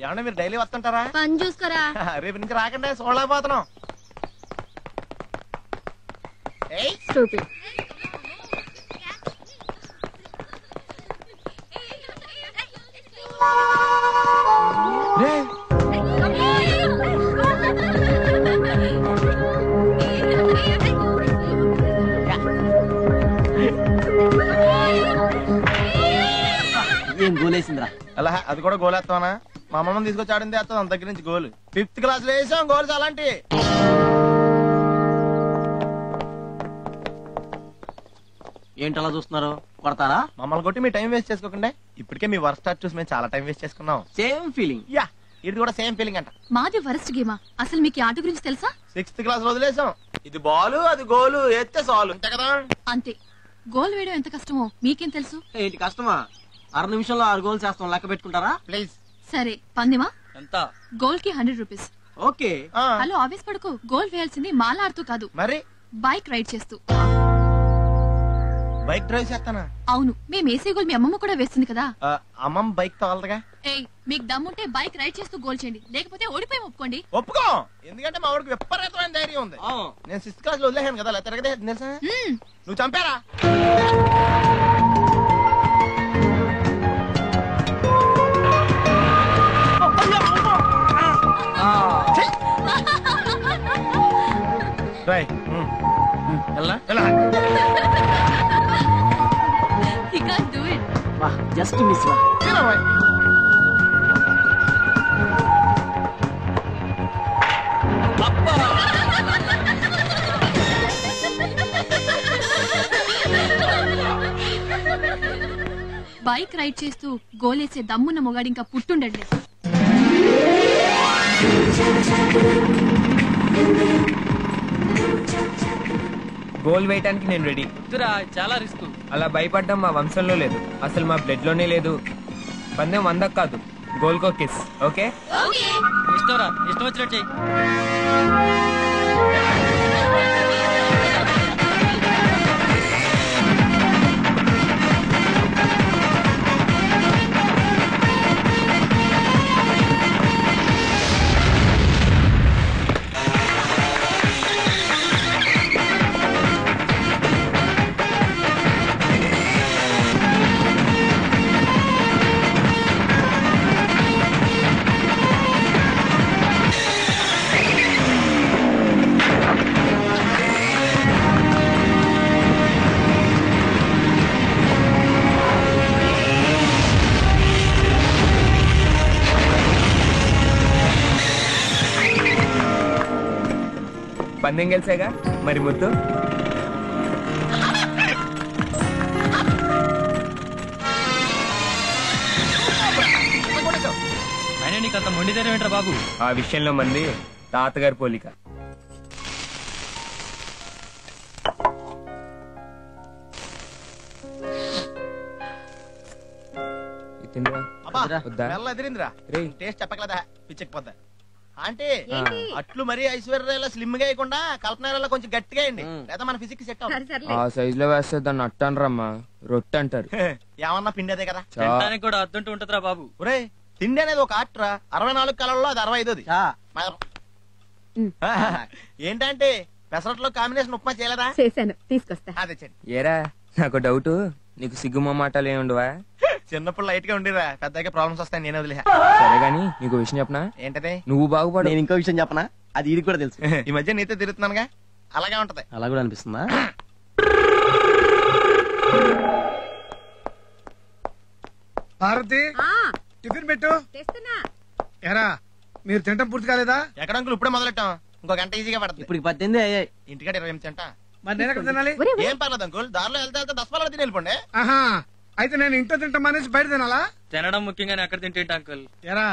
ఏమన్నా మీరు డైలీ వస్తుంటారా? పని చూసుకోరా. రేపు నుంచి రాకండి, చూడలేకపోతున్నాం. ఏం గోలేసిందిరా? అలా అది కూడా గోల్ వేస్తావనా? మా అమ్మమ్మని తీసుకొచ్చి ఆడింది వేస్తాం అంత దగ్గర నుంచి గోల్. 5th క్లాస్ లో వేసాం గోల్స్ అలాంటి. ఏంటలా చూస్తున్నారు? కొడతారా? మమ్మల్ని కొట్టి మీ టైం వేస్ట్ చేసుకోకుండా. ఇప్పటికే మీ వర్క్ స్టార్ట్ చూసి మేము చాలా టైం వేస్ట్ చేసుకున్నాం. Same feeling. యా, ఇది కూడా సేమ్ ఫీలింగ్ అంట. మాది వరస్ట్ గేమా? అసలు మీకు ఆట గురించి తెలుసా? 6th క్లాస్ లో వదిలేసాం. ఇది బాలు అది గోలు ఎత్తే సాలు అంతే కదా. అంతే. గోల్ వేయడం ఎంత కష్టమో మీకేం తెలుసు? ఏంటి కష్టమా? 6 నిమిషంలో 6 గోల్స్ చేస్తాం, లెక్క పెట్టుకుంటారా? ప్లీజ్. సరే పందిమా? ఎంత? గోల్ కి 100 రూపీస్. ఓకే. హలో ఆవేశ పడుకో. గోల్ వేయాల్సింది మాలాడుతూ కాదు, మరి బైక్ రైడ్ చేస్తూ. బైక్ డ్రైవ్ చేస్తానా? అవును, మేము వేసే గోల్ మీ అమ్మమ్మ కూడా వేస్తుంది కదా. అమ్మమ్మ బైక్ తోలదుగా. ఏయ్, మీకు దమ్ముంటే బైక్ రైడ్ చేస్తూ గోల్ చేయండి, లేకపోతే ఓడిపోయి ఒప్పుకోండి. ఒప్పుకో, ఎందుకంటే మా వాడికి విపరీతమైన ధైర్యం ఉంది. నేను 6th క్లాస్ లో వదిలేసాను కదా, తిరగదే తెలుసా? నువ్వు చంపారా? He can't do it. Just miss. Bike ride చేస్తూ గోలేసే దమ్మున్న మొగాడు ఇంకా పుట్టుండండి. గోల్ వేయటానికి నేను రెడీ. చాలా రిస్క్. అలా భయపడ్డం మా వంశంలో లేదు, అసలు మా బ్లడ్ లోనే లేదు. పందెం 100 కాదు, గోల్ కో కిస్. ఓకే? ఇష్టంరా, ఇష్టం వచ్చినట్టు చెయ్యి. పందెం గెలిసేగా మరి ముద్దు. అయినా నీకు అంత మొండి ధైర్యం ఏంట్రా బాబు? ఆ విషయంలో మంది తాతగారి పోలిక. ఎదిరిందిరా టేస్ట్ చెప్పకలేదా, పిచ్చకపోద్దా. అంటే అట్లు మరీ ఐశ్వర్యాల స్లిమ్ గా వేయకుండా కల్పన కొంచెం గట్టిగా వేయండి, లేదా మన ఫిజిక్స్ సెట్ అవుతుంది. ఆ సైజ్ లో వేస్తే దాన్ని అట్ట అనరమ్మా, రొట్టె అంటారు. ఏమన్నా పిండి అదే కదా, కూడా అద్దుంటూ ఉంటదిరా బాబు. ఒరే, తిండి అనేది ఒక ఆర్ట్రా. 64 కళల్లో అది 65. ఏంటంటే పెసరట్లో కాంబినేషన్ ఉప్మా చేయలేదా? చేశాను, తీసుకొస్తా. అదే చెయ్యి. ఏరా నాకు డౌట్, నీకు సిగ్గుమ మాటలు ఏముండవా? చిన్నప్పుడు లైట్ గా ఉండిరా, పెద్దగా ప్రాబ్లమ్స్ వస్తాయి, నేను వదిలే. సరే గాని నీకు విషయం చెప్పనా? ఏంటది? నువ్వు బాగుపడు. నేను ఇంకో విషయం చెప్పనా, అది ఇది కూడా తెలుసు. ఈ మధ్య నీతో తిరుగుతున్నానుగా, అలాగే ఉంటది. అలా కూడా అనిపిస్తుందా? భారతి, టిఫిన్ పెట్టు. ఎరా, మీరు తింటం పూర్తి కాలేదా? ఎక్కడ అంకుల్, ఇప్పుడే మొదలెట్టాం, ఇంకో గంట ఈజీగా పడుతుంది. ఇప్పుడు 18 అయ్యాయి, ఇంటికాడ 20 తింటా. మరి నేను ఎక్కడ తినాలి? ఏం పర్లేదు అంకుల్, దారిలో వెళ్తే 10 పళ్ళ తిని వెళ్ళిపోండి. ఆహా, అయితే నేను ఇంట్లో తింటాం అనేసి బయట తినాలా? తినడం ముఖ్యంగానే ఎక్కడ తింటే అంకుల్. ఎరా,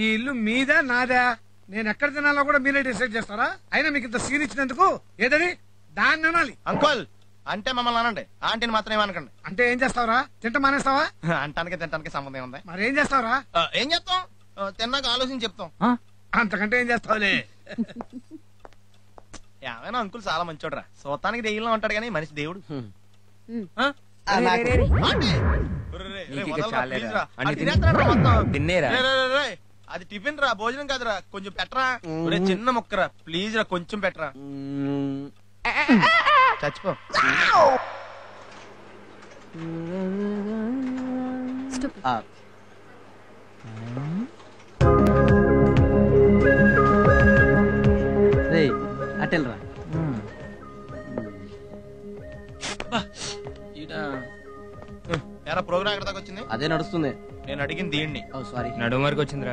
ఈ ఇల్లు మీదా నాదా? నేను ఎక్కడ తినాలో కూడా మీరే డిసైడ్ చేస్తారా? అయినా మీకు ఇంత సీన్ ఇచ్చినందుకు ఏదని దాన్ని అనాలి. అంకుల్ అంటే మమ్మల్ని అనండి, ఆంటీని మాత్రం ఏమనకండి. అంటే ఏం చేస్తావరా? తింట మానేస్తావా? అంటానికి తింటానికి సంబంధం ఉంది. మరి ఏం చేస్తావరా? ఏం చెప్తాం, తిన్నాక ఆలోచించి చెప్తాం. అంతకంటే ఏం చేస్తావులే. ఏమైనా అంకుల్ చాలా మంచోడ్రా, సొత్తానికి దెయ్యంలో ఉంటాడు కానీ మనిషి దేవుడు. తిన్నేరా అది టిఫిన్ రా, భోజనం కాదురా, కొంచెం పెట్టరా. ఒరే చిన్న ముక్కరా, ప్లీజ్ రా, కొంచెం పెట్టరా. చచ్చిపో. అటెల్రా. ఎరా ప్రోగ్రామ్ ఎక్కడ దాకా వచ్చింది? అదే నడుస్తుంది. నేను అడిగింది దీన్ని. సారీ, నడుము వరకు వచ్చిందిరా.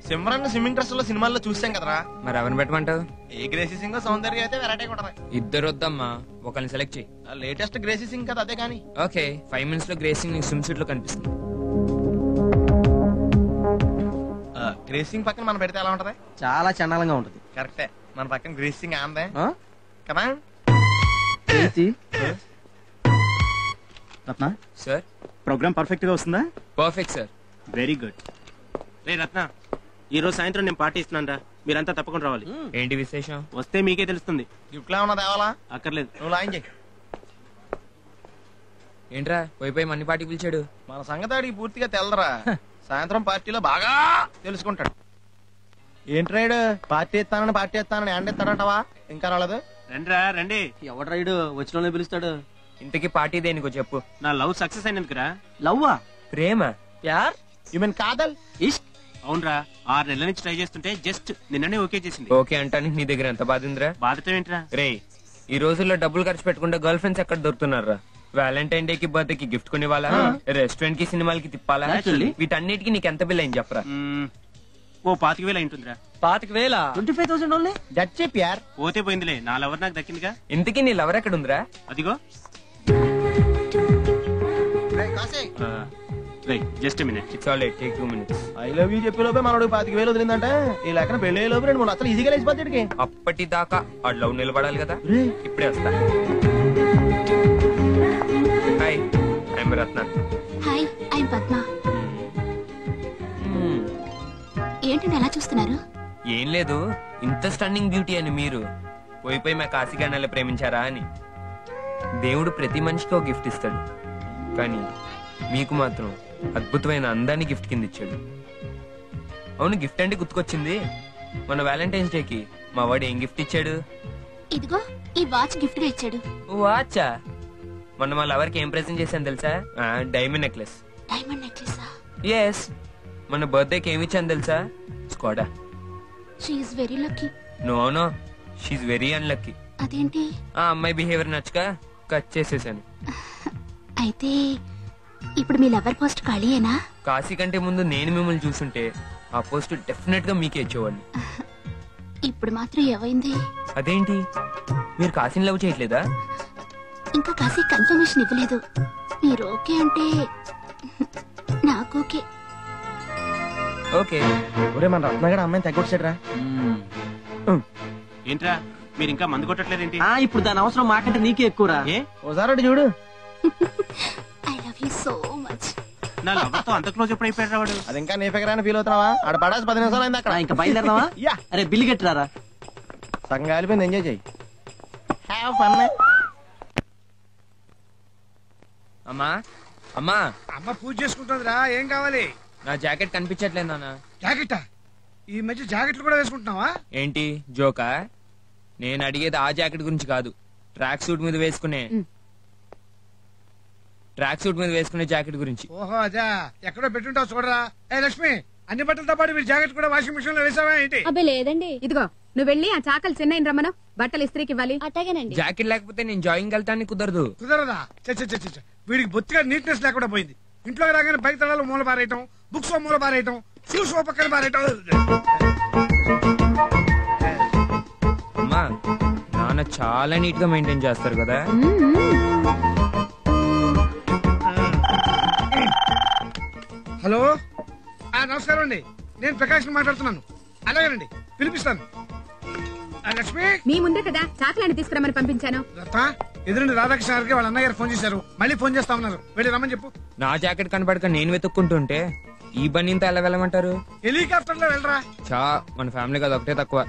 సిమ్రన్ స్విమ్మింగ్ డ్రెస్ లో సినిమాల్లో చూసాం కదరా. మరి ఎవరిని పెట్టమంటావు? ఏ గ్రేసీ సింగ్ సౌందర్య అయితే వెరైటీ ఉంటది. ఇద్దరు వద్దమ్మా, ఒకరిని సెలెక్ట్ చేయి. లేటెస్ట్ గ్రేసీ సింగ్ కదా, అదే కానీ. ఓకే, 5 minutes లో గ్రేసింగ్ నీకు స్విమ్ సూట్ లో కనిపిస్తుంది. గ్రేసింగ్ పక్కన మనం పెడితే ఎలా ఉంటది? చాలా చండాలంగా ఉంటది. కరెక్టే, మన పక్కన గ్రేసింగ్ ఆందే కదా. రత్న, సార్ ప్రోగ్రామ్ పర్ఫెక్ట్ గా వస్తుందా? Perfect sir. Very good. రే రత్న, ఈ రోజు సాయంత్రం నేను పార్టీ ఇస్తున్నాను రా, మీరంతా తప్పకుండా రావాలి. ఏంటి విశేషం? వస్తే మీకే తెలుస్తుంది. గిఫ్ట్ లా ఉన్నది ఏవాలా? అక్కర్లేదు. నువ్వు లాయిన్ చేయి. ఏంట్రా పోయి మన్ని పార్టీ పిలిచాడు? మన సంగతి అడిగి పూర్తిగా తెలదరా. సాయంత్రం పార్టీలో బాగా తెలుసుకుంటాడు. ఏంట్రాడు పార్టీ ఇస్తానని అండిస్తాడంటవా? ఇంకా రాలేదు. రండిరా రండి. ఎవడు రైడు వచ్చిన పిలుస్తాడు. ఇంతకీ పార్టీ దేనికో చెప్పు. నా లవ్ సక్సెస్ అయినందుకురా. లవ్వా? ప్రేమ? ప్యార్? యు మీన్ కాదల్? ఇష్క్? అవునరా, 6 నెలల నుంచి ట్రై చేస్తుంటే జస్ట్ నిన్ననే ఓకే చేసింది. ఓకే అంటానికి నీ దగ్గర ఎంత బాధ ఉందిరా? బాధతో ఏంట్రా? రే, ఈ రోజుల్లో డబ్బులు ఖర్చు పెట్టుకుంటే గర్ల్ ఫ్రెండ్స్ ఎక్కడ దొరుకుతున్నారా? వ్యాలంటైన్ డే కి బర్త్డే కి గిఫ్ట్ కొనివ్వాలా? రెస్టారెంట్ కి సినిమాలకి తిప్పాలా? వీటన్నిటికి నీకు ఎంత బిల్ అయింది చెప్పరా? ఓ 25,000 అయింటుందిరా. 25,000? 25,000 ఓన్లీ? దట్స్ ఇట్ యార్. పోతే పోయిందిలే, నా లవర్ నాకు దక్కిందిగా. ఇంతకీ నీ లవర్ ఎక్కడ ఉందిరా? అదిగో. Just minute. It's all right, take 2 minutes. I love you చెప్పే లోపే మనోడు 25,000 వదిలిందంటే ఈ లెక్కన పెళ్లి అయ్యే లోపే 2 3 అసలు ఈజీగా లేచిపోతాడికి. అప్పటిదాకా ఆ లవ్ నిలబడాలి కదా. ఇప్పుడే వస్తా. Hi, I'm Ratna. Hi, I'm Padma. ఏంటండి ఎలా చూస్తున్నారు? ఏం లేదు, ఇంత స్టన్నింగ్ బ్యూటీ అని మీరు పోయి మా కాశీగానాలే ప్రేమించారా అని. దేవుడు ప్రతి మనిషికి ఒక గిఫ్ట్ ఇస్తాడు, కానీ మీకు మాత్రం అద్భుతమైన అందాన్ని గిఫ్ట్ కింద ఇచ్చాడు. అవును, గిఫ్ట్ అంటే గుర్తుకొచ్చింది. మన వ్యాలంటైన్స్ డేకి మా వాడు ఏం గిఫ్ట్ ఇచ్చాడు? ఇదిగో ఈ వాచ్ గిఫ్ట్ గా ఇచ్చాడు. వాచా? మొన్న మా లవర్కి ఏం ప్రెజెంట్ చేశాను తెలుసా? Diamond necklace. డైమండ్ నెక్లెసా? ఎస్. మన బర్త్డేకి ఏమి ఇచ్చాను తెలుసా? Skoda. She is very lucky. No, she very unlucky. అదేంటి? ఆ అమ్మాయి బిహేవియర్ నచ్చక కట్ చేసేసాను. అయితే ఇప్పుడు మీ లవర్ పోస్ట్ ఖాళీయేనా? కాశీ కంటే ముందు నేను మిమ్మల్ని చూసుంటే ఆ పోస్ట్ డెఫినెట్ గా మీకే ఇచ్చేవాడిని. ఇప్పుడు మాత్రం ఏమైంది? అదేంటి, మీరు కాశీని లవ్ చేయట్లేదా? ఇంకా కాశీ కన్ఫర్మేషన్ ఇవ్వలేదు. మీరు ఓకే అంటే నాకు ఓకే. ఓకే. ఒరే మన రత్నగడ అమ్మాయిని తగ్గొచ్చాడు రా. ఏంట్రా మీరు ఇంకా మందు కొట్టట్లేదేంటి? ఇప్పుడు దాని అవసరం మాకంటే నీకే ఎక్కువరా. ఏ ఓసారి చూడు. I love you so much. నా లవర్ తో అంత క్లోజ్ ఎప్పుడు అయిపోయాడు వాడు? అది ఇంకా నీ ఫిగర్ ఫీల్ అవుతున్నావా? ఆడ పడాల్సి 10 నిమిషాలు అయింది అక్కడ. ఇంకా బయలుదేరదామా? యా. అరే బిల్లు కట్టిరారా. సగం కాలిపోయింది, ఎంజాయ్ చెయ్యి. Have fun. అమ్మా, అమ్మా, అమ్మ పూజ చేసుకుంటుందిరా. ఏం కావాలి? నా జాకెట్ కనిపించట్లేదు నాన్న. జాకెటా? ఈ మధ్య జాకెట్లు కూడా వేసుకుంటున్నావా? ఏంటి జోకా? నేను అడిగేది ఆ జాకెట్ గురించి కాదు, ట్రాక్ సూట్ మీద వేసుకునే జాకెట్ గురించి. ఓహో అదా, ఎక్కడో పెట్టుంటావు చూడరా. ఏ లక్ష్మి, అన్ని బట్టలతో పాటు మీరు జాకెట్ కూడా వాషింగ్ మిషన్ లో వేసావా ఏంటి? అబ్బే లేదండి. ఇదిగో నువ్వు వెళ్ళి ఆ చాకలి చిన్న రమ్మను, బట్టలు ఇస్త్రీకి ఇవ్వాలి. అట్టగేనండి. జాకెట్ లేకపోతే నేను జాయింగ్ వెళ్తానికి కుదరదు. కుదరదా? చ వీడికి బొత్తిగా నీట్నెస్ లేకుండా పోయింది. ఇంట్లో రాగానే బైక్ తలాలు మూల పారేయటం, బుక్స్ మూల పారేయటం, షూస్ పక్కన పారేయటం. అమ్మా, నాన్న చాలా నీట్ గా మెయింటైన్ చేస్తారు కదా. హలో, నమస్కారం అండి. నేను ప్రకాష్ మాట్లాడుతున్నాను. అలాగేనండి, పిలిపిస్తాను. లక్ష్మి, మీ ముందే కదా చాకలాన్ని తీసుకురమ్మని పంపించాను. ఎదురుండి రాధాకృష్ణ గారికి వాళ్ళ అన్నయ్య గారు ఫోన్ చేశారు. మళ్ళీ ఫోన్ చేస్తా ఉన్నారు. వెళ్ళి రమ్మని చెప్పు. నా జాకెట్ కనపడక నేను వెతుక్కుంటుంటే ఈ బండితో ఎలా వెళ్ళమంటారు? హెలికాప్టర్ లో వెళ్ళరా. మన ఫ్యామిలీ కదా ఒకటే తక్కువ.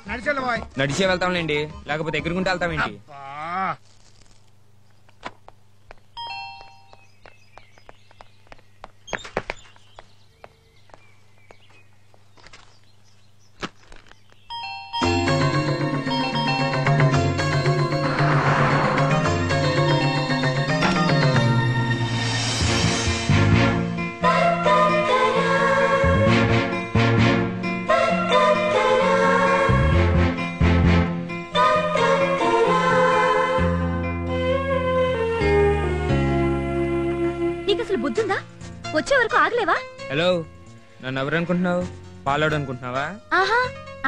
నడిచేలా బాయ్. నడిచే వెళ్తాంలేండి, లేకపోతే ఎగురుకుంటూ వెళ్తామేంటి? ఆగలేవా? హలో, నన్ను ఎవరు అనుకుంటున్నావు? పాలోడు అనుకుంటున్నావా? ఆహా,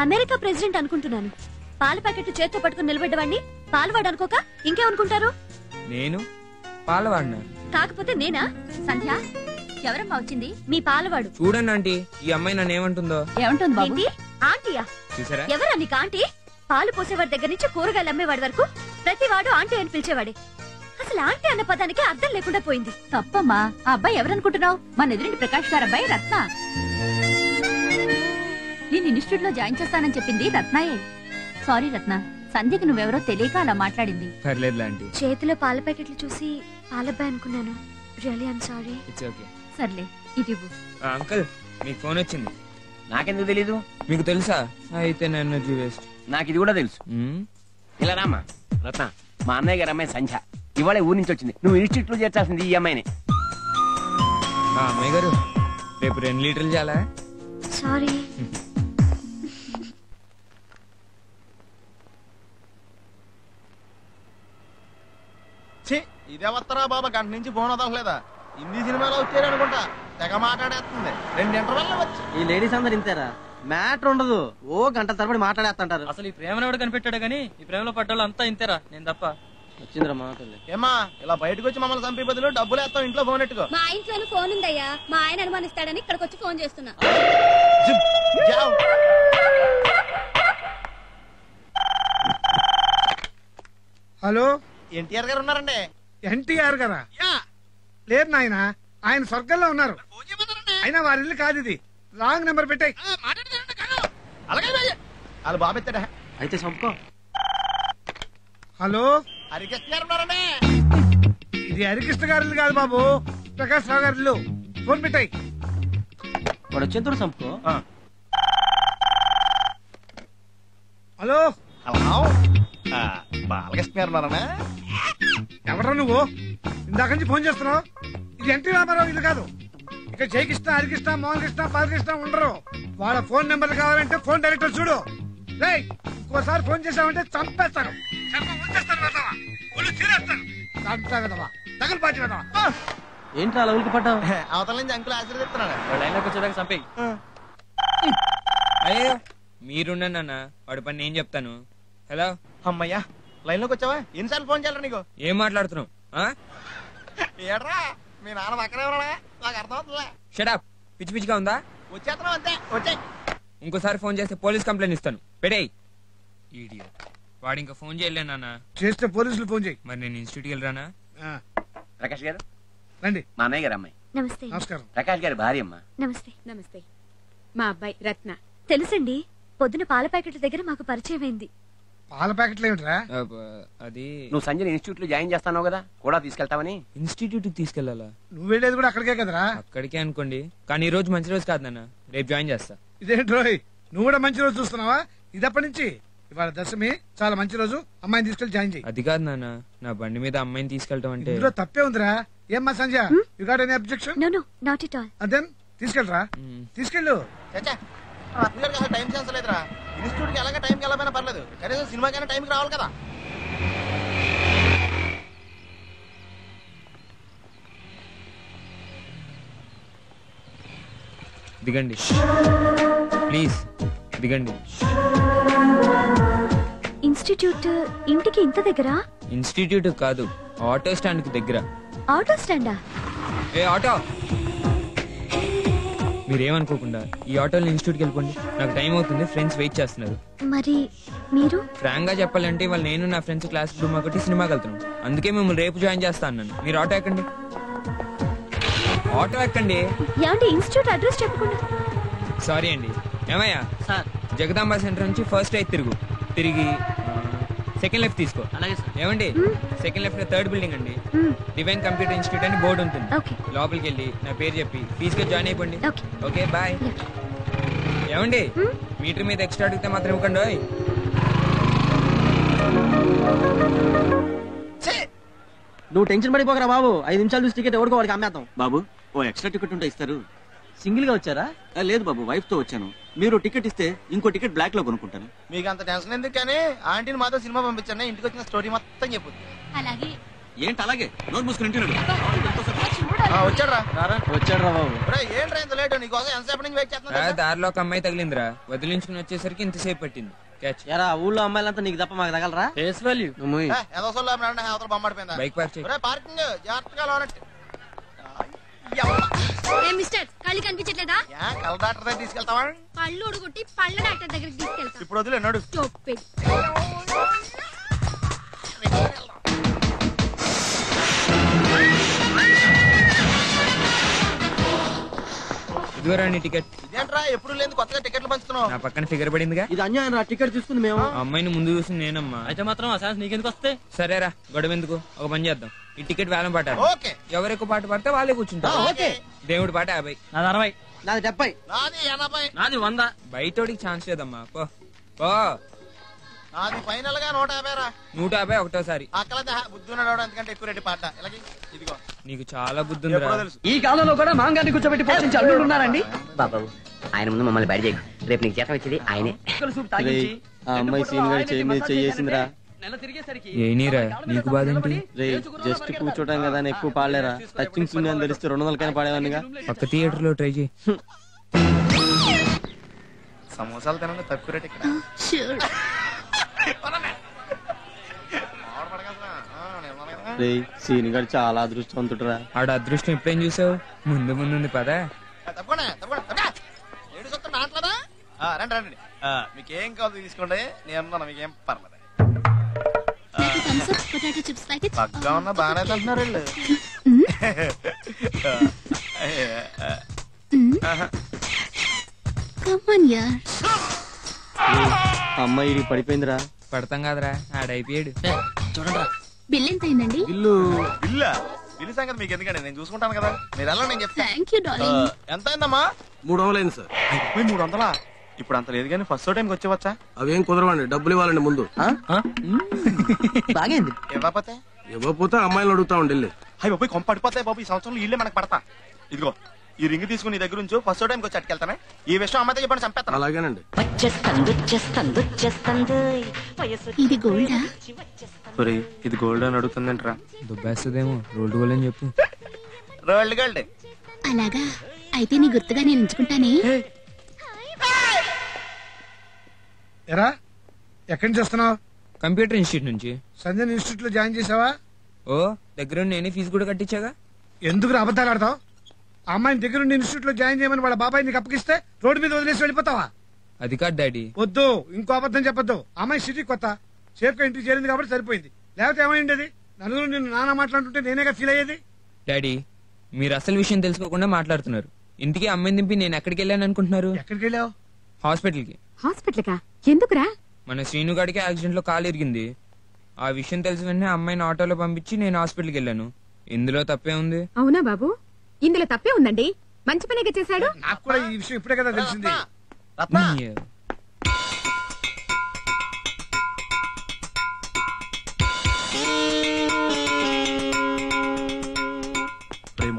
అమెరికా ప్రెసిడెంట్ అనుకుంటున్నాను. పాల ప్యాకెట్ చేత్తో పట్టుకుని నిలబడ్డవాడిని పాలవాడు అనుకోక ఇంకేమనుకుంటారు? నేను పాలవాడినా? కాకపోతే నేనా? సంధ్య, ఎవరమ్మా వచ్చింది? మీ పాలవాడు. చూడండి ఆంటీ, ఈ అమ్మాయి నన్ను ఏమంటుందో. ఏమంటుంది బాబు? ఆంటీయా? చూసారా? ఎవరా నీకు ఆంటీ? పాలు పోసేవాడి దగ్గర నుంచి కూరగాయలు అమ్మేవాడి వరకు ప్రతి వాడు ఆంటీ అని పిలిచేవాడే. అసలు ఆంటీ అన్న పదానికి అర్థం లేకుండా పోయింది. తప్పమ్మా. ఆ అబ్బాయి ఎవరనుకుంటున్నావు? మన ఎదురింటి ప్రకాష్ గారు అబ్బాయి రత్న. నేను ఇన్స్టిట్యూట్ లో జాయిన్ చేస్తానని చెప్పింది రత్నాయే. సారీ రత్న, సంధ్యకి నువ్వెవరో తెలియక అలా మాట్లాడింది. పర్లేదు ఆంటీ. చేతిలో పాల ప్యాకెట్లు చూసి పాలబ్బాయి అనుకున్నాను. Really I'm sorry. It's okay. సర్లే, ఇది ఇవ్వు. అంకుల్, మీకు ఫోన్ వచ్చింది. నాకెందుకు తెలీదు? మీకు తెలుసా? అయితే నా ఎనర్జీ వేస్ట్. నాకు ఇది కూడా తెలుసు. ఇలా రామ్మా. రత్న, మా అన్నయ్య గారు అమ్మాయి సంధ్య ఇవాళ ఊరి నుంచి వచ్చింది. నువ్వు ఇన్స్టిట్యూట్ లో చేర్చాల్సింది ఈ అమ్మాయిని. అమ్మాయి గారు, రేపు 2 లీటర్లు చాలా? సారీ. ఇదే వస్తారా బాబా, గంట నుంచి ఫోన్ వదలలేదా? హిందీ సినిమాలో వచ్చారు అనుకుంటా, తెగ మాట్లాడేస్తుంది. 2 ఇంటర్వెల్ వచ్చి. ఈ లేడీస్ అందరు ఇంతేరా, మ్యాటర్ ఉండదు, ఓ గంట తరబడి మాట్లాడేస్తుంటారు. అసలు ఈ ప్రేమను ఎవడు కనిపెట్టాడు గానీ ఈ ప్రేమలో పడ్డోళ్ళు అంతా ఇంతేరా, నేను తప్ప. వచ్చిందిరా మాటలు. ఏమా ఇలా బయటకు వచ్చి మమ్మల్ని చంపే బదులు డబ్బులు వేస్తాం, ఇంట్లో ఫోన్ ఎట్టుకో. మా ఇంట్లోనూ ఫోన్ ఉందయ్యా, మా ఆయన అనుమానిస్తాడని ఇక్కడికి వచ్చి ఫోన్ చేస్తున్నా. హలో, ఎన్టీఆర్ గారు ఉన్నారండి? ఎన్టీఆర్ గారా? లేరు నాయన, ఆయన స్వర్గంలో ఉన్నారు. అయినా వారి ఇల్లు కాదు ఇది. రాంగ్ నెంబర్ పెట్టాయి. అలాగే వాళ్ళు బాబు ఎత్తాడా? అయితే చంపుకో. హలో, హరికృష్ణ గారు ఉన్నారండి? ఇది హరికృష్ణ గారి ఇల్లు కాదు బాబు, ప్రకాష్ రావు గారి ఇల్లు. ఫోన్ పెట్టాయి. వాడు వచ్చేంత చంపుకో. హలో హలో, బాలకృష్ణ గారు ఉన్నారన్నా? ఎవరా నువ్వు? ఇందాక నుంచి ఫోన్ చేస్తున్నావు. ఇది ఎన్టీ రామారావు ఇల్లు కాదు. ఇక్కడ జయకృష్ణ, హరికృష్ణ, మోహన్ కృష్ణ, బాలకృష్ణ ఉండరు. వాళ్ళ ఫోన్ నెంబర్ కావాలంటే ఫోన్ డైరెక్టర్ చూడు. రేయ్, ఇంకోసారి ఫోన్ చేసావంటే చంపేస్తాను. ఏంట్రా అలా ఉలికి పడ్డావు? అవతల నుంచి అంకుల్ ఆశీర్వదిస్తున్నాడు. లైన్లోకి వచ్చేదాకా చంపేయి. అయ్యో, మీరున్నాను నాన్న, వాడి పని నేను చెప్తాను. హలో. అమ్మయ్యా, లైన్ లోకి వచ్చావా? ఎన్నిసార్లు ఫోన్ చేయాలరా నీకు? ఏం మాట్లాడుతున్నావు? ఏడ్రా, మీ నాన్న పక్కనే ఉన్నాడా? నాకు అర్థం అవుతుందిలే. షటప్. పిచ్చి పిచ్చిగా ఉందా? వచ్చేస్తున్నావు అంతే, వచ్చాయి. ఇంకోసారి ఫోన్ చేస్తే పోలీస్ కంప్లైంట్ ఇస్తాను. పెట్టేయ్. ఈడియట్. వాడు ఇంకా ఫోన్ చేయలే నాన్న. చేస్తే పోలీసులు ఫోన్ చేయి. మరి నేను ఇన్స్టిట్యూట్కి వెళ్ళరానా? ప్రకాష్ గారు రండి. మా అన్నయ్య గారు అమ్మాయి. నమస్తే. నమస్కారం. ప్రకాష్ గారి భార్య అమ్మా. నమస్తే. నమస్తే. మా అబ్బాయి రత్న. తెలుసండి, పొద్దున పాల ప్యాకెట్ల దగ్గర మాకు పరిచయం అయింది. పాల ప్యాకెట్లు ఏమిట్రా? అది నువ్వు సంజయ్ ఇన్స్టిట్యూట్ లో జాయిన్ చేస్తావు కదా, కూడా తీసుకెళ్తావని. ఇన్స్టిట్యూట్ తీసుకెళ్లాలా? నువ్వు వెళ్ళేది కూడా అక్కడికే కదరా? అక్కడికే అనుకోండి, కానీ ఈ రోజు మంచి రోజు కాదు నాన్న, రేపు జాయిన్ చేస్తా. ఇదేంటి రోయ్, నువ్వు కూడా మంచి రోజు చూస్తున్నావా? ఇదప్పటి నుంచి ఇవాళ దశమి, చాలా మంచి రోజు. అమ్మాయిని తీసుకెళ్లి జాయిన్ చేయి. అది కాదు నాన్న, నా బండి మీద అమ్మాయిని తీసుకెళ్ళటం అంటే. ఇందులో తప్పే ఉందిరా. ఏమ్మా Sanjay, you got any objection? No no, not at all. అదెన్ తీసుకెళ్ళరా, తీసుకెళ్ళు. అసలు టైం సెన్స్ లేదురా. ఇన్స్టిట్యూట్ కి ఎలాగ టైంకి వెళ్ళకపోయినా పర్లేదు, కనీసం సినిమాకైనా టైంకి రావాలి కదా. దిగండి ప్లీజ్, దిగండి. ఇన్స్టిట్యూట్ ఇంటికి ఇంత దగ్గర? ఇన్స్టిట్యూట్ కాదు, ఆటో స్టాండ్ కి దగ్గర. ఆటో స్టాండా? ఏ ఆటో, మీరేమనుకోకుండా ఈ ఆటోలో ఇన్స్టిట్యూట్కి వెళ్ళిపోండి. నాకు టైం అవుతుంది, ఫ్రెండ్స్ వెయిట్ చేస్తున్నారు. మరి మీరు? ఫ్రాంక్ గా చెప్పాలంటే వాళ్ళు నేను నా ఫ్రెండ్స్ క్లాస్ రూమ్ ఒకటి సినిమాకి వెళ్తున్నాం. అందుకే మిమ్మల్ని రేపు జాయిన్ చేస్తా అన్నాను. మీరు ఆటో ఎక్కండి, ఆటో ఎక్కండి. ఏమంటే ఇన్స్టిట్యూట్ అడ్రస్ చెప్పకుండా? సారీ అండి. ఏమయ్యా సార్, జగదాంబ సెంటర్ నుంచి ఫస్ట్ రైట్ తిరిగి సెకండ్ లెఫ్ట్ తీసుకో. అలాగే సార్. ఏమండి, సెకండ్ లెఫ్ట్ 3rd బిల్డింగ్ అండి, డివైన్ కంప్యూటర్ ఇన్స్టిట్యూట్ అని బోర్డు ఉంటుంది. లోపలికి వెళ్ళి నా పేరు చెప్పి ఫీజుగా జాయిన్ అయిపోండి. Okay bye. ఏమండి, మీటర్ మీద ఎక్స్ట్రా అడిగితే మాత్రం ఇవ్వకండి. నువ్వు టెన్షన్ పడిపోకరా బాబు. 5 నిమిషాలు చూసి టికెట్ ఎవరికో వాడికి అమ్మేద్దాం. బాబు, ఓ ఎక్స్ట్రా టికెట్ ఉంటే ఇస్తారు. సింగిల్ గా వచ్చారా? లేదు బాబు, వైఫ్ తో వచ్చాను. మీరు టికెట్ ఇస్తే ఇంకో టికెట్ బ్లాక్ లో కొనుక్కుంటాను. మీకు అంత టెన్షన్ ఎందుకు కానీ, ఆంటీని మాతో సినిమా పంపించండి, ఇంటికి వచ్చిన స్టోరీ మొత్తం చెప్పుద్ది. అలాగే. ఏంటి అలాగే నోరు మూసుకుని ఇంటి వచ్చాడు వచ్చాడు రా బాబు. ఏంట్రా ఇంత లేట్ నీకోసం ఎంతసేపు నుంచి వెయిట్ చేస్తున్నా దారిలో ఒక అమ్మాయి తగిలిందిరా, వదిలించుకుని వచ్చేసరికి ఇంతసేపు పట్టింది. ఎరా ఊళ్ళో అమ్మాయిలంతా నీకు తప్ప మాకు తగలరా? ఫేస్ వాల్యూ అవతల బొమ్మడిపోయిందా బైక్ పార్క్ చేయి. పార్కింగ్ జాగ్రత్తగా లోనట్టు మిస్టర్ కళ్ళు కనిపించట్లేదా? కళ్ళ డాక్టర్ దగ్గర తీసుకెళ్తావా? పళ్ళు ఉడుగుట్టి పళ్ళ డాక్టర్ దగ్గరికి తీసుకెళ్తా. ఇప్పుడు వదిలే నడు. ఇదిగోరా నీ టికెట్. ఇదేంట్రా ఎప్పుడు లేదు కొత్తగా టికెట్లు పంచుతున్నావు? నా పక్కన ఫిగర్ పడిందిగా. ఇది అన్యాయం రా, టికెట్ తీసుకుంది మేము. అమ్మాయిని ముందు చూసి నేనమ్మా. అయితే మాత్రం ఆ ఛాన్స్ నీకెందుకు వస్తే? సరేరా, గొడవ ఎందుకు, ఒక పని చేద్దాం, ఈ టికెట్ వేలం పాటారు. ఓకే. ఎవరు ఎక్కువ పాట పడితే వాళ్ళే కూర్చుంటారు. దేవుడి పాట 50. నాది 60. నాది 70. నాది 80. నాది 100. బయటోడికి ఛాన్స్ లేదమ్మా. పో పో. నాది ఫైనల్ గా 150 రా. 150 ఒకటోసారి. అక్కలదే బుద్ధి ఉన్నాడు, ఎందుకంటే ఎక్కువ రేటు పాట. ఇలాగే ఇదిగో నీకు చాలా బుద్ధి ఉంది. ఈ కాలంలో కూడా మాంగాన్ని కూర్చోబెట్టి పోషించి అల్లుడు ఉన్నారండి. బాబు ఆయన ముందు మమ్మల్ని బయట చేయకు, రేపు నీకు జీతం వచ్చేది ఆయనే. ఆ అమ్మాయి సీన్ గారి చేయి మీద చేసిందిరా. ఏనీరా నీకు బాధ ఏంటి? రే జస్ట్ కూర్చోటం కదా అని ఎక్కువ పాడలేరా? టచింగ్ సీన్ అని తెలిస్తే 200 పాడేవాడిగా. పక్క థియేటర్ లో ట్రై చేయి. సమోసాలు తినండి తక్కువ రేటు ఇక్కడ. రే సీన్ గారు చాలా అదృష్టవంతుడురా. ఆడ అదృష్టం ఇప్పుడేం చూసావు, ముందు ముందుంది పదా. రండి రండి, మీకేం కావాలి తీసుకోండి, నేను మీకేం పర్లేదు. పక్కా ఉన్న బాగానే తింటున్నారు వీళ్ళు. అమ్మాయి పడిపోయిందిరా. పడతాం కదరా, ఆడైపోయాడు. చూడండి బిల్ ఎంత అయిందండి? బిల్లు బిల్లు సంగతి మీకు ఎందుకండి, నేను చూసుకుంటాను కదా. మీరు ఎలా నేను చెప్తాను. Thank you darling. ఎంత అయిందమ్మా? 300 అయింది సార్. 300? ఇప్పుడు అంత లేదు కానీ ఫస్ట్ టైంకి వచ్చేవచ్చా? అవేం కుదరవండి, డబ్బులు ఇవ్వాలండి ముందు. బాగైంది. ఇవ్వకపోతే ఇవ్వకపోతే అమ్మాయిలు అడుగుతా ఉండి. అయ్యి బాబు కొంప పడిపోతాయి బాబు, ఈ సంవత్సరంలో ఇల్లే మనకు పడతా. ఇదిగో ఈ రింగ్ తీసుకుని నీ దగ్గర నుంచి ఫస్ట్ టైంకి వచ్చి అట్టుకెళ్తానే. ఈ విషయం అమ్మాయితో చెప్పండి, చంపేస్తాను. అలాగేనండి. ఇది గోల్డా? ఇది గోల్డ్ అని అడుగుతుందంటరా. దుబ్బేస్తుందేమో, రోల్డ్ గోల్డ్ అని చెప్పు. రోల్డ్ గోల్డ్ అలాగా, అయితే నీ గుర్తుగా నేను ఉంచుకుంటానే. ఎరా ఎక్కడి నుంచి వస్తున్నావు? కంప్యూటర్ ఇన్స్టిట్యూట్ నుంచి. సంజయ్ ఇన్స్టిట్యూట్ లో జాయిన్ చేసావా? ఓ దగ్గర నేనే ఫీజు కూడా కట్టించాగా. ఎందుకు అబద్ధాలు ఆడతావు? ఆ అమ్మాయిని దగ్గరుండి ఇన్స్టిట్యూట్ లో జాయిన్ చేయమని వాళ్ళ బాబాయ్ నీకు అప్పగిస్తే రోడ్డు మీద వదిలేసి వెళ్ళిపోతావా? అది కాదు డాడీ. వద్దు, ఇంకో అబద్ధం చెప్పొద్దు. అమ్మాయి సిటీ కొత్త, సేఫ్ గా ఇంటికి చేరింది కాబట్టి సరిపోయింది. లేకపోతే ఏమైంది? నలుగురు నిన్ను నానా మాట్లాడుతుంటే నేనేగా ఫీల్ అయ్యేది. డాడీ మీరు అసలు విషయం తెలుసుకోకుండా మాట్లాడుతున్నారు. ఇంటికి అమ్మాయిని దింపి నేను ఎక్కడికి వెళ్ళాను అనుకుంటున్నారు? ఎక్కడికి వెళ్ళావు? హాస్పిటల్ కి. హాస్పిటల్ కా? ఎందుకురా? మన శ్రీను గాడికి యాక్సిడెంట్ లో కాలు ఇరిగింది. ఆ విషయం తెలిసిన వెంటనే అమ్మాయిని ఆటోలో పంపించి నేను హాస్పిటల్కి వెళ్ళాను. ఇందులో తప్పే ఉంది? అవునా బాబు, ఇందులో తప్పే ఉందండి. మంచి పనిగా చేశాడు. నాకు కూడా ఈ విషయం ఇప్పుడే కదా తెలిసింది.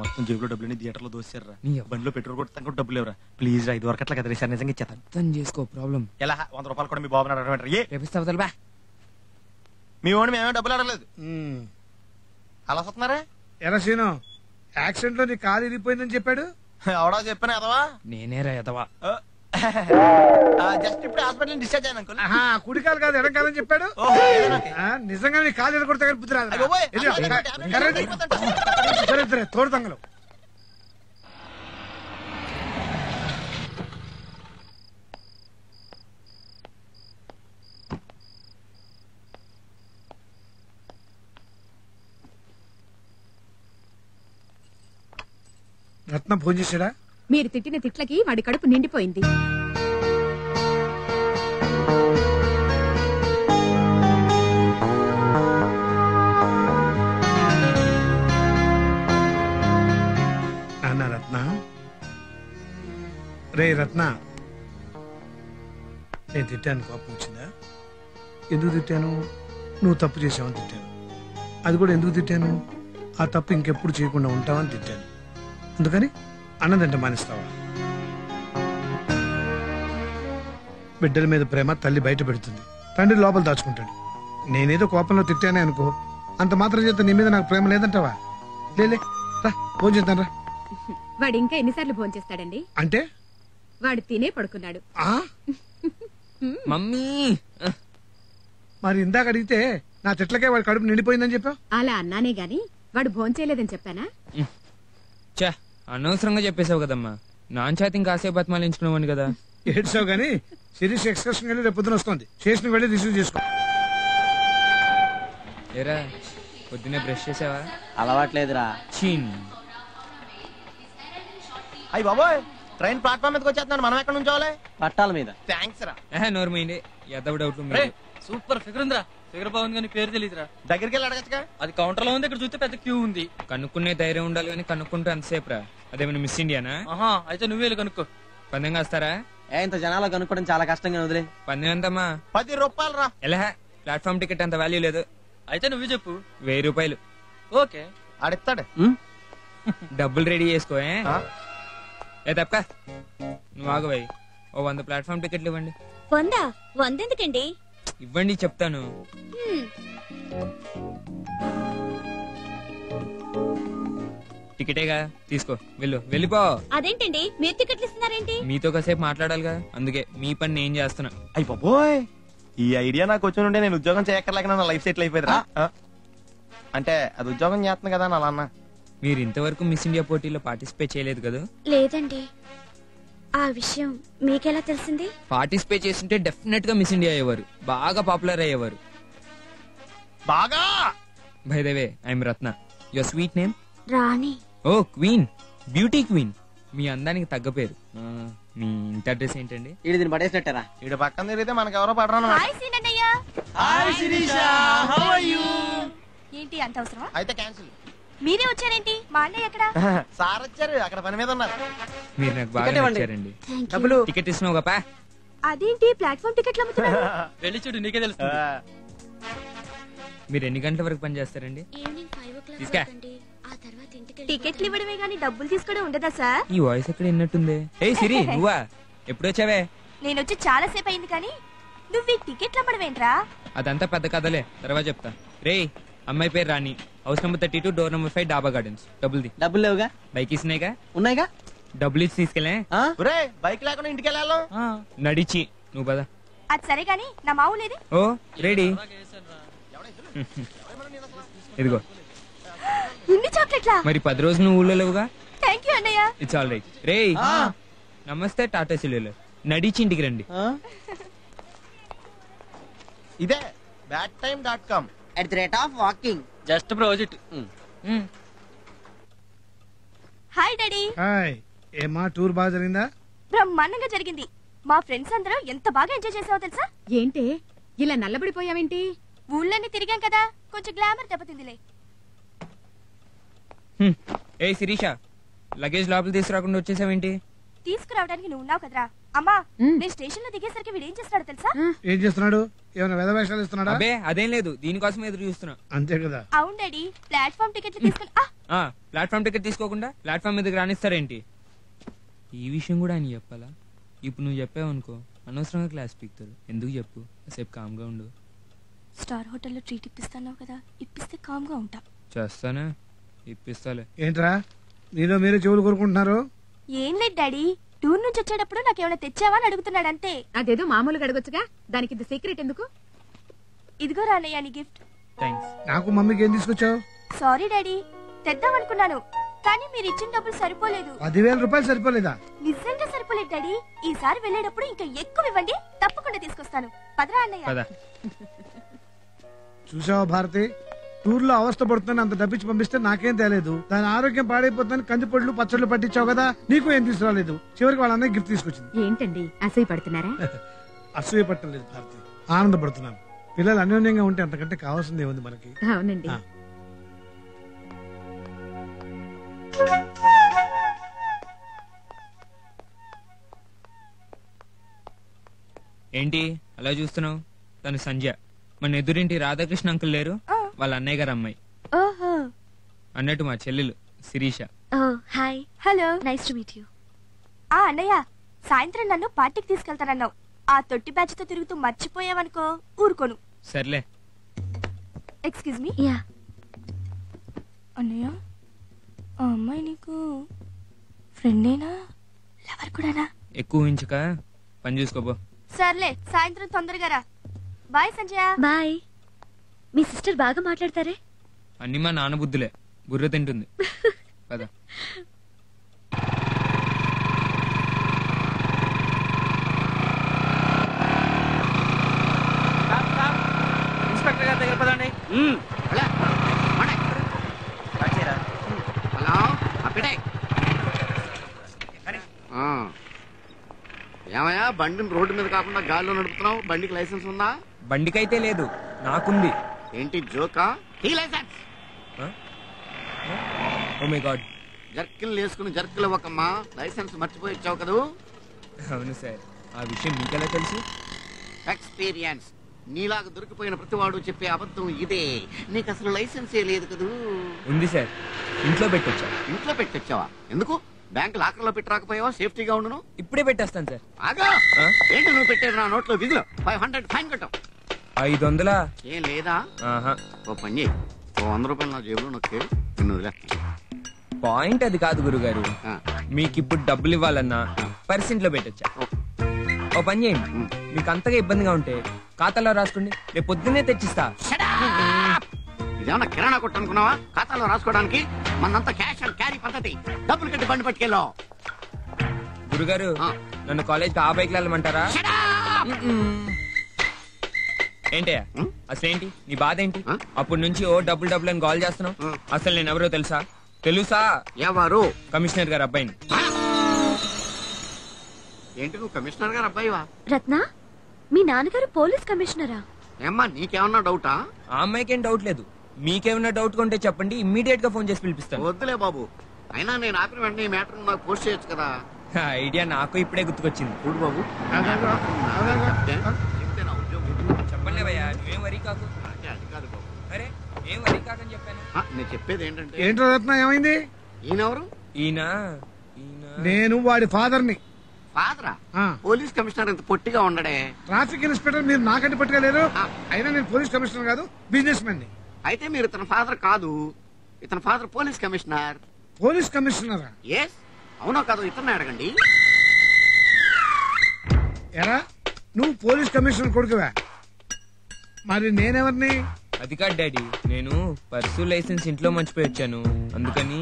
మొత్తం జేబులో డబ్బులు థియేటర్ లో దోసారా. బండిలో పెట్రోల్ కొట్టాను కూడా డబ్బులు లేవరా. ప్లీజ్ 5 వరకు అట్లా కదా సార్, నిజంగా ఇచ్చేస్తాను. అర్థం చేసుకో. ప్రాబ్లం ఎలా 100 రూపాయలు కూడా మీ బాబు రేపిస్తావు బా. మీ వాడిని మేమే డబ్బులు అడగలేదు. అలా వస్తున్నారా? ఎరా సీను, యాక్సిడెంట్ లో నీ కాలు ఇరిగిపోయిందని చెప్పాడు. అవడా చెప్పాను ఎదవా? నేనేరా ఎదవా. జస్ట్ ఇప్పుడు హాస్పిటల్ డిశ్చార్జ్ అయ్యాను అంకుల్. కుడి కాలు కాదు ఎడం కాదని చెప్పాడు. నిజంగా నీ కాలు ఎరగొడితే కానీ బుద్ధి రాదు. తోడు తంగలు. రత్న ఫోన్ చేశాడా? మీరు తిట్టిన తిట్లకి వాడి కడుపు నిండిపోయింది. నాన్న రత్న, రే రత్న, నేను తిట్టాను, కోపం వచ్చిందా? ఎందుకు తిట్టాను? నువ్వు తప్పు చేసావని తిట్టాను. అది కూడా ఎందుకు తిట్టాను? ఆ తప్పు ఇంకెప్పుడు చేయకుండా ఉంటావని తిట్టాను. అందుకని అన్నదంటే మానేస్తావా? బిడ్డల మీద ప్రేమ తల్లి బయట పెడుతుంది, తండ్రి లోపల దాచుకుంటాడు. నేనేదో కోపంలో తిట్టానే అనుకో, అంత మాత్రం చేత నీ మీద నాకు ప్రేమ లేదంటావా? లేలే, ఫోన్ చేద్దాం రా. వాడు ఇంకా ఎన్నిసార్లు ఫోన్ చేస్తాడండి? అంటే వాడు తినే పడుకున్నాడు. మమ్మీ మరి ఇందాక అడిగితే నా చెట్లకే వాడి కడుపు నిండిపోయిందని చెప్పావు. అలా అన్నానే గాని వాడు భోంచేయలేదని చెప్పానా? చా అనవసరంగా చెప్పేశావు కదమ్మా. నాన్ చేతి కాసేపు బతిమాలించుకున్నావని కదా. ఏడ్చావు గానీ శిరీష్ ఎక్స్కర్షన్ వెళ్ళి రేపు పొద్దున వస్తుంది. స్టేషన్ వెళ్ళి రిసీవ్ చేసుకో. ఏరా పొద్దున్నే బ్రష్ చేసావా? అలవాట్లేదురా. చీన్ అయ్యి బాబోయ్, ట్రైన్ ప్లాట్ఫామ్ మీదకి వచ్చేస్తున్నాడు. మనం ఎక్కడ నుంచోవాలి? పట్టాల మీద. థ్యాంక్స్ రా. నోర్మైంది ఎదవ డౌట్. సూపర్ ఫిగర్ ఉందిరా. ఫిగర్ బాగుంది కానీ పేరు తెలియదురా. దగ్గరికి వెళ్ళి అడగచ్చుగా. అది కౌంటర్ లో ఉంది, ఇక్కడ చూస్తే పెద్ద క్యూ ఉంది. కనుక్కునే ధైర్యం ఉండాలి కానీ కనుక్కుంటే అంతసేపు రా. అదేమైనా మిస్ ఇండియానా? ఆహా, అయితే నువ్వే వెళ్ళి కనుక్కో. పందెం కాస్తారా? ఇంత జనాలు కనుక్కోవడం చాలా కష్టంగా వదిలే. పందెం ఎంతమ్మా? 10 రూపాయలు రా. ఎలా ప్లాట్ఫామ్ టికెట్ అంత వాల్యూ లేదు. అయితే నువ్వే చెప్పు. 1000 రూపాయలు. ఓకే, ఆడిస్తాడు. డబ్బులు రెడీ చేసుకో. ఏ తప్ప నువ్వు ఆగవాయి. ఓ 100 ప్లాట్ఫామ్ టికెట్లు ఇవ్వండి. 100 ఎందుకండి? ఇవ్వండి చెప్తాను. టికెటేగా తీసుకో, వెళ్ళు, వెళ్ళిపో. అదేంటండి మీరు టికెట్లు ఇస్తున్నారేంటి? మీతో కాసేపు మాట్లాడాలిగా, అందుకే మీ పని నేను చేస్తున్నా. అయ్యి బాబోయ్, ఈ ఐడియా నాకు వచ్చి ఉంటే నేను ఉద్యోగం చేయక్కర్లేక నా లైఫ్ సెటిల్ అయిపోయిందిరా. అంటే అది ఉద్యోగం చేస్తుంది కదా అలా అన్న. మీరు ఇంతవరకు మిస్ ఇండియా పోటీలో పార్టిసిపేట్ చేయలేదు కదా? లేదండి. ఆ విషయం మీకెలా తెలిసింది? పార్టిసిపేట్ చేస్తుంటే డెఫినెట్ గా మిస్ ఇండియా అయ్యేవారు, బాగా పాపులర్ అయ్యేవారు. బాగా. By the way, I'm Ratna. Your sweet name? Rani. Oh queen, beauty queen. మీ అందానికి తగ్గ పేరు. మీ ఇంటి అడ్రస్ ఏంటండి? ఈడు దీన్ని పడేసినట్టారా? ఈడు పక్కన తిరిగితే మనకెవరో పడరాను. ఏంటి అంత అవసరమా? అయితే క్యాన్సిల్. మీరే వచ్చారేంటి? మా అన్నయ్య ఎక్కడ? సార్ వచ్చారు, అక్కడ పని మీద ఉన్నారు. మీరు నాకు బాగా నచ్చారండి. డబ్బులు. టికెట్ ఇస్తున్నావు గపా. అదేంటి ప్లాట్ఫామ్ టికెట్లు అమ్ముతున్నారు? వెళ్ళి చూడు, నీకే తెలుస్తుంది. మీరు ఎన్ని గంటల వరకు పని చేస్తారండి? తీసుకా. టికెట్లు ఇవ్వడమే గానీ డబ్బులు తీసుకోవడం ఉండదా సార్? ఈ వాయిస్ ఎక్కడ విన్నట్టుంది. ఏ సిరి, నువ్వా? ఎప్పుడు వచ్చావే? నేను వచ్చి చాలా సేపు అయింది కానీ నువ్వు ఈ టికెట్లు అమ్మడమేంట్రా? అదంతా పెద్ద కథలే, తర్వాత చెప్తా. రే, అమ్మాయి పేరు రాణి, హౌస్ నెంబర్ 32, డోర్ నెంబర్ 5, డాబా గార్డెన్స్. డబ్బులు లేవుగా? బైక్ ఇస్తున్నాయిగా? ఉన్నాయిగా. డబ్బులు ఇచ్చి తీసుకెళ్ళే. బైక్ లేకుండా ఇంటికి వెళ్ళాలి. నడిచి నువ్వు పద. అది సరే గానీ నా మావులేది? ఓ రెడీ. ఇదిగో. ఇన్ని చాక్లెట్లా? మరి 10 రోజులు నువ్వు ఊళ్ళో లేవుగా? థ్యాంక్ యూ అన్నయ్య. It's all right. రే, నమస్తే టాటా సిల్లు. నడిచి ఇంటికి రండి. ఇదే badtime.com. @walking. Just project. Hi daddy. Hi. ఏమా టూర్ బాగా జరిగిందా? బ్రహ్మాండంగా జరిగింది. మా ఫ్రెండ్స్ అందరూ ఎంత బాగా ఎంజాయ్ చేసావో తెలుసా? ఏంటే ఇలా నల్లబడిపోయావేంటి? ఊళ్ళన్నీ తిరిగాం కదా, కొంచెం గ్లామర్ దెబ్బతిందిలే. ఏ శిరీష, లగేజ్ లోపల తీసుకురాకుండా వచ్చేసావేంటి? తీసుకురావడానికి నువ్వు ఉన్నావు కదరా. అమ్మా, నేను స్టేషన్ లో దిగేసరికి వీడు ఏం చేస్తాడు తెలుసా? ఏం చేస్తున్నాడు? ఏమైనా వేషాలు ఇస్తున్నాడా? అబ్బే అదేం లేదు, దీనికోసం ఎదురు చూస్తున్నా. అంతే కదా. అవును డాడీ, ప్లాట్ఫామ్ టికెట్లు తీసుకుని. ప్లాట్ఫామ్ టికెట్ తీసుకోకుండా ప్లాట్ఫామ్ మీదకి రానిస్తారేంటి? ఈ విషయం కూడా ఆయన చెప్పాలా? ఇప్పుడు నువ్వు చెప్పావనుకో అనవసరంగా క్లాస్ పీకుతారు. ఎందుకు చెప్పు, కాసేపు కామ్గా ఉండు. స్టార్ హోటల్లో ట్రీట్ ఇప్పిస్తాను కదా, ఇప్పిస్తే కామ్గా ఉంటా. చేస్తానే, ఇప్పిస్తాలే. ఏంట్రా మీలో మీరు చెవులు కోరుకుంటున్నారు? ఏం లేదు డాడీ, టూర్ నుంచి వచ్చేటప్పుడు నాకేమైనా తెచ్చావా అని అడుగుతున్నాడు అంతే. అదేదో మామూలుగా అడగొచ్చుగా, దానికి ఇది సీక్రెట్ ఎందుకు? ఇదిగో రానయ్య నీ గిఫ్ట్. థాంక్స్. నాకు మమ్మీకి ఏం తీసుకొచ్చావు? సారీ డాడీ, తెద్దామనుకున్నాను కానీ మీరు ఇచ్చిన డబ్బులు సరిపోలేదు. 10,000 రూపాయలు సరిపోలేదా? నిజంగా సరిపోలేదు డాడీ. ఈసారి వెళ్ళేటప్పుడు ఇంకా ఎక్కువ ఇవ్వండి, తప్పకుండా తీసుకొస్తాను. పదరా అన్నయ్య. చూసావా భారతి, టూర్ లో అవస్థ పడుతుందని అంత డబ్బిచ్చి పంపిస్తే నాకేం తేలేదు. దాని ఆరోగ్యం పాడైపోతుందని కందిపొడ్లు పచ్చళ్ళు పట్టించావు కదా, నీకు ఏం తీసుకురాలేదు. చివరికి వాళ్ళ అన్నయ్య గిఫ్ట్ తీసుకొచ్చింది. ఏంటండి అసూయ పడుతున్నారా? అసూయ పట్టలేదు భారతి, ఆనందపడుతున్నాను. పిల్లలు అన్యోన్యంగా ఉంటే అంతకంటే కావాల్సిందే ఉంది మనకి. అవునండి. ఏంటి అలా చూస్తున్నావు? తను సంధ్య, మన ఎదురింటి రాధాకృష్ణ అంకుల్ లేరు, వాళ్ళ అన్నయ్య గారు అమ్మాయి. ఓహో. అన్నట్టు మా చెల్లెలు Shirisha. Hi. Hello, nice to meet you. అన్నయ్య, సాయంత్రం నన్ను పార్టీకి తీసుకెళ్తానన్నావు. ఆ తొట్టి బ్యాచ్ తో తిరుగుతూ మర్చిపోయావనుకో ఊరుకోను. సర్లే. Excuse me. యా. అన్నయ్య ఆ అమ్మాయి నీకు ఫ్రెండేనా లవర్ కూడానా? ఎక్కువ ఊహించక పని చూసుకోబో. సర్లే సాయంత్రం తొందరగా రా. బాయ్ సంజయ. బాయ్. మీ సిస్టర్ బాగా మాట్లాడతారే. అన్ని మా నాన్న బుద్ధులే, బుర్ర తింటుంది. పద. ఇన్స్పెక్టర్ గారి దగ్గర పదండి. హలో ఏమయ్యా బండిని రోడ్డు మీద కాకుండా గాల్లో నడుపుతున్నావు? బండికి లైసెన్స్ ఉందా? బండికైతే లేదు, నాకుంది. ఏంటి జోకా? ఈ లైసెన్స్. Oh my god. జర్కిల్ వేసుకుని జర్కిల్ ఇవ్వకమ్మా. లైసెన్స్ మర్చిపోయి ఇచ్చావు కదూ? అవును సార్. ఆ విషయం మీకెలా తెలుసు? ఎక్స్పీరియన్స్. నీలాగా దొరికిపోయిన ప్రతివాడు చెప్పే అబద్ధం ఇదే. నీకు అసలు లైసెన్సే లేదు కదూ? ఉంది సార్, ఇంట్లో పెట్టొచ్చా. ఇంట్లో పెట్టొచ్చావా? ఎందుకు? బ్యాంక్ లాకర్ లో పెట్టి రాకపోయావా? సేఫ్టీగా ఉండును. ఇప్పుడే పెట్టేస్తాను సార్. ఆగా ఏంటి నువ్వు పెట్టేది? నా నోట్లో విధులు 500 ఫైన్ కట్టావు. 500 ఏం లేదా? ఓ పని చేయి, ఓ 100 రూపాయలు నా జేబులో నొక్కే నిన్ను వదిలే. పాయింట్ అది కాదు గురుగారు. మీకు ఇప్పుడు డబ్బులు ఇవ్వాలన్నా పర్సెంట్ లో పెట్టొచ్చా. ఓ పని చేయండి, మీకు అంతగా ఇబ్బందిగా ఉంటే ఖాతాలో రాసుకోండి, రేపు పొద్దున్నే తెచ్చిస్తా. ఇదేమన్నా కిరాణా కొట్టు అనుకున్నావా? ఖాతాలో రాసుకోవడానికి మనంతా క్యాష్ అండ్ క్యారీ పద్ధతి. డబ్బులు కట్టి బండి పట్టుకెళ్ళో. గురుగారు నన్ను కాలేజ్ కి ఆ బైక్ వెళ్ళమంటారా? ఏంటయ్యా అసలేంటి నీ బాధ ఏంటి? అప్పటి నుంచి ఓ డబ్బులు అని కాల్ చేస్తున్నావు. అసలు నేను ఎవరో తెలుసా? ఎవరు? కమిషనర్ గారు అబ్బాయిని. ఏంటి నువ్వు కమిషనర్ గారు అబ్బాయివా? రత్న, మీ నాన్నగారు పోలీస్ కమిషనరా? ఏమ్మా నీకేమన్నా డౌటా? ఆ అమ్మాయికి ఏం డౌట్ లేదు. మీకేమన్నా డౌట్ ఉంటే చెప్పండి, ఇమ్మీడియట్ గా ఫోన్ చేసి పిలిపిస్తాను. వద్దులే బాబు, అయినా నేను ఆపిన వెంటనే ఈ మ్యాటర్ నాకు పోస్ట్ చేయొచ్చు కదా. ఐడియా నాకు ఇప్పుడే గుర్తుకొచ్చింది. చూడు బాబు, చెప్పండి భయ్యా, నువ్వేం వరీ కాకు. అది కాదు బాబు. అరే ఏం వరీ కాకని చెప్పాను. నేను చెప్పేది ఏంటంటే. ఏంటో రత్న, ఏమైంది? ఈయనెవరు? ఈయన నేను వాడి ఫాదర్ ని. ఫాదరా? పోలీస్ కమిషనర్ ఇంత పొట్టిగా ఉండడే. ట్రాఫిక్ ఇన్స్పెక్టర్ మీరు నాకంటే పట్టుకోలేరు. అయినా నేను పోలీస్ కమిషనర్ కాదు, బిజినెస్ మ్యాన్ ని. అయితే మీరు ఇతని ఫాదర్ కాదు. ఇతని ఫాదర్ పోలీస్ కమిషనర్. పోలీస్ కమిషనరా? ఎస్. అవునో కాదు ఇతన్ని అడగండి. ఎరా నువ్వు పోలీస్ కమిషనర్ కొడుకువా? మరి నేనెవరిని? అది కాదు డాడీ, నేను పర్సు లైసెన్స్ ఇంట్లో మర్చిపోయి వచ్చాను, అందుకని.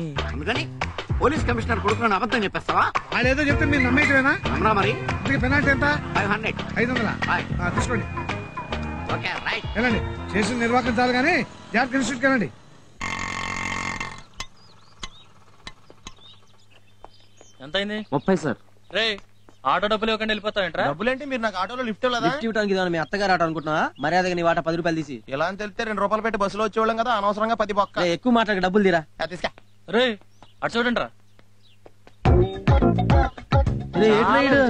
పోలీస్ కమిషనర్ కొడుకుని అబద్ధం చెప్పేస్తావా? వాడేదో చెప్తే మీరు నమ్మేటవేనా? నమ్మరా మరి? పెనాల్టీ ఎంత? 500. 500 తీసుకోండి. Okay right. వెళ్ళండి, చేసిన నిర్వాహకం చాలు కానీ జాగ్రత్త ఇన్స్టిట్యూట్కి వెళ్ళండి. ఎంత అయింది? 30 సార్. రే ఆటో డబ్బులు ఇవ్వకుండా వెళ్ళిపోతావేంట్రా? డబ్బులేంటి? మీరు నాకు ఆటోలో లిఫ్ట్ ఇవ్వలేదా? లిఫ్ట్ ఇవ్వడానికి ఇదాను మీ అత్తగారు ఆటో అనుకుంటున్నా? మర్యాదగా నీ వాటా 10 రూపాయలు తీసి. ఎలా అని తెలిస్తే 2 రూపాయలు పెట్టి బస్సులో వచ్చేవాళ్ళం కదా, అనవసరంగా 10 బొక్క. ఎక్కువ మాట్లాడక డబ్బులు తీరా. తీసుకా. రే అటు చూడండి రా.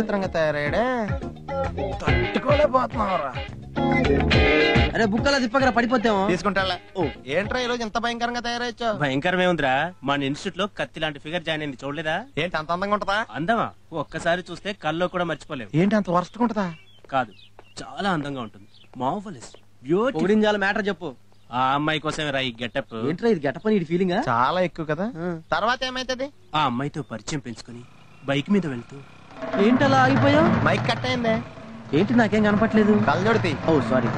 చిత్రంగా తయారయ్యాడే, తట్టుకోలేకపోతున్నావురా. అరే బుక్కలా తిప్పకరా, పడిపోతాము. తీసుకుంటా. ఏంట్రా ఈ రోజు ఇంత భయంకరంగా తయారయ్యా? భయంకరమే ఉందిరా. మన ఇన్స్టిట్యూట్ లో కత్తి లాంటి ఫిగర్ జాయిన్ అయింది, చూడలేదా? ఏంటి అంత అందంగా ఉంటదా? అందమా? ఒక్కసారి చూస్తే కల్లో కూడా మర్చిపోలేవు. ఏంటి అంత వరస్ట్ ఉంటదా? కాదు, చాలా అందంగా ఉంటుంది. Marvellous beautiful. మ్యాటర్ చెప్పు. ఆ అమ్మాయి కోసమే రా ఈ గెటప్. ఏంట్రా ఇది గెటప్ అని ఫీలింగ్? చాలా ఎక్కువ కదా. తర్వాత ఏమైతుంది? ఆ అమ్మాయితో పరిచయం పెంచుకుని బైక్ మీద వెళ్తూ. ఏంటలా ఆగిపోయావు? మైక్ కట్ అయిందే. ఏంటి నాకేం కనపట్లేదు. కళ్ళజోడితే. ఓ సారీ.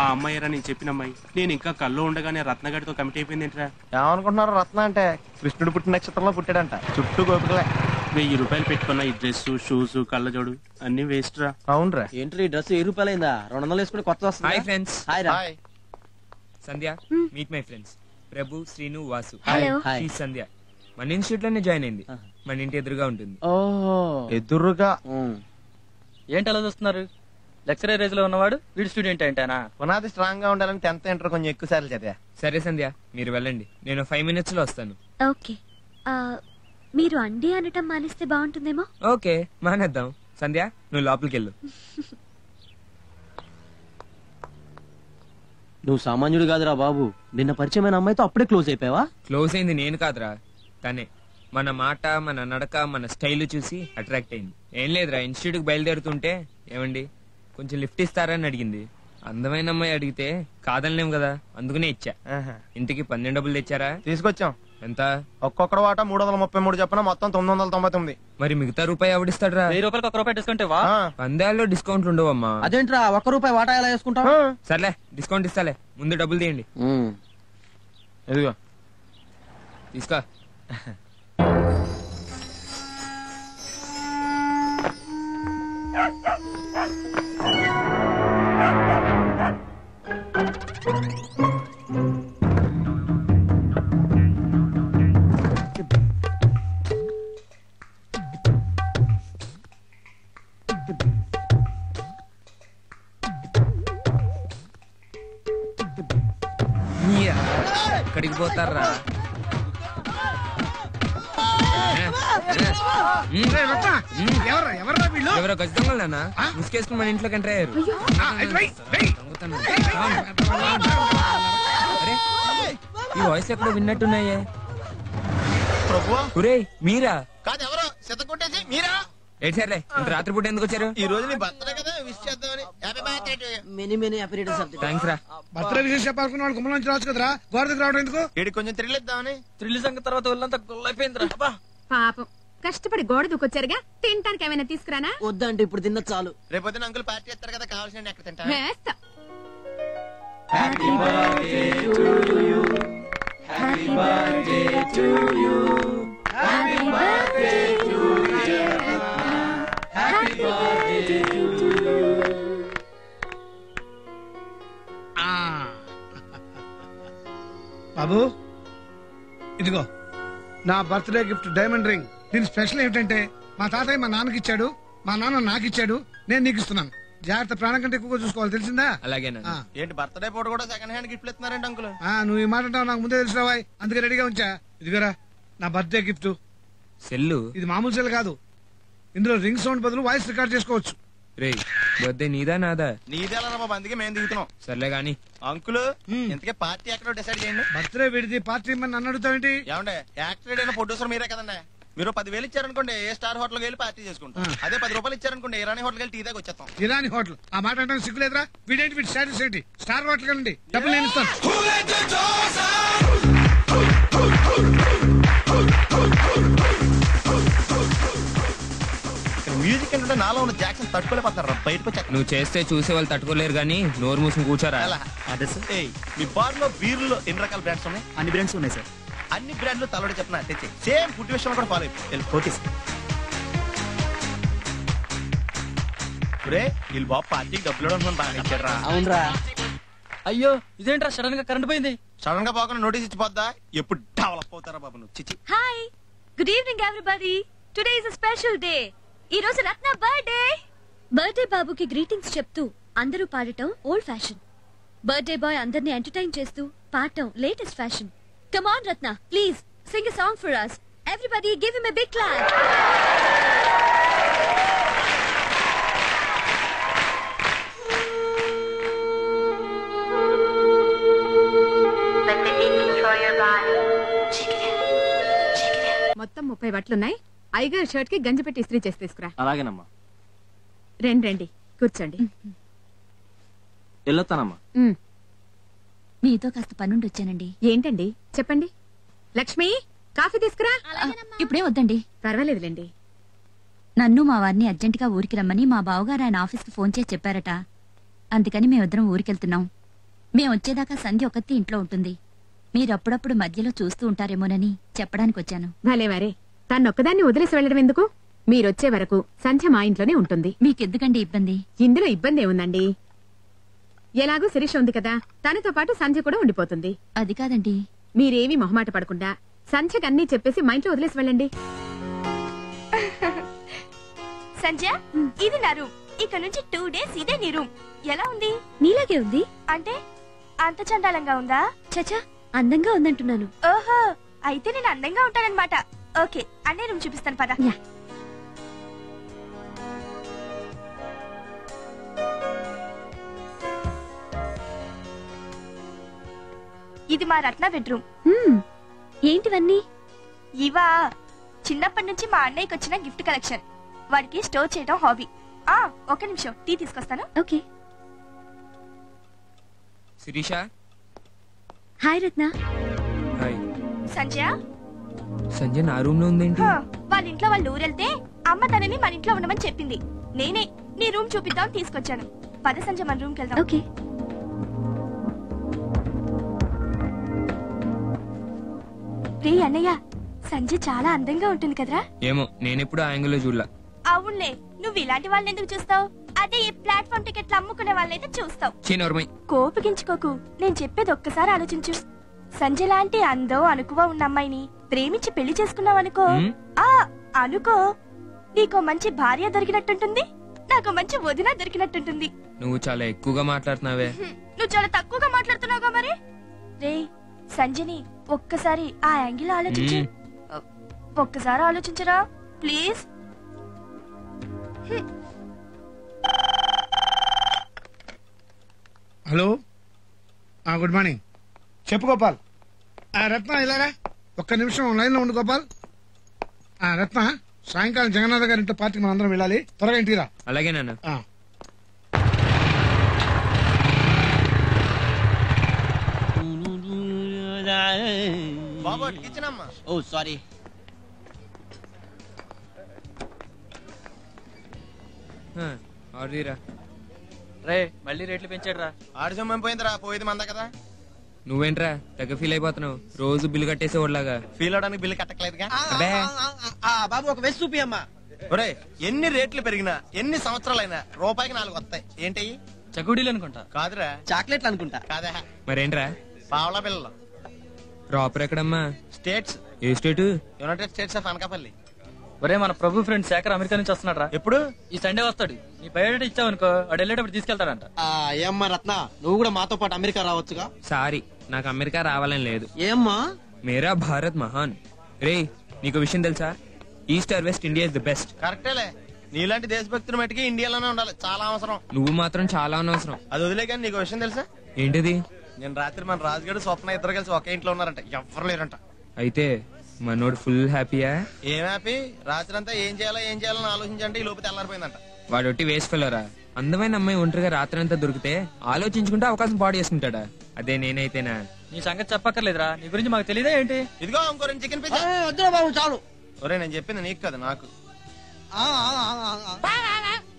ఆ అమ్మాయి రా నేను చెప్పిన అమ్మాయి. నేను ఇంకా కల్లో ఉండగానే రత్నగడితో కమిట్ అయిపోయింది ఏంట్రా. ఏమనుకుంటున్నారు? రత్న అంటే కృష్ణుడు పుట్టిన నక్షత్రంలో పుట్టాడంట. చుట్టూ గోపికలే. 1000 రూపాయలు పెట్టుకున్న ఈ డ్రెస్, షూస్, కళ్ళజోడు అన్ని వేస్ట్ రా. అవునరా. ఏంటి డ్రెస్ 1000 రూపాయలైందా? 200 వేసుకుని కొత్త వస్తుంది. Hi friends. హాయ్ రా. Sandhya, meet my friends Prabhu, Srinu, Vasu. Hi. Sandhya మన ఇన్స్టిట్యూట్ లోనే జాయిన్ అయింది. మన ఇంటి ఎదురుగా ఉంటుంది. ఎదురుగా? ఏంటి అలా చూస్తున్నారు? లెక్చరర్ ఏజ్ లో ఉన్నవాడు వీడి స్టూడెంట్ ఏంటనా? పునాది స్ట్రాంగ్ గా ఉండాలని 10th ఇంటర్ కొంచెం ఎక్కువ సార్లు చదివా. సరే సంధ్య, మీరు వెళ్ళండి, నేను 5 minutes లో వస్తాను. ఓకే. మీరు అండి అనటం మానేస్తే బాగుంటుందేమో. ఓకే మానేద్దాం. సంధ్య నువ్వు లోపలికి వెళ్ళు. నువ్వు సామాన్యుడు కాదురా బాబు. నిన్న పరిచయమైన అమ్మాయితో అప్పుడే క్లోజ్ అయిపోయావా? క్లోజ్ అయింది నేను కాదురా, తనే. మన మాట, మన నడక, మన స్టైల్ చూసి అట్రాక్ట్ అయింది. ఏం లేదురా, ఇన్స్టిట్యూట్ కి బయలుదేరుతుంటే ఏమండి కొంచెం లిఫ్ట్ ఇస్తారని అడిగింది. అందమైన అమ్మాయి అడిగితే కాదనలేం కదా, అందుకనే ఇచ్చా. ఇంటికి 12 డబ్బులు తెచ్చారా? తీసుకొచ్చాం. ఎంత? ఒక్కొక్కడు వాటా 333 చెప్పిన మొత్తం 999. మరి మిగతా రూపాయి ఎవడిస్తాడు రా? 1000 రూపాయలకు 1 రూపాయి డిస్కౌంట్ ఇవ్వా? పందాల్లో డిస్కౌంట్లు ఉండవమ్మా. అదేంట్రా 1 రూపాయి వాటా ఎలా వేసుకుంటావు? సర్లే డిస్కౌంట్ ఇస్తాలే, ముందు డబ్బులు తీయండి. ఎదుగో తీసుకో. ఎక్కడికి పోతారా? ఎవరో ఖచ్చితంగా ముసుకేసుకుని మన ఇంట్లోకి ఎంటర్ అయ్యారు. అరే ఈ వాయిస్ ఎక్కడో విన్నట్టున్నాయే. ఒరే మీరా? ఏంటి సర్లే, ఇంత రాత్రిపూట ఎందుకు వచ్చారు? ఈ రోజు నీ బర్త్డే కదా, విష్ చేద్దామని. థ్యాంక్స్ రా. బర్త్డే విషయం చెప్పాలనుకున్న వాళ్ళు గుమ్మల నుంచి రావచ్చు కదరా, గోడ దగ్గర రావడం ఎందుకు? వీడికి కొంచెం థ్రిల్ ఇద్దామని. థ్రిల్ సంగతి తర్వాత వాళ్ళంతా గొల్లైపోయిందిరా. పాపం కష్టపడి గోడ దూకొచ్చారుగా, తినటానికి ఏమైనా తీసుకురానా? వద్దంటే ఇప్పుడు తిన్న చాలు. రేపొద్దున అంకుల్ పార్టీ ఇస్తారు కదా, కావాల్సిన ఎక్కడ తింటా. వేస్తా. బాబు ఇదిగో నా బర్త్డే గిఫ్ట్ డైమండ్ రింగ్. దీని స్పెషల్ ఏమిటంటే మా తాతయ్య మా నాన్నకి ఇచ్చాడు, మా నాన్న నాకు ఇచ్చాడు, నేను నీకు ఇస్తున్నాను. జాగ్రత్త, ప్రాణం కంటే ఎక్కువగా చూసుకోవాలి, తెలిసిందా? అలాగేనా? ఏంటి బర్త్డే పూట కూడా సెకండ్ హ్యాండ్ గిఫ్ట్లు ఇస్తున్నారండి అంకుల్? నువ్వు ఈ మాట నాకు ముందే తెలిసినావా, అందుకే రెడీగా ఉంచా. ఇదిగోరా నా బర్త్డే గిఫ్ట్. సెల్లు? ఇది మామూలు సెల్ కాదు, ఇందులో రింగ్ సౌండ్ బదులు వాయిస్ రికార్డ్ చేసుకోవచ్చు. రే బర్త్డే నీదా నాదా? నీదేలా బాబు, అందుకే మేము దిగుతున్నాం. సర్లే గాని అంకుల్ ఇంతకే పార్టీ ఎక్కడో డిసైడ్ చేయండి. బర్త్డే విడిది పార్టీ నన్ను అడుగుతావేంటి? ఏమంటే యాక్టర్ అయిన ప్రొడ్యూసర్ మీరే కదండి. మీరు 10,000 ఇచ్చారనుకోండి, ఏ స్టార్ హోటల్కి వెళ్ళి పార్టీ చేసుకుంటాం. అదే 10 రూపాయలు ఇచ్చారనుకోండి, ఇరానీ హోటల్కి వెళ్ళి టీ దాకా వచ్చేస్తాం. ఇరానీ హోటల్ ఆ మాట అంటే సిగ్గులేదురా? వీడేంటి వీడి స్టాటస్ ఏంటి? స్టార్ హోటల్ కండి, డబ్బులు నేను ఇస్తాను. మ్యూజిక్ ఏంటంటే నాలో ఉన్న జాక్సన్ తట్టుకోలేకపోతారు, బయటకు వచ్చాక. నువ్వు చేస్తే చూసే వాళ్ళు తట్టుకోలేరు గానీ నోరు మూసుకుని కూర్చోరా. మీ బార్ లో బీర్లు ఎన్ని రకాల బ్రాండ్స్ ఉన్నాయి? అన్ని బ్రాండ్స్ ఉన్నాయి సార్. అన్ని బ్రాండ్లు తలడి చెప్పిన తెచ్చి సేమ్ ఫుడ్ విషయంలో కూడా ఫాలో అయిపోయి. వీళ్ళు బాబు పార్టీకి డబ్బులు ఇవ్వడం బాగా ఇచ్చారా? అవునరా. అయ్యో ఇదేంట్రా సడన్ గా కరెంట్ పోయింది. సడన్ గా పోకుండా నోటీస్ ఇచ్చిపోద్దా? ఎప్పుడు డెవలప్ అవుతారా బాబు నువ్వు? చిచి. Hi, good evening everybody. Today is a special day. ఈ రోజు రత్న బర్త్డే. బర్త్డే బాబుకి గ్రీటింగ్స్ చెప్తూ అందరూ పాడటం ఓల్డ్ ఫ్యాషన్. బర్త్డే బాయ్ అందరిని ఎంటర్టైన్ చేస్తూ పాడటం latest fashion. Come on Ratna, please sing a song for us. Everybody give him a big clap. మొత్తం 30 బట్టలున్నాయి. ఐగర్ షర్ట్ కి గంజి పెట్టి ఇస్త్రీ చేసి తీసుకురా. అలాగేనమ్మా. రండి కూర్చోండి. వెళ్ళొస్తానమ్మా. మీతో కాస్త పనుండి వచ్చానండి. ఏంటండి చెప్పండి. లక్ష్మి కాఫీ తీసుకురా. ఇప్పుడే వద్దండి. పర్వాలేదులేండి. నన్ను మా వారిని అర్జెంటుగా ఊరికి రమ్మని మా బావగారు ఆయన ఆఫీస్కి ఫోన్ చేసి చెప్పారట. అందుకని మేమిద్దరం ఊరికెళ్తున్నాం. మేము వచ్చేదాకా సంధ్య ఒక్కతి ఇంట్లో ఉంటుంది. మీరు అప్పుడప్పుడు మధ్యలో చూస్తూ ఉంటారేమోనని చెప్పడానికి వచ్చాను. భలేవారే, తన్నొక్కదాన్ని వదిలేసి వెళ్ళడం ఎందుకు? మీరొచ్చే వరకు సంధ్య మా ఇంట్లోనే ఉంటుంది. మీకెందుకండి ఇబ్బంది? ఇందులో ఇబ్బంది ఏముందండి? ఎలాగూ శిరీష ఉంది కదా, తనతో పాటు సంధ్య కూడా ఉండిపోతుంది. అది కాదండి. మీరేమీ మొహమాట పడకుండా సంధ్యకు అన్నీ చెప్పేసి మా ఇంట్లో వదిలేసి వెళ్ళండి. సంధ్య, ఇది నా రూమ్. ఇక నుంచి 2 days ఇదే నీ రూమ్. ఎలా ఉంది? నీలాగే ఉంది. అంటే అంత చండాలంగా ఉందా? చచా, అందంగా ఉందంటున్నాను. ఓహో, అయితే నేను అందంగా ఉంటానన్నమాట. ఓకే, అన్నే రూమ్ చూపిస్తాను పద. ఇది మా రత్న బెడ్రూమ్. ఏంటివన్నీ? ఇవా చిన్నప్పటి నుంచి మా అన్నయ్యకి వచ్చిన గిఫ్ట్ కలెక్షన్. వాడికి స్టోర్ చేయడం హాబీ. ఒక నిమిషం, టీ తీసుకొస్తాను. ఓకే. శిరీష. హాయ్ రత్న. హాయ్. సంజయ్, సంజయ్ నా రూమ్ లో ఉందేంటి? వాళ్ళ ఇంట్లో వాళ్ళు ఊరెళ్తే అమ్మ తనని మన ఇంట్లో ఉండమని చెప్పింది. నేనే నీ రూమ్ చూపిద్దాం తీసుకొచ్చాను. పద సంజయ్ మన రూమ్ కి వెళ్దాం. ఓకే. రే అన్నయ్య, సంజయ్ చాలా అందంగా ఉంటుంది కదరా? ఏమో నేనెప్పుడు ఆ యాంగిల్ లో చూడలా. అవునులే, నువ్వు ఇలాంటి వాళ్ళని ఎందుకు చూస్తావు? అదే ఈ ప్లాట్ఫామ్ టికెట్లు అమ్ముకునే వాళ్ళైతే చూస్తావు. కోపగించుకోకు, నేను చెప్పేది ఒక్కసారి ఆలోచించు. సంజయ్ లాంటి అందం అనుకువ ఉన్న అమ్మాయిని ప్రేమించి పెళ్లి చేసుకున్నావు అనుకో, అనుకో నీకో మంచి భార్య దొరికినట్టుంటుంది, నాకు మంచి వదిన దొరికినట్టుంటుంది. నువ్వు చాలా ఎక్కువగా మాట్లాడుతున్నావే. నువ్వు చాలా తక్కువగా మాట్లాడుతున్నావుగా మరి. రే సంజయ్ని ఒక్కసారి ఆ యాంగిల్ ఆలోచించు. ఒక్కసారి ఆలోచించరా ప్లీజ్. Hello, good morning. చెప్పు గోపాల్. రత్న ఇలాగా ఒక్క నిమిషం లైన్ లో ఉండు గోపాల్. రత్న, సాయంకాలం జగన్నాథ్ గారి ఇంట్లో పార్టీకి మనం అందరం వెళ్ళాలి. త్వరగా ఇంటికి రా. అలాగే నాన్న. బాబు కిచెన్ అమ్మా. ఓ సారీ. రే మళ్ళీ రేట్లు పెంచాడు రా. ఆడి సొమ్మం పోయిందిరా, పోయేది మంద కదా. నువ్వేంట్రా తెగ ఫీల్ అయిపోతున్నావు? రోజు బిల్లు కట్టేసే వాళ్ళగా. ఫీల్ అవడానికి బిల్లు కట్టట్లేదుగా. బాబు ఒక వెజ్ చూపి అమ్మా. ఒరే, ఎన్ని రేట్లు పెరిగినా ఎన్ని సంవత్సరాలైనా రూపాయికి 4 వస్తాయి. ఏంటి? చకుడీలు అనుకుంటా. కాదురా, చాక్లెట్లు అనుకుంటా. కాదా? మరేంట్రా? పావలా బిల్లలు. ప్రాపర్ ఎక్కడమ్మా? States. A state? United states of Anakapalli. ఒరే మన ప్రభు ఫ్రెండ్ శేఖర్ అమెరికా నుంచి వస్తున్నాడు రా. ఎప్పుడు? ఈ సండే వస్తాడు. నీ బయోడేటా ఇచ్చావనుకో, వాడు వెళ్ళేటప్పుడు తీసుకెళ్తాడంట. ఏమ్మా రత్న, నువ్వు కూడా మాతో పాటు అమెరికా రావచ్చుగా. సారీ, నాకు అమెరికా రావాలని లేదు. ఏమ్మా? మేరా భారత్ మహాన్. రే నీకు విషయం తెలుసా? East or west, India is the best. కరెక్టేలే, నీలాంటి దేశభక్తులు మట్టికి ఇండియాలోనే ఉండాలి, చాలా అవసరం. నువ్వు మాత్రం చాలా అనవసరం. అది వదిలే, కానీ నీకు విషయం తెలుసా? ఏంటిది? నేను రాత్రి మన రాజుగారు స్వప్న ఇద్దరు కలిసి ఒకే ఇంట్లో ఉన్నారంట. ఎవ్వరు లేరంట. అయితే మనోడు ఫుల్ హ్యాపీయా? ఏం హ్యాపీ? రాత్రి అంతా ఏం చేయాలని ఆలోచించండి, ఈ లోపు తెల్లారిపోయిందంట. వాడొట్టి వేస్ట్ ఫెలోరా. అందమైన అమ్మాయి ఒంటరిగా రాత్రి అంతా దొరికితే ఆలోచించుకుంటే అవకాశం పాడు చేసుకుంటాడా? అదే నేనైతేనా? నీ సంగతి చెప్పక్కర్లేదురా, నీ గురించి మాకు తెలియదా ఏంటి? ఇదిగో ఇంకో 2 చికెన్ పిజ్జా. వద్దురా బాబు, చాలు. ఒరే, నేను చెప్పింది నీకు కదా, నాకు.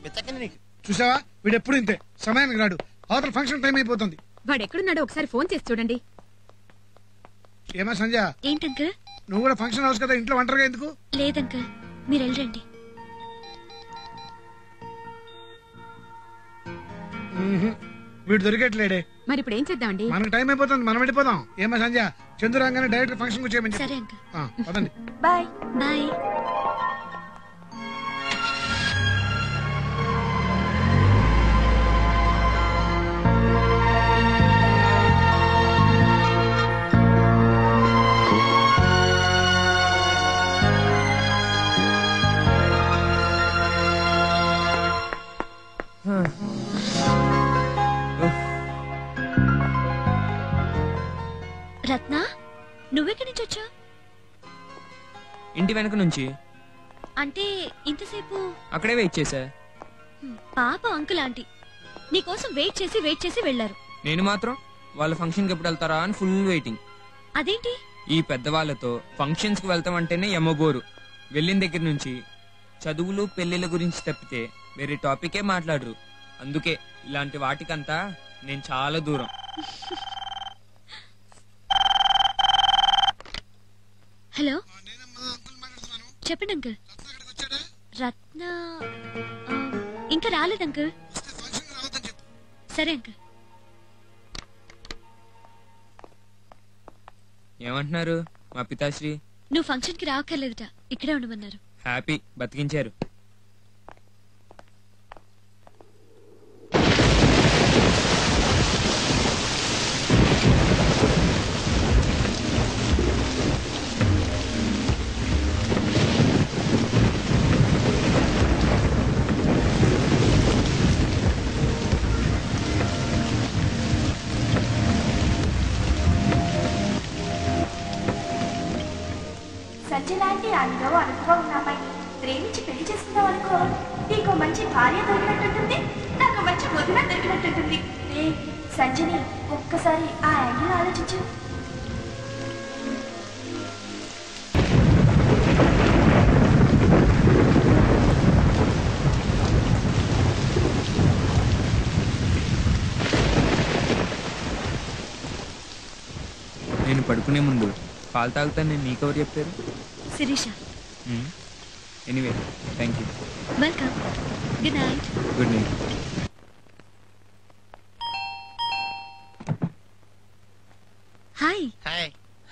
పిచ్చకింది నీకు. చూసావా, వీడు ఎప్పుడు ఇంతే, సమయానికి రాడు. అవతల ఫంక్షన్ టైం అయిపోతుంది. వాడు ఎక్కడున్నాడో ఒకసారి ఫోన్ చేసి చూడండి. ఏమా సంజయ, ఏంటంకల్? నువ్వు కూడా ఫంక్షన్ హౌస్ కదా, ఇంట్లో ఒంటరిగా ఎందుకు? లేదంకల్, మీరు వెళ్ళండి. వీడు దొరికేట్లేడే. మరి ఇప్పుడు ఏం చేద్దామండి? మనకు టైం అయిపోతుంది, మనం వెళ్ళిపోదాం. ఏమా సంజయ, చంద్రురాంగానే డైరెక్ట్ ఫంక్షన్ వచ్చేయమని. సరే అంకల్. పదండి. Bye bye. రత్న, నువ్వెక్కడి నుంచి వచ్చావు? ఇంటి వెనక నుంచి. అంటే ఇంతసేపు అక్కడే వెయిట్ చేశా. పాప అంకుల్ ఆంటీ నీకోసం వెయిట్ చేసి వెళ్లారు. నేను మాత్రం వాళ్ళ ఫంక్షన్ కి ఎప్పుడు వెళ్తారా అని ఫుల్ వెయిటింగ్. అదేంటి? ఈ పెద్దవాళ్లతో ఫంక్షన్స్ కి వెళ్తాం అంటేనే ఎమ్మబోరు. వెళ్ళిన దగ్గర నుంచి చదువులు పెళ్లిళ్ళ గురించి తప్పితే వేరే టాపికే మాట్లాడరు. అందుకే ఇలాంటి వాటికంతా నేను చాలా దూరం. హలో, చెప్పండి అంకుల్. రత్న ఇంకా రాలేదు అంకుల్. సరే అంకుల్. ఏమంటున్నారు మా పితాశ్రీ? నువ్వు ఫంక్షన్ కి రావక్కర్లేదుట, ఇక్కడే ఉండమన్నారు. హ్యాపీ, బతికించారు. సంజయ్ లాంటి అందరూ అనుభవం ఉన్న అమ్మాయిని ప్రేమించి పెళ్లి చేసుకున్నావు అనుకో, నీకు మంచి భార్య దొరికినట్టుంటుంది, నాకు మంచి వదిన దొరికినట్టుంటుంది. రే సంజయ్ని ఒక్కసారి ఆ యాంగిల్ ఆలోచించు. పడుకునే ముందు పాలు తాగుతాను నేను నీకెవరు చెప్పారు? Sirisha. Anyway thank you. Welcome. Good night. Good night. Hi. Hi.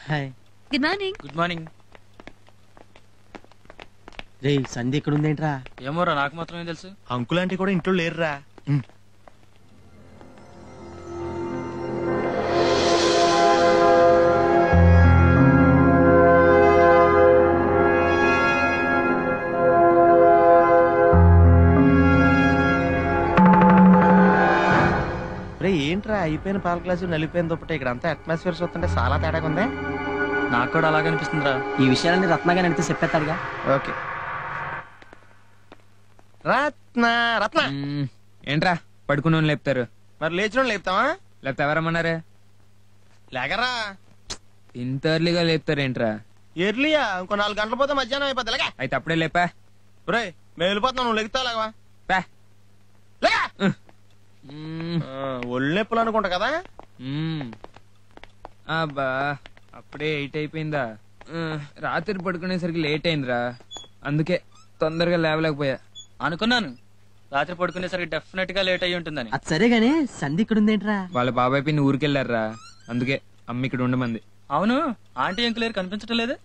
Hi. Good morning. Good morning. రే సంధ్య ఎక్కడ ఉందేంట్రా? ఏమోరా నాకు మాత్రమే తెలుసు. అంకుల్ ఆంటీ కూడా ఇంట్లో లేరురా. ఏంట్రా అయిపోయిన పాల గ్లాసు నలిపోయిన దుప్పటి ఇక్కడ అంతా అట్మాస్ఫియర్ చూస్తుంటే చాలా తేడాగా ఉందే. నాకు కూడా అలాగే అనిపిస్తుందిరా. ఈ విషయాలన్నీ రత్నగా నడితే చెప్పేస్తాడుగా. ఓకే. రత్న రత్న ఏంట్రా పడుకున్న లేపుతారు? మరి లేచిన లేపుతావా? లేకపోతే ఎవరమ్మన్నారే? లేకరా. ఇంత ఎర్లీగా లేపుతారేంట్రా? ఎర్లీయా? ఇంకో 4 గంటల పోతే మధ్యాహ్నం అయిపోద్ది. లేక అయితే అప్పుడే లేపా. రే మేము వెళ్ళిపోతున్నాం, నువ్వు లెగుతావు. లేవా ఒళ్ళు నొప్పులు అనుకుంటా కదా. అబ్బా అప్పుడే 8 అయిపోయిందా? రాత్రి పడుకునేసరికి లేట్ అయిందిరా, అందుకే తొందరగా లేవలేకపోయా. అనుకున్నాను రాత్రి పడుకునేసరికి డెఫినెట్ గా లేట్ అయ్యి ఉంటుందని. అది సరే గానీ సంధ్య ఇక్కడ ఉందేంట్రా? వాళ్ళ బాబాయ్ పిన్ని ఊరికెళ్లారా, అందుకే అమ్మ ఇక్కడ ఉండమంది. అవును ఆంటీ అంకుల్ కనిపించడం లేదు.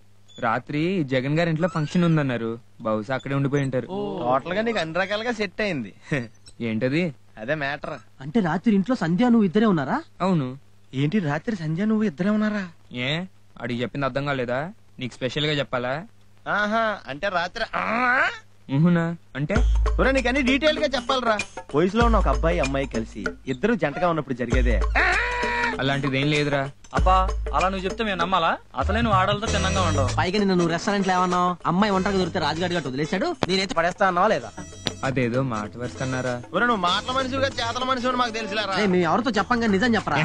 రాత్రి జగన్ గారి ఇంట్లో ఫంక్షన్ ఉందన్నారు, బహుశా అక్కడే ఉండిపోయి ఉంటారు. టోటల్ గా నీకు అన్ని రకాలుగా సెట్ అయింది. ఏంటది? అదే మ్యాటర్. అంటే రాత్రి ఇంట్లో సంధ్య నువ్వు ఇద్దరే ఉన్నారా? అవును. ఏంటి రాత్రి సంధ్య నువ్వు ఇద్దరే ఉన్నారా? ఏ అడిగి చెప్పింది అర్థం కాలేదా? నీకు స్పెషల్ గా చెప్పాలా? ఆహా అంటే రాత్రి అంటే నీకు అన్ని డీటెయిల్ గా చెప్పాలరా. వయసులో ఉన్న ఒక అబ్బాయి అమ్మాయి కలిసి ఇద్దరు జంటగా ఉన్నప్పుడు జరిగేదే. అలాంటిది ఏం లేదురా. అబ్బా అలా నువ్వు చెప్తే మేము నమ్మాలా? అసలే నువ్వు ఆడలతో చిన్నంగా ఉండవు. పైగా నిన్న నువ్వు రెస్టారెంట్ లో ఏమన్నావు? అమ్మాయి ఒంటరిగా దొరికితే రాజుగారి గట్టు వదిలేశాడు, నేనైతే పడేస్తా అన్నావా లేదా? అదేదో మాట వరుసకన్నారా. నువ్వు మాటల మనిషిగా చేతల మనిషి మాకు తెలుసులేరా. మేము ఎవరితో చెప్పంగా నిజం చెప్పరా?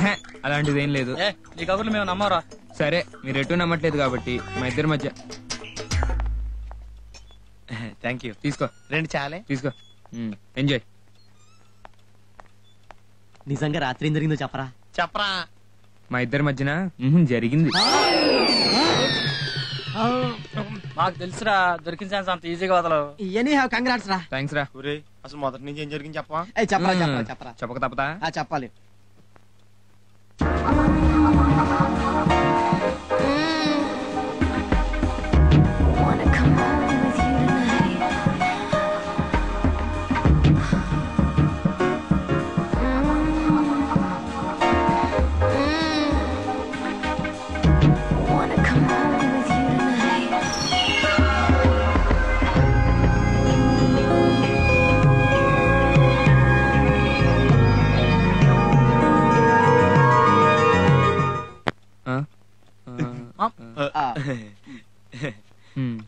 అలాంటిది ఏం లేదు. నీ కబుర్లు మేము నమ్మరా. సరే మీరు ఎటు నమ్మట్లేదు కాబట్టి మా ఇద్దరి మధ్య. Thank you. తీసుకో. 2 చాలే. తీసుకో. ఎంజాయ్. నిజంగా రాత్రి ఏం జరిగిందో చెప్పరా? చెప్పరా. మా ఇద్దరి మధ్యన జరిగింది. మాకు తెలుసురా, దొరికిన ఛాన్స్ అంత ఈజీగా వదలవు. కంగ్రాట్స్ రా. థ్యాంక్స్ రా. అసలు మొదటి నుంచి ఏం జరిగింది చెప్పవా? చెప్పరా. చెప్పక తప్పదా? చెప్పాలి.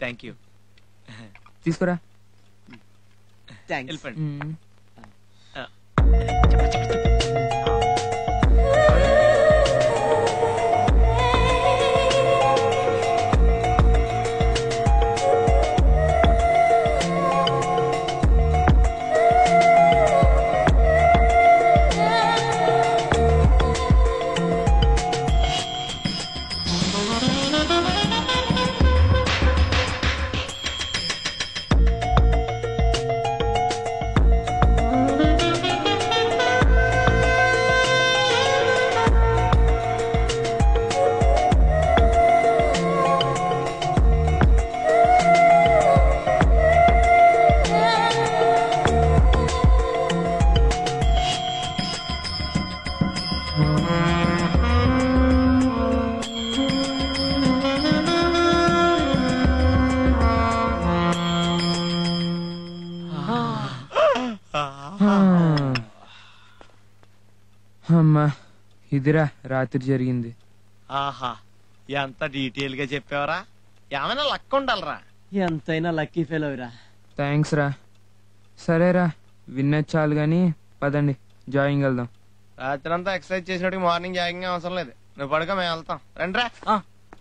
Thank you. తీసుకురా. అమ్మా ఇదిరా రాత్రి జరిగింది. ఆహా ఎంత డీటెయిల్ గా చెప్పావరా. ఏమైనా లక్ ఉండాలరా. ఎంతైనా లక్కీ ఫెయిల్ అవురా. థ్యాంక్స్ రా. సరేరా విన్నది చాలు గాని పదండి జాయింగ్ వెళ్దాం. రాత్రి అంతా ఎక్సర్సైజ్ చేసినట్టు మార్నింగ్ జాగింగ్ అవసరం లేదు. నువ్వు పడుకో, మేము వెళ్తాం. రండిరా.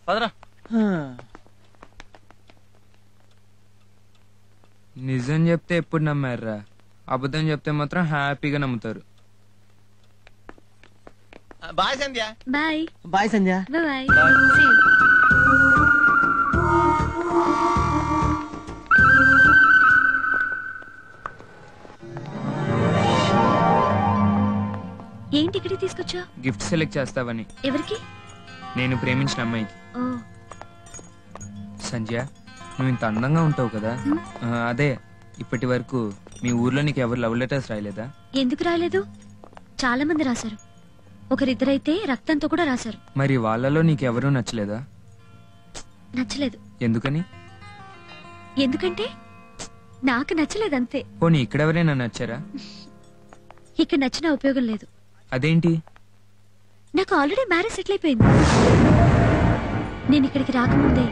పదరా. నిజం చెప్తే ఎప్పుడు నమ్మారురా, అబద్ధం చెప్తే మాత్రం హ్యాపీగా నమ్ముతారు. బాయ్ సంధ్య. బాయ్ బాయ్ సంధ్య. బాయ్. ఏంటి ఇక్కడికి తీసుకొచ్చా? గిఫ్ట్ సెలెక్ట్ చేస్తావని. ఎవరికి? నేను ప్రేమించిన అమ్మాయికి. సంధ్య, నువ్వు ఇంత అందంగా ఉంటావు కదా, అదే ఇప్పటి వరకు మీ ఊర్లో నీకు ఎవరు లవ్ లెటర్స్ రాయలేదా? ఎందుకు రాయలేదు? చాలా మంది రాశారు. ఒకరిద్దరైతే రక్తంతో కూడా రాశారు. మరి వాళ్ళలో నీకెవరూ నచ్చలేదా? నచ్చలేదు. ఎందుకని? ఎందుకంటే నాకు నచ్చలేదు అంతే. పోనీ ఇక్కడెవరైనా నచ్చారా? ఇక్కడ నచ్చినా ఉపయోగం లేదు. అదేంటి? నాకు ఆల్రెడీ మ్యారేజ్ సెటిల్ అయిపోయింది. నేను ఇక్కడికి రాకముందే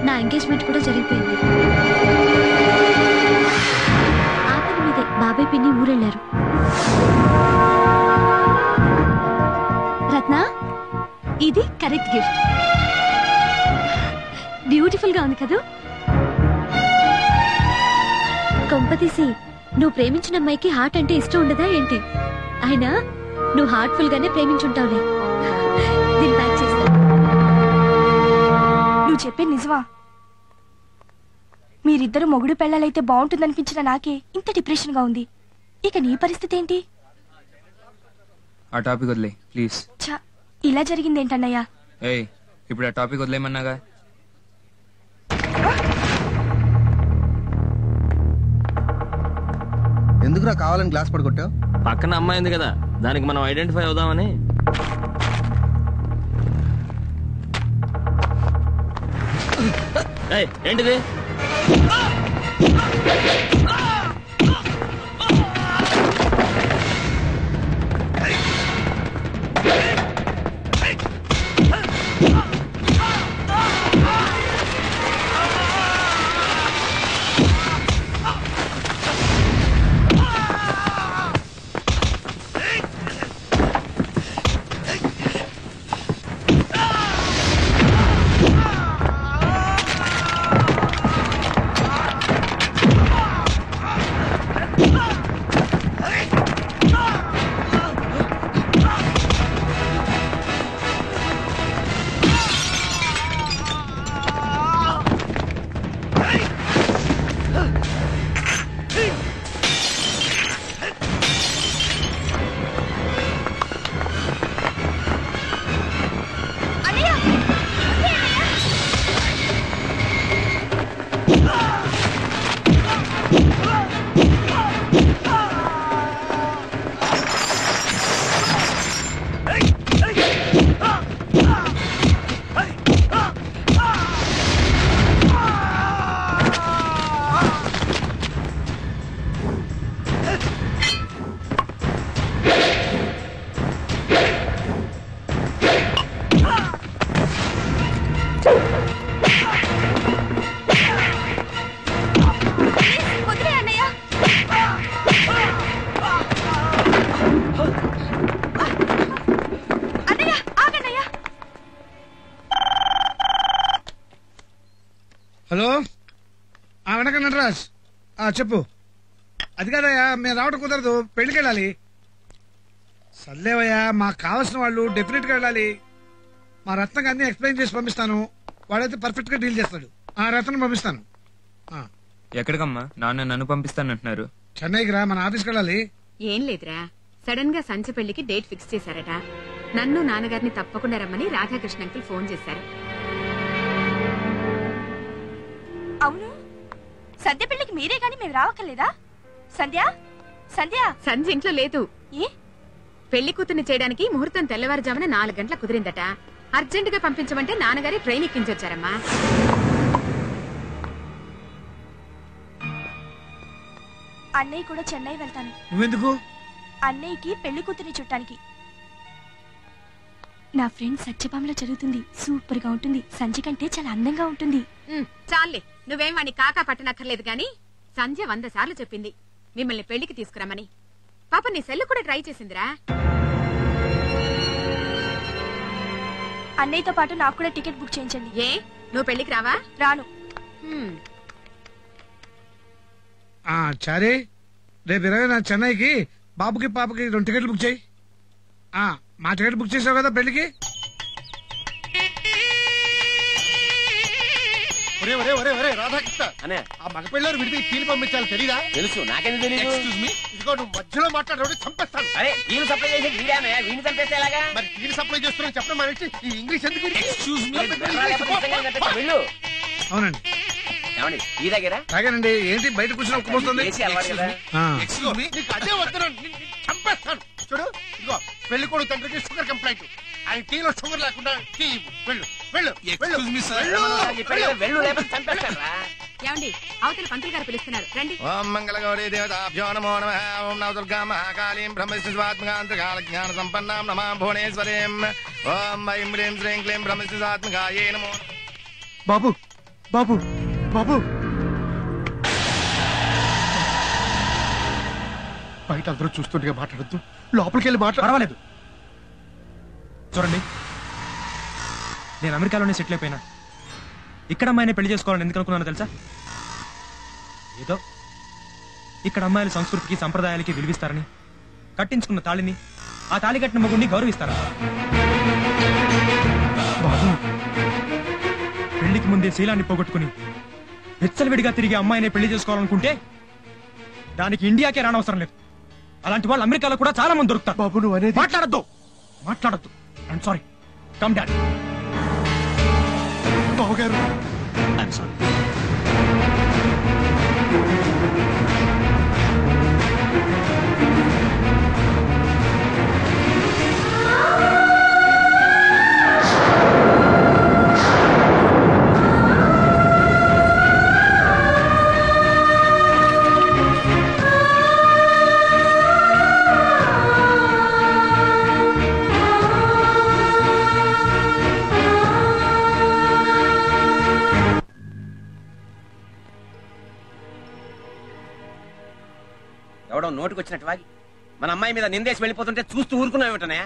నా ఎంగేజ్మెంట్ కూడా జరిగిపోయింది. ఆ పని మీదే బాబాయ్ పిన్ని ఊరెళ్ళారు. రత్న, ఇది కరెక్ట్ గిఫ్ట్. బ్యూటిఫుల్ గా ఉంది కదా? కొంపతీసి నువ్వు ప్రేమించిన అమ్మాయికి హార్ట్ అంటే ఇష్టం ఉండదా ఏంటి? అయినా నువ్వు హార్ట్ఫుల్ గానే ప్రేమించుంటావులే. దీన్ని ప్యాక్ చేస్తా. నువ్వు చెప్పే నిజమా? మీరిద్దరు మొగుడు పెళ్ళాలైతే బాగుంటుందనిపించిన నాకే ఇంత డిప్రెషన్ గా ఉంది. ఇక నీ పరిస్థితి ఏంటి? ఆ టాపిక్ వదిలే ప్లీజ్. ఇలా జరిగిందేంటన్నయ్యా? ఏయ్, ఇప్పుడు ఆ టాపిక్ వదిలేమన్నాగా. ఎందుకురా కావాలని గ్లాస్ పడగొట్టావు? పక్కన అమ్మాయి ఉంది కదా, దానికి మనం ఐడెంటిఫై అవుదామని. ఏంటిది? హలో, వెనక నటరాజ్, చెప్పు. అది కాదయ్యా, మేము రావడం కుదరదు, పెళ్లికి వెళ్ళాలి. సర్లేవయ్యా, మాకు కావాల్సిన వాళ్ళు డెఫినెట్ గా వెళ్ళాలి. మా రత్నకి అన్ని ఎక్స్ప్లెయిన్ చేసి పంపిస్తాను. వాడైతే పర్ఫెక్ట్ గా డీల్ చేస్తాడు. రత్నం పంపిస్తాను. ఎక్కడికమ్మా? నాన్న నన్ను పంపిస్తానంటున్నారు. చెన్నైకి రా, మన ఆఫీస్కి వెళ్ళాలి. ఏం లేదురా, సడన్ గా సంచి పెళ్లికి డేట్ ఫిక్స్ చేశారట. నన్ను నాన్నగారిని తప్పకుండా రమ్మని రాధాకృష్ణ అంకుల్ ఫోన్ చేశారు. అవును, సంధ్య పెళ్లికి మీరే గాని మేము రావక్కర్లేదా? సంధ్య సంధ్య సంధ్య ఇంట్లో లేదు. ఏ? పెళ్లి కూతుర్ని చేయడానికి ముహూర్తం తెల్లవారుజామున 4 గంటల కుదిరిందట. అర్జెంట్ గా పంపించమంటే నాన్నగారి ట్రైన్ ఎక్కించొచ్చారమ్మా. అన్నయ్య కూడా చెన్నై వెళ్తాను. నువ్వెందుకు? అన్నయ్యకి పెళ్లి కూతుర్ని చుట్టానికి. నా ఫ్రెండ్ సత్యభామలో చదువుతుంది, సూపర్ గా ఉంటుంది. సంధ్య కంటే చాలా అందంగా ఉంటుంది. చాలే, నువ్వేం వాణ్ణి కాకా పట్టనక్కర్లేదు గాని సంధ్య 100 సార్లు చెప్పింది మిమ్మల్ని పెళ్లికి తీసుకురమ్మని. పాప నీ సెల్లు కూడా ట్రై చేసిందిరా. అన్నయ్యతో పాటు నాకు కూడా టికెట్ బుక్ చేయించండి. ఏ, నువ్వు పెళ్లికి రావా? రాను. చారీ, రేపు 20 చెన్నైకి బాబుకి పాపకి 2 టికెట్లు బుక్ చేయి. మా టికెట్ బుక్ చేసావు కదా పెళ్లికి. రాధాకృష్ణ అనే ఆ మగ పిల్లలు విడిది కీలు పంపించాలి తెలీదా? తెలుసు, నాకెందుకు తెలియదు. ఇదిగో నువ్వు మధ్యలో మాట్లాడే చంపేస్తాను. అరే కీలు సప్లై చేసి వీడిని చంపేస్తే ఎలాగా? మరి కీలు సప్లై చేస్తున్నా చెప్పడం మానేసి ఈ ఇంగ్లీష్ ఎందుకు? వెళ్ళు. అవునండి. ఏమండి ఈ దగ్గర తాగానండి. ఏంటి బయట కూర్చొని ఒక్కపోతుంది? నీకు అదే వద్దు, చంపేస్తాను. చూడు ఇదిగో పెళ్లి కొడుకు తండ్రికి షుగర్ కంప్లైంట్. ఆయన టీలో షుగర్ లేకుండా టీ వెళ్ళు వెళ్ళు వెళ్ళు లేకపోతే చంపేస్తారా? ఏమండి అవతల పంతులు గారు పిలుస్తున్నారు, రండి. ఓం మంగళ గౌరీ దేవతాభ్యో నమో నమః. ఓం నవ దుర్గా మహాకాళీం బ్రహ్మస్వాత్మకాంతకాల జ్ఞాన సంపన్నాం నమాం భువనేశ్వరీం. ఓం ఐం హ్రీం శ్రీం క్లీం బ్రహ్మస్వాత్మకాయే నమో. బాబు బాబు బాబు బయట అందరూ చూస్తుండగా మాట్లాడద్దు, లోపలికి వెళ్ళి పర్వాలేదు. చూడండి, నేను అమెరికాలోనే సెటిల్ అయిపోయినా ఇక్కడ అమ్మాయిని పెళ్లి చేసుకోవాలని ఎందుకు అనుకున్నానో తెలుసా? ఏదో ఇక్కడ అమ్మాయిల సంస్కృతికి సంప్రదాయాలకి విలువిస్తారని, కట్టించుకున్న తాళిని ఆ తాళి కట్టిన మగుడిని గౌరవిస్తారా? బాబు పెళ్లికి ముందే శీలాన్ని పోగొట్టుకుని విచ్చలవిడిగా తిరిగి అమ్మాయిని పెళ్లి చేసుకోవాలనుకుంటే దానికి ఇండియాకే రానవసరం లేదు. అలాంటి వాళ్ళు అమెరికాలో కూడా చాలా మంది దొరుకుతారు. బాబు నువ్వు అనేది మాట్లాడద్దు. I'm sorry. Come dad. బాబు గారు ఐఎమ్ సారీ. ఎవడో నోటికి వచ్చినట్టు వాగి మన అమ్మాయి మీద నిందేసి వెళ్ళిపోతుంటే చూస్తూ ఊరుకున్నావేమిటనే?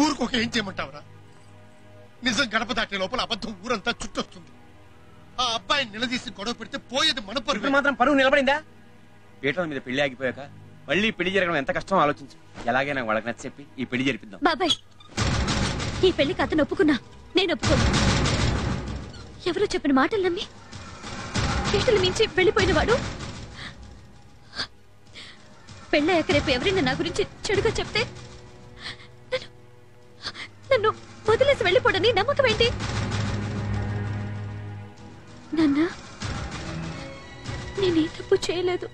ఊరుకోక ఏం చేయమంటావురా? నిజం గడప దాటే లోపల అబద్ధం ఊరంతా చుట్టొస్తుంది. ఆ అబ్బాయిని నిలదీసి గొడవ పెడితే పోయేది మన పరువు. మాత్రం పరువు నిలబడిందా? పీటల మీద పెళ్లి ఆగిపోయాక మళ్ళీ పెళ్లి జరగడం ఎంత కష్టం ఆలోచించు. ఎలాగైనా వాళ్ళకి నచ్చ చెప్పి ఈ పెళ్లి జరిపిద్దాం. బాబాయ్, ఈ పెళ్లికి అతను ఒప్పుకున్నా, నేను ఒప్పుకోను. ఎవరో చెప్పిన మాటలు నమ్మి పీటలు మించి వెళ్ళిపోయిన వాడు పెళ్ళయ్యాక రేపు ఎవరైనా నా గురించి చెడుగా చెప్తే నన్ను వదిలేసి వెళ్ళిపోడని నమ్మకం ఏంటి? నాన్న, నేనే తప్పు చేయలేదు.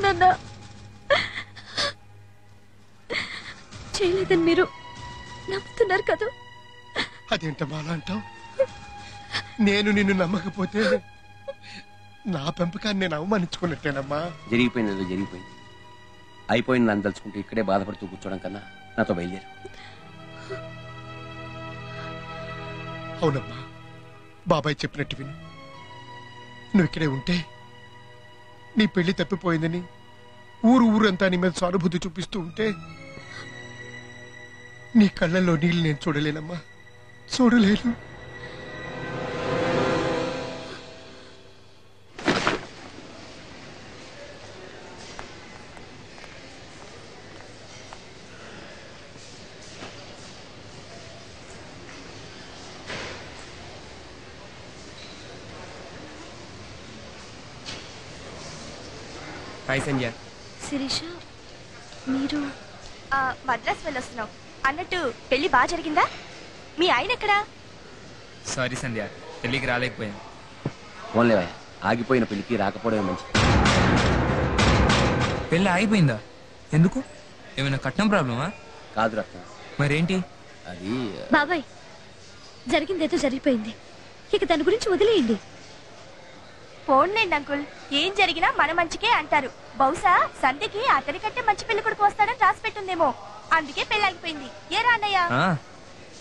నాన్న. చేయలేదని మీరు నమ్ముతున్నారు కదా? అదేంటమ్మా అలా అంటావు? నేను నిన్ను నమ్మకపోతే నా పెంపకాన్ని నేను అవమానించుకున్నట్టేనమ్మా. జరిగిపోయింది ఏదో జరిగిపోయింది. అయిపోయింది నన్ను తలుచుకుంటూ ఇక్కడే బాధపడుతూ కూర్చోవడం కన్నా నాతో బయలుదేరు. అవునమ్మా, బాబాయ్ చెప్పినట్టు విను. నువ్వు ఇక్కడే ఉంటే నీ పెళ్లి తప్పిపోయిందని ఊరంతా నీ మీద సానుభూతి చూపిస్తూ ఉంటే నీ కళ్ళల్లో నీళ్ళు నేను చూడలేనమ్మా, చూడలేను. హాయ్ సంజయ్. శిరీష, మీరు మద్రాస్ వెళ్ళొస్తున్నావు అన్నట్టు పెళ్లి బాగా జరిగిందా? మీ ఆయన ఎక్కడా? సారీ సంధ్య, పెళ్లికి రాలేకపోయాను. ఓన్లే ఆగిపోయిన పెళ్లికి రాకపోవడమే మంచి. పెళ్లి ఆగిపోయిందా? ఎందుకు? ఏమైనా కట్నం ప్రాబ్లమా? కాదు రత్న. మరేంటి? అది బాబాయ్, జరిగిందేదో జరిగిపోయింది, ఇక దాని గురించి వదిలేయండి. పోన్లేండి అంకుల్, ఏం జరిగినా మన మంచికే అంటారు. బహుశా సంధ్యకి అతని కంటే మంచి పెళ్లి కొడుకు వస్తాడని రాసి పెట్టుందేమో, అందుకే పెళ్లి ఆగిపోయింది. ఏ రాన్నయ్య?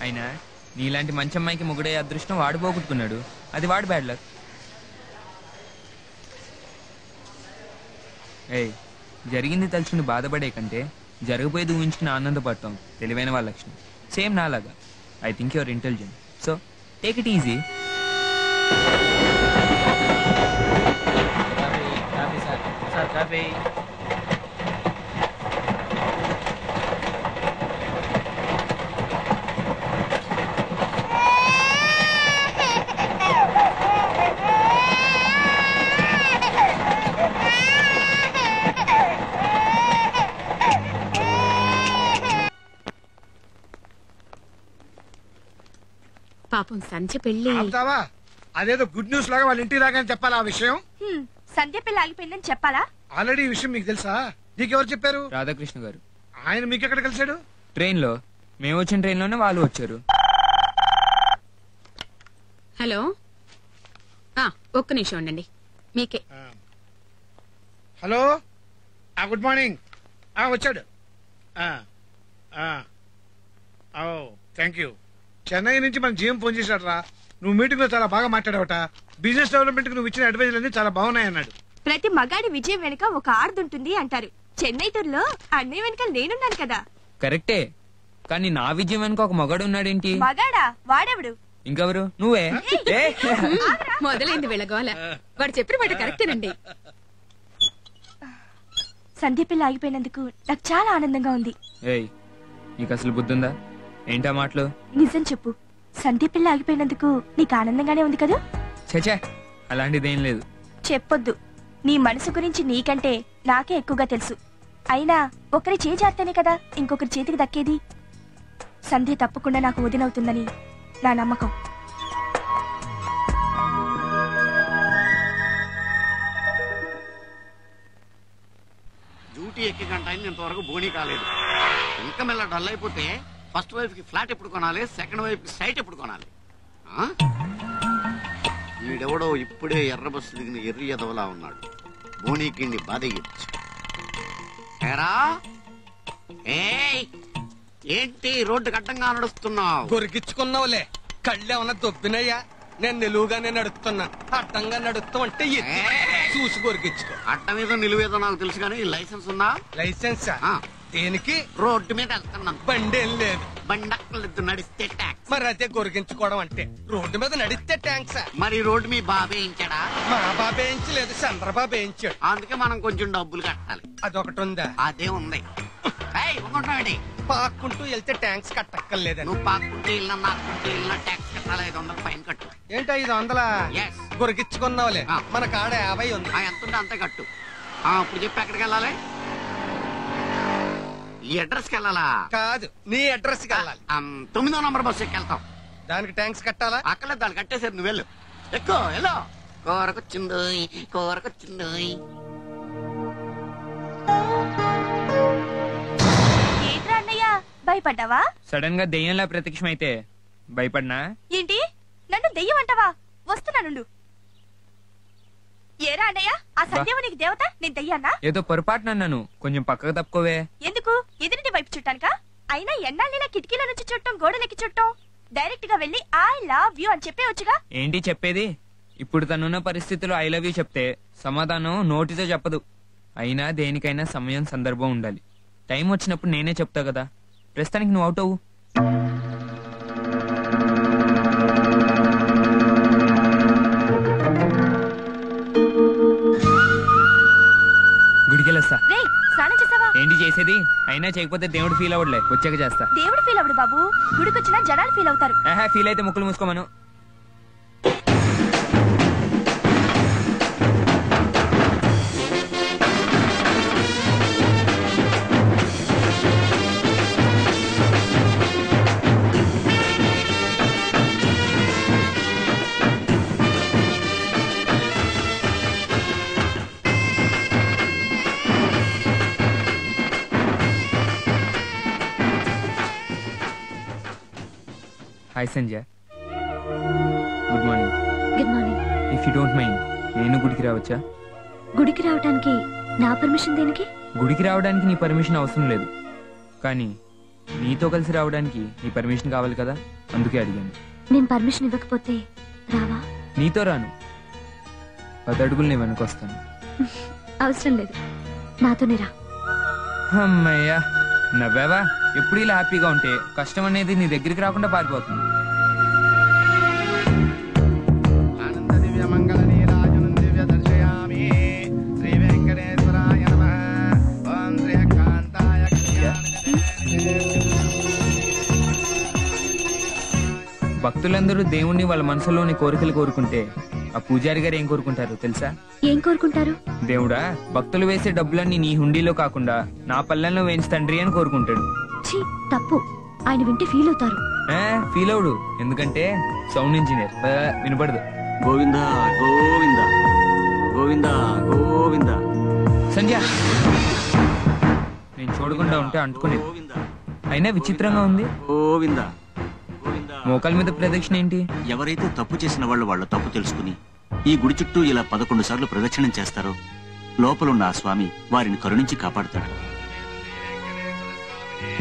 అయినా నీలాంటి మంచి అమ్మాయికి మొగుడే అదృష్టం వాడు పోగొట్టుకున్నాడు, అది వాడు బ్యాడ్ లక్. ఏయ్, జరిగింది తలుచుకుని బాధపడే కంటే జరగబోయేది ఊహించుకుని ఆనందపడతాం తెలివైన వాళ్ళ లక్షణం. సేమ్ నాలాగా. I think your intelligent, so take it easy. పాపం సంధ్య పెళ్లి ఆపుతావా? అదేదో గుడ్ న్యూస్ లాగా వాళ్ళ ఇంటికి రాగానే చెప్పాలా ఆ విషయం? సంధ్య పెళ్లి ఆగిపోయిందని చెప్పాలా? ఆల్రెడీ ఈ విషయం మీకు తెలుసా? నీకెవరు చెప్పారు? రాధాకృష్ణ గారు. ఆయన మీకు ఎక్కడ కలిసాడు? ట్రైన్ లో. మేము వచ్చిన ట్రైన్ లోనే వాళ్ళు వచ్చారు. హలో, ఒక్క నిమిషం ఉండండి, మీకే. Hello, good morning. వచ్చాడు. Thank you. చెన్నై నుంచి మన జీఎం ఫోన్ చేశాడు రా. నువ్వు మీటింగ్ లో చాలా బాగా మాట్లాడావట. బిజినెస్ డెవలప్మెంట్ కు నువ్వు ఇచ్చిన అడ్వైజులు అన్ని చాలా బాగున్నాయి అన్నాడు. ప్రతి మగాడి విజయం వెనుక ఒక ఆర్దుంటుంది అంటారు. చెన్నై టూర్లో అన్నయ్య వెనుక నేనున్నాను కదా. కరెక్టే, కానీ నా విజయం వెనుక ఒక మగాడు ఉన్నాడేంటి? మగాడా? వాడెవడు? ఇంకెవరు? నువ్వే. మొదలైంది వెళ్ళగోల. వాడు చెప్పిన మాట కరెక్టేనండి. సంధ్య పెళ్లి ఆగిపోయినందుకు నాకు చాలా ఆనందంగా ఉంది. ఏయ్, నీకు అసలు బుద్ధుందా? ఏంటా మాటలు? నిజం చెప్పు, సంధ్య పెళ్లి ఆగిపోయినందుకు నీకు ఆనందంగానే ఉంది కదా? చచ్చా, అలాంటిదేం లేదు. చెప్పొద్దు. నీ మనసు గురించి నీకంటే నాకే ఎక్కువగా తెలుసు. అయినా ఒకరి చేయి జారితేనే కదా ఇంకొకరి చేతికి దక్కేది. సంధ్య తప్పకుండా నాకు వదినవుతుందని నా నమ్మకం. డ్యూటీ ఎక్కి గంట అయింది, ఇంతవరకు బోనీ కాలేదు. ఇంకా మెల్ల డల్ అయిపోతే ఫస్ట్ వైఫ్ కి ఫ్లాట్ ఎప్పుడు కొనాలి, సెకండ్ వైఫ్ కి సైట్ ఎప్పుడు కొనాలి? వీడెవడో ఇప్పుడే ఎర్ర బస్సు దిగిన ఎర్రి ఎదవలా ఉన్నాడు. బోనీకి బాధయ్యొచ్చు. ఏంటి రోడ్డు కట్టంగా నడుస్తున్నావు? గొరికించుకున్నావులే, కళ్ళేమన్నా దొబ్బినయ్యా? నేను నిలువుగానే నడుస్తున్నా, అడ్డంగా నడుస్తాం అంటే చూసి గొరికించుకో. అడ్డ మీద నిలువేదో నాకు తెలుసు కానీ లైసెన్స్ ఉందా? లైసెన్స్ దేనికి? రోడ్డు మీద వెళ్తున్నాను. బండి ఏం లేదు. బండి నడిస్తే ట్యాక్స్. మరి అదే గొరిగించుకోవడం అంటే. రోడ్డు మీద నడిస్తే ట్యాంక్స్. మరి రోడ్డు మీ బాబే ఇచ్చాడా? మా బాబే లేదు, చంద్రబాబు ఇచ్చాడు. అందుకే మనం కొంచెం డబ్బులు కట్టాలి. అదొకటి ఉందా? అదే ఉంది. ఉందంటావండి. పాక్కుంటూ వెళ్తే ట్యాంక్స్ కట్టక్కర్లేదని. నువ్వు పాక్కుంటే ఇల్లు, నాకుంటే ఇల్లు ట్యాక్స్ కట్టాలి. 500 ఫైన్ కట్టు. ఏంటి 500? గొరిగించుకున్నావులే, మన కాడ 50 ఉంది. ఎంత ఉంటే అంతే కట్టు. ఇప్పుడు చెప్పి ఎక్కడికి వెళ్ళాలి? ఈ అడ్రస్ కి వెళ్ళాలా? కాదు, నీ అడ్రస్ కి వెళ్ళాలి. 9వ నంబర్ బస్సు ఎక్కి వెళ్తాం. దానికి ట్యాంక్స్ కట్టాలా? అక్కర్లేదు, దాన్ని కట్టేసారు. నువ్వు వెళ్ళు, ఎక్కువ వెళ్ళు. కూరకొచ్చింది. ఏంట్రా అన్నయ్య, భయపడ్డావా? సడన్ గా దెయ్యంలా ప్రత్యక్షమైతే భయపడినా? ఏంటి, నన్ను దెయ్యం అంటావా? వస్తున్నాను. ఏరా అన్నయ్య, ఆ సంధ్యవ నీకు దేవత, నేను దెయ్యాన్నా? ఏదో పొరపాటున అన్నాను, కొంచెం పక్కకు తప్పుకోవే. ఎందుకు? ఎదురింటి వైపు చుట్టానుకా? అయినా ఎన్నాళ్ళ కిటికీల నుంచి చుట్టం, గోడలెక్కి చుట్టం. డైరెక్ట్ గా వెళ్ళి ఐ లవ్ యూ అని చెప్పేవచ్చుగా. ఏంటి చెప్పేది? ఇప్పుడు తనున్న పరిస్థితుల్లో ఐ లవ్ యూ చెప్తే సమాధానం నోటితో చెప్పదు. అయినా దేనికైనా సమయం, సందర్భం ఉండాలి. టైం వచ్చినప్పుడు నేనే చెప్తా కదా. ప్రస్తుతానికి నువ్వు అవుట్ అవ్వు. గుడికెళ్ళొస్తా. ఏంటి చేసేది? అయినా చేయకపోతే దేవుడు ఫీల్ అవ్వట్లే, వచ్చాక చేస్తా. దేవుడు ఫీల్ అవ్వడు బాబు, గుడికొచ్చినా జనాలు ఫీల్ అవుతారు. ఫీల్ అయితే ముక్కులు మూసుకోమను. Hi Sanjay, good morning. Good morning. If you don't mind, నేను గుడికి రావచ్చా? గుడికి రావడానికి నా పర్మిషన్ దేనికి? గుడికి రావడానికి నీ పర్మిషన్ అవసరం లేదు, కానీ నీతో కలిసి రావడానికి నీ పర్మిషన్ కావాలి కదా, అందుకే అడిగాను. నేను పర్మిషన్ ఇవ్వకపోతే రావా? నీతో రాను, 10 అడుగులు నేను వెనకొస్తాను. అవసరం లేదు, నాతోనే రా. అమ్మయ్యా, నవ్వావా? ఎప్పుడు ఇలా హ్యాపీగా ఉంటే కష్టం అనేది నీ దగ్గరికి రాకుండా పారిపోతుంది. భక్తులందరూ దేవుణ్ణి వాళ్ళ మనసులోని కోరికలు కోరుకుంటే ఆ పూజారి గారు ఏం కోరుకుంటారు తెలుసా? ఏం కోరుకుంటారు? దేవుడా, భక్తులు వేసే డబ్బులన్నీ నీ హుండీలో కాకుండా నా పల్లెల్లో వేయించి తండ్రి అని కోరుకుంటాడు. తప్పు. ఆయన వింటే ఫీల్ అవుతారు. ఫీల్ అవుడు, ఎందుకంటే సౌండ్ ఇంజనీర్ వినపడదు. గోవింద గోవింద గోవింద గోవింద. సంధ్య నేను చూడకుండా ఉంటే అంటుకునేది. అయినా విచిత్రంగా ఉంది. గోవింద మోకాల మీద ప్రదక్షిణ ఏంటి? ఎవరైతే తప్పు చేసిన వాళ్ళు వాళ్ళ తప్పు తెలుసుకుని ఈ గుడి చుట్టూ ఇలా 11 సార్లు ప్రదక్షిణం చేస్తారో లోపలున్న ఆ స్వామి వారిని కరుణించి కాపాడుతాడు.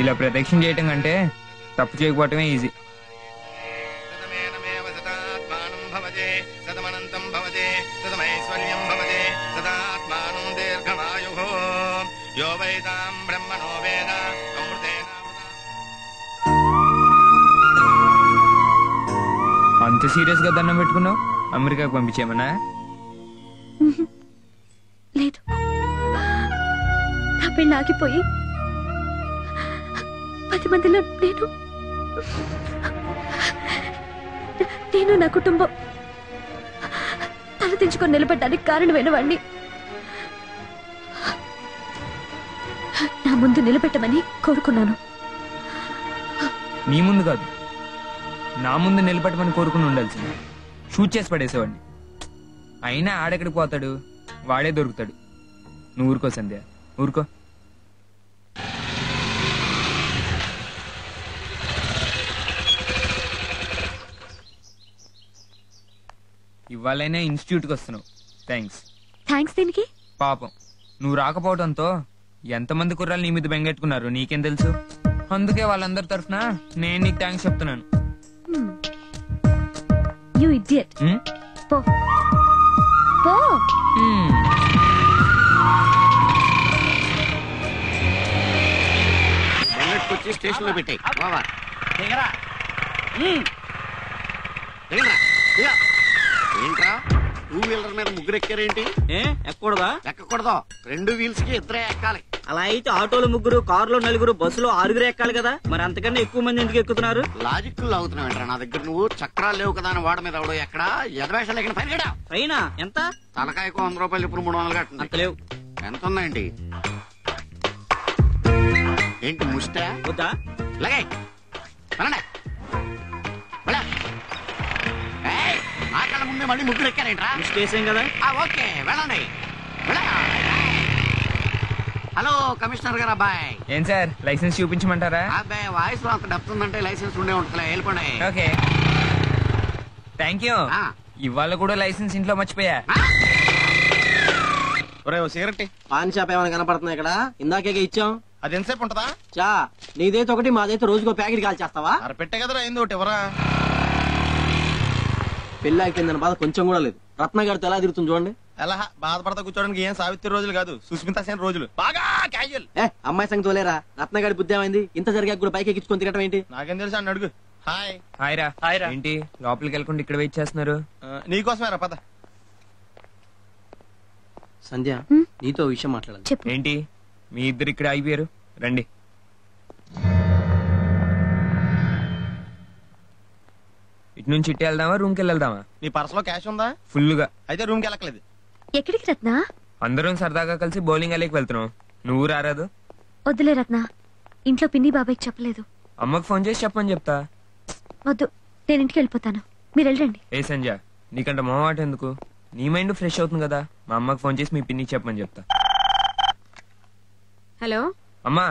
ఇలా ప్రదక్షిణ చేయటం కంటే తప్పు చేయకపోవటమే ఈజీ. అంత సీరియస్ గా దండం పెట్టుకున్నావు? అమెరికాకు పంపించేమన్నా? లేదు, నా పెళ్ళి ఆగిపోయి 10 మందిలో నేను నా కుటుంబం తలదించుకొని నిలబడ్డానికి కారణమైన వాణ్ణి. నా ముందు నిలబెట్టమని కోరుకున్నాను. నీ ముందు కాదు, నా ముందు నిలబెట్టమని కోరుకుని ఉండాల్సింది. షూట్ చేసి పడేసేవాడిని. అయినా ఆడెక్కడికి పోతాడు, వాడే దొరుకుతాడు. నువ్వు ఊరుకో సంధ్య, ఊరుకో. ఇవాళైనా ఇన్స్టిట్యూట్కి వస్తున్నావు, థ్యాంక్స్. థ్యాంక్స్ దేనికి? పాపం నువ్వు రాకపోవడంతో ఎంతమంది కుర్రాలు నీ మీద బెంగెట్టుకున్నారు నీకేం తెలుసు. అందుకే వాళ్ళందరి తరఫున నేను నీకు థ్యాంక్స్ చెప్తున్నాను. You idiot. పో పో. వచ్చి స్టేషన్ లో పెట్టాయి. ఏంట్రా 2 వీలర్ మీద ముగ్గురు ఎక్కారేంటి? ఎక్కకూడదా? ఎక్కకూడదు, 2 వీల్స్ కి ఇద్దరే ఎక్కాలి. అలా అయితే ఆటోలో 3, కారులో 4, బస్సులో 6 ఎక్కాలి కదా. మరి అంతకన్నా ఎక్కువ మంది ఎందుకు ఎక్కుతున్నారు? లాజిక్ అవుతున్నావు ఏంట్రా నా దగ్గర. నువ్వు చక్రాలు లేవు కదా అని వాడ మీద ఎవడో ఎక్కడ ఎదవేషాలు ఎక్కడ పైన గడా పైన ఎంత? తలకాయకు 100 రూపాయలు, ఇప్పుడు 300 కట్టింది. అంత లేవు. ఎంత ఉందండి? ఏంటి ముష్టా? వద్దా? లగే నా కళ్ళ ముందే మళ్ళీ ముగ్గురు ఎక్కారేంట్రా? స్టేషన్ కదా. ఓకే వెళ్ళండి. హలో కమిషనర్ గారు అబ్బాయి. ఏం సార్ లైసెన్స్ చూపించమంటారా? అబ్బాయి వాయిస్ లో అంత డెప్త్ ఉందంటే లైసెన్స్ ఉండే ఉంటుందిలే, వెళ్ళిపోండి. Okay thank you. ఇవాళ కూడా లైసెన్స్ ఇంట్లో మర్చిపోయా. సిగరెట్ పాన్ షాప్ ఏమైనా కనపడుతుంది ఇక్కడ? ఇందాకే ఇచ్చాం. అది ఎంతసేపు ఉంటదా? చా నీదైతే ఒకటి, మాదైతే రోజుకో ప్యాకెట్ కాల్ చేస్తావా? పెట్టే కదరా అయింది ఒకటి. ఎవరా పెళ్లి అయిపోయిందని బాధ కొంచెం కూడా లేదు. రత్నగారితో ఎలా తిరుగుతుంది చూడండి. ఎలా బాధపడతా కూర్చోడానికి ఏం సావిత్రి రోజులు కాదు, సుస్మితా సేన్ రోజులు. బాగా క్యాజువల్. అమ్మాయి సంగతి తోలేరా. రత్నగారి బుద్ధి ఏమైంది? ఇంత జరిగా కూడా బైక్ ఎక్కించుకొని తిరగటం ఏంటి? నాకేం తెలుసు అని అడుగు. హాయ్ హాయ్ రా. ఏంటి లోపలికి వెళ్ళకుండా ఇక్కడ వెయిట్ చేస్తున్నారు? నీకోసమేరా పద. సంధ్య నీతో విషయం మాట్లాడాలి. ఏంటి మీ ఇద్దరు ఇక్కడ అయిపోయారు? రండి. ఇటు నుంచి ఇటు వెళ్దామా, రూమ్ కి వెళ్దామా? నీ పర్స్ లో క్యాష్ ఉందా? ఫుల్ గా. అయితే రూమ్ కి వెళ్ళకలేదు. ఎక్కడికి రత్న? అందరం సరదాగా కలిసి బౌలింగ్ అలేకి వెళ్తున్నాం. నువ్వు రారాదు? వద్దులే రత్న, ఇంట్లో పిన్ని బాబాయ్కి చెప్పలేదు. అమ్మకు ఫోన్ చేసి చెప్పమని చెప్తా. వద్దు, నేను ఇంటికి వెళ్ళిపోతాను, మీరు వెళ్ళండి. ఏ సంజయ్ నీకంటే మొహమాట ఎందుకు? నీ మైండ్ ఫ్రెష్ అవుతుంది కదా. మా అమ్మకి ఫోన్ చేసి మీ పిన్ని చెప్పమని చెప్తా. హలో అమ్మా,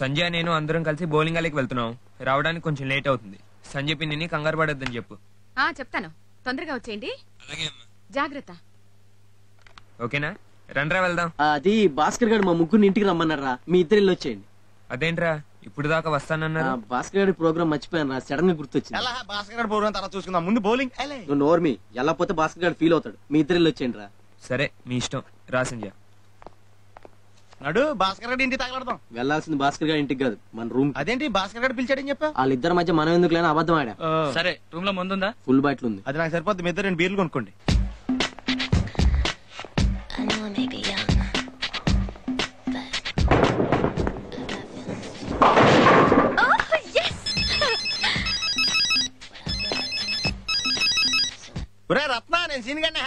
సంజయ్ నేను అందరం కలిసి బౌలింగ్ అలేకి వెళ్తున్నాం. రావడానికి కొంచెం లేట్ అవుతుంది. సంజయ్ పిన్నిని కంగారు పడొద్దని చెప్పు. చెప్తాను, తొందరగా వచ్చేయండి. జాగ్రత్త. ఓకేనా? రండ్రా వెళ్దాం. అది భాస్కర్ గారు మా ముగ్గురిని ఇంటికి రమ్మన్నారా, మీ ఇద్దరు ఇల్లు వచ్చేయండి. అదేంట్రా ఇప్పుడు దాకా వస్తానన్నారు? భాస్కర్ గారి ప్రోగ్రామ్ మర్చిపోయాను రా, సడన్ గా గుర్తొచ్చింది. భాస్కర్ గారి ప్రోగ్రామ్ తర్వాత చూసుకుందాం, ముందు బౌలింగ్. నువ్వు నోర్మి వెళ్ళకపోతే భాస్కర్ గారు ఫీల్ అవుతాడు. మీ ఇద్దరు ఇల్లు వచ్చేయండి రా. సరే మీ ఇష్టం. రా సంజయ్. నడు భాస్కర్ గారి ఇంటికి తగలడదాం. వెళ్లాల్సింది భాస్కర్ గారి ఇంటికి కాదు, మన రూమ్. అదేంటి భాస్కర్ గారు పిలిచాడని చెప్పా? వాళ్ళిద్దరి మధ్య మనం ఎందుకు లేని అబద్ధం ఆడా. సరే రూమ్ లో ముందుందా? ఫుల్ బాటిల్ ఉంది. అది నాకు సరిపోద్ది. మీ ఇద్దరు 2 బీర్లు కొనుక్కోండి. రత్న నేను సీన్ గన్నా.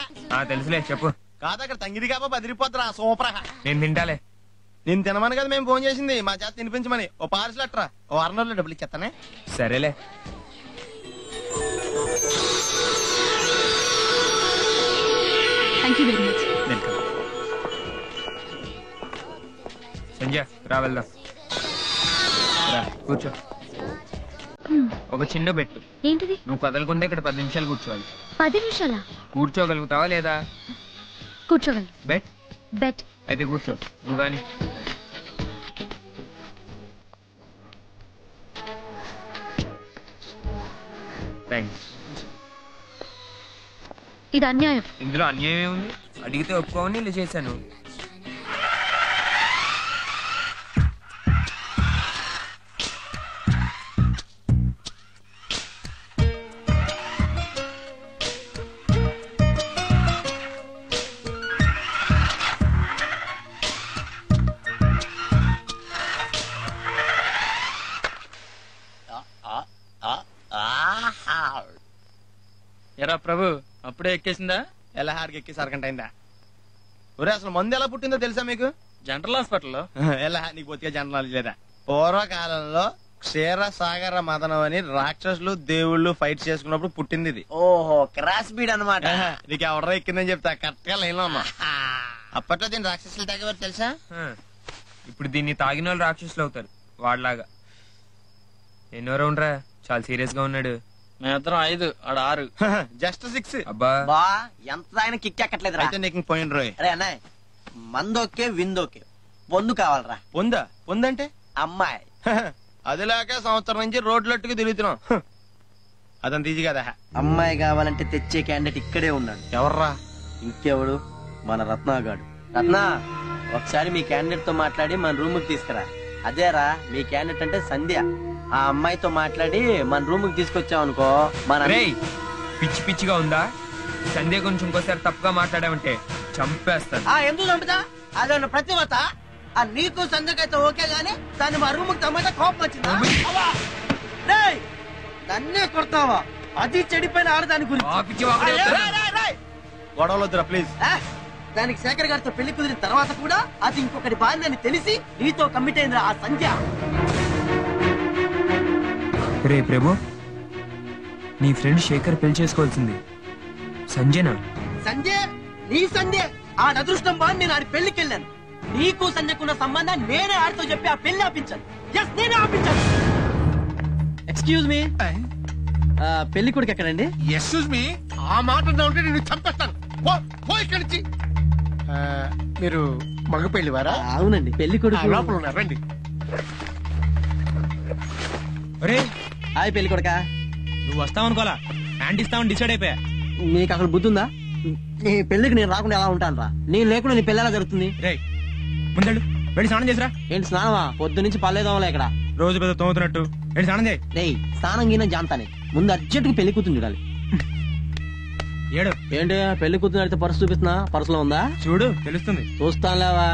తెలుసులే చెప్పు. కాదు అక్కడ తంగిరి కాబా బదిరిపోద్దురా సూపర్. నేను తింటాలే. నేను తినమని కదా మేము ఫోన్ చేసింది, మా చేత తినిపించమని. ఓ పార్సల్ అట్రా, ఓ వారం రోజులు డబ్బులు ఇచ్చేస్తానే. సరేలే. Thank you very much. Welcome. Sanjay రా వెళ్దాం. రా కూర్చో. ఒక చిన్న బెట్టు. ఏంటిది? నువ్వు కదలకుండా ఇక్కడ 10 నిమిషాలు కూర్చోవాలి. 10 నిమిషాలా? కూర్చోగలుగుతావా లేదా? కూర్చోగలను. Bet bet. అయితే కూర్చో నువ్వు కానీ. థ్యాంక్స్. ఇది అన్యాయం. ఇందులో అన్యాయం ఏముంది? అడిగితే ఒప్పుకోవని ఇలా చేశాను. ఎరా ప్రభు, అప్పుడే ఎక్కేసిందా? ఎలా హార్కి ఎక్కి సరకంట అయిందా? ఒరే అసలు మందు ఎలా పుట్టిందో తెలుసా మీకు? జనరల్ హాస్పిటల్లో. ఎలా నీకు బొత్తిగా జనరల్ నాలెడ్జ్ లేదా? పూర్వకాలంలో క్షీరసాగర మదనం అని రాక్షసులు దేవుళ్ళు ఫైట్ చేసుకున్నప్పుడు పుట్టింది ఇది. ఓహో, క్రాస్ బీడ్ అనమాట. నీకు ఎవరో ఎక్కిందని చెప్తా, కరెక్ట్ గా లైన్ లో ఉన్నా. అప్పట్లో దీని రాక్షసులు తాగేవారు తెలుసా? ఇప్పుడు దీన్ని తాగిన వాళ్ళు రాక్షసులు అవుతారు వాడిలాగా. ఎన్నో రౌండ్ రా, చాలా సీరియస్ గా ఉన్నాడు. మేమిద్దరం 5, ఆడ 6. జస్ట్ 6. అబ్బా ఎంత ఆయన కిక్ ఎక్కట్లేదురా. అయితే నీకు పోయిన రోయ్. అరే అన్నయ్య, మందోకే విందోకే పొందు కావాలరా. పొందా? పొందంటే అమ్మాయి. అది లేక సంవత్సరం నుంచి రోడ్లట్టుకు తిరుగుతున్నాం. అదంత ఈజీ కదా. అమ్మాయి కావాలంటే తెచ్చే క్యాండిడేట్ ఇక్కడే ఉన్నాడు. ఎవర్రా? ఇంకెవడు, మన రత్నాగాడు. రత్న, ఒకసారి మీ క్యాండిడేట్ తో మాట్లాడి మన రూమ్ కి తీసుకురా. అదేరా మీ క్యాండిడేట్ అంటే సంధ్య. ఆ అమ్మాయితో మాట్లాడి మన రూమ్ కి తీసుకొచ్చావు అనుకో, మన పిచ్చి పిచ్చిగా ఉందా? సంధ్య గురించి ఇంకోసారి తప్పుగా మాట్లాడామంటే చంపేస్తాను. ఎందుకు చంపుతా? అదన్న ప్రతివత. నీకు సంధ్యకైతే ఓకే గానీ దాన్ని మా రూమ్ కి తమ్మంటే కోపం వచ్చిందా? నన్నే కొడతావా? అది చెడిపోయిన ఆడదాని గురించి గొడవలు వద్దురా ప్లీజ్. దానికి శేఖర్ గారితో పెళ్లి కుదిరిన తర్వాత కూడా అది ఇంకొకటి బాగుందని తెలిసి నీతో కమిట్ అయిందిరా ఆ సంధ్య. రే ప్రభు, నీ ఫ్రెండ్ శేఖర్ పెళ్లి చేసుకోవాల్సింది సంజయనా? సంజయ్, నీ సంజయ్. ఆ అదృష్టం బాగా నేను ఆడి పెళ్లికి వెళ్ళాను. నీకు సంజయ్కున్న సంబంధం నేనే ఆడితో చెప్పి ఆ పెళ్లి ఆపించాను. ఎస్, నేనే ఆపించాను. ఎక్స్క్యూజ్ మీ, పెళ్లి కొడుకు ఎక్కడండి? ఎక్స్క్యూజ్ మీ, ఆ మాట ఉంటే నేను చంపేస్తాను. ఇక్కడి నుంచి. మీరు మగ పెళ్లి వారా? అవునండి, పెళ్లి కొడుకు లోపల ఉన్నారు, రండి. హాయ్ పెళ్లి కొడుకా. నువ్వు వస్తావనుకోలా, హ్యాండ్ ఇస్తావని డిసైడ్ అయిపోయా. నీకు అసలు బుద్ధి ఉందా? నీ పెళ్లికి నేను రాకుండా ఎలా ఉంటాను రా? నేను లేకుండా నీ పెళ్లి ఎలా జరుగుతుంది? ముందడు వెళ్ళి స్నానం చేసిరా. ఏంటి స్నానమా? పొద్దు నుంచి పర్లేదోమలే ఇక్కడ. రోజు పెద్ద తోముతున్నట్టు వెళ్ళి స్నానం చేయి. రేయ్, స్నానం గీనం జాంతానే. ముందు అర్జెంట్గా పెళ్లి కూతురు చూడాలి. ఏడు ఏంటి పెళ్లి కూతురు అయితే పర్సు చూపిస్తున్నా? పర్సులో ఉందా? చూడు, తెలుస్తుంది. చూస్తానులేవా.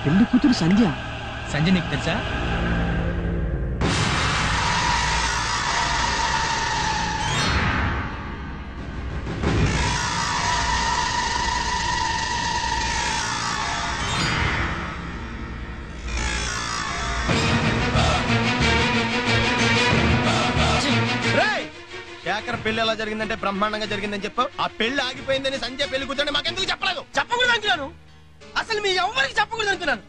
పెళ్లి కూతురు సంధ్య. సంజయ్ నీకు తెలుసా? శేఖర్ పెళ్లి ఎలా జరిగిందంటే బ్రహ్మాండంగా జరిగిందని చెప్పావు. ఆ పెళ్లి ఆగిపోయిందని సంజయ్ పెళ్లి కూర్చొని మాకెందుకు చెప్పలేదు? చెప్పకూడదు అనుకున్నాను. అసలు మీ ఎవరికి చెప్పకూడదు అనుకున్నాను.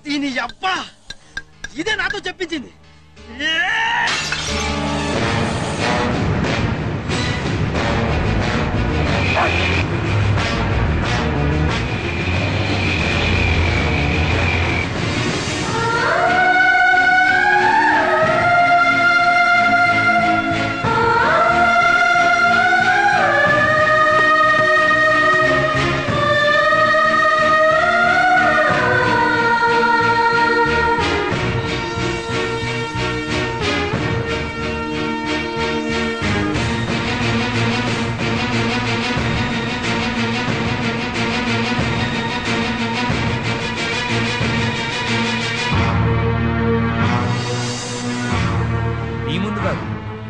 దీని అబ్బా, ఇదే నాతో చెప్పించింది.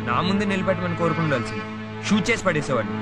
నా ముందు నిలబెట్టమని కోరుకుండాల్సింది. షూట్ చేసి పడేసేవాడిని.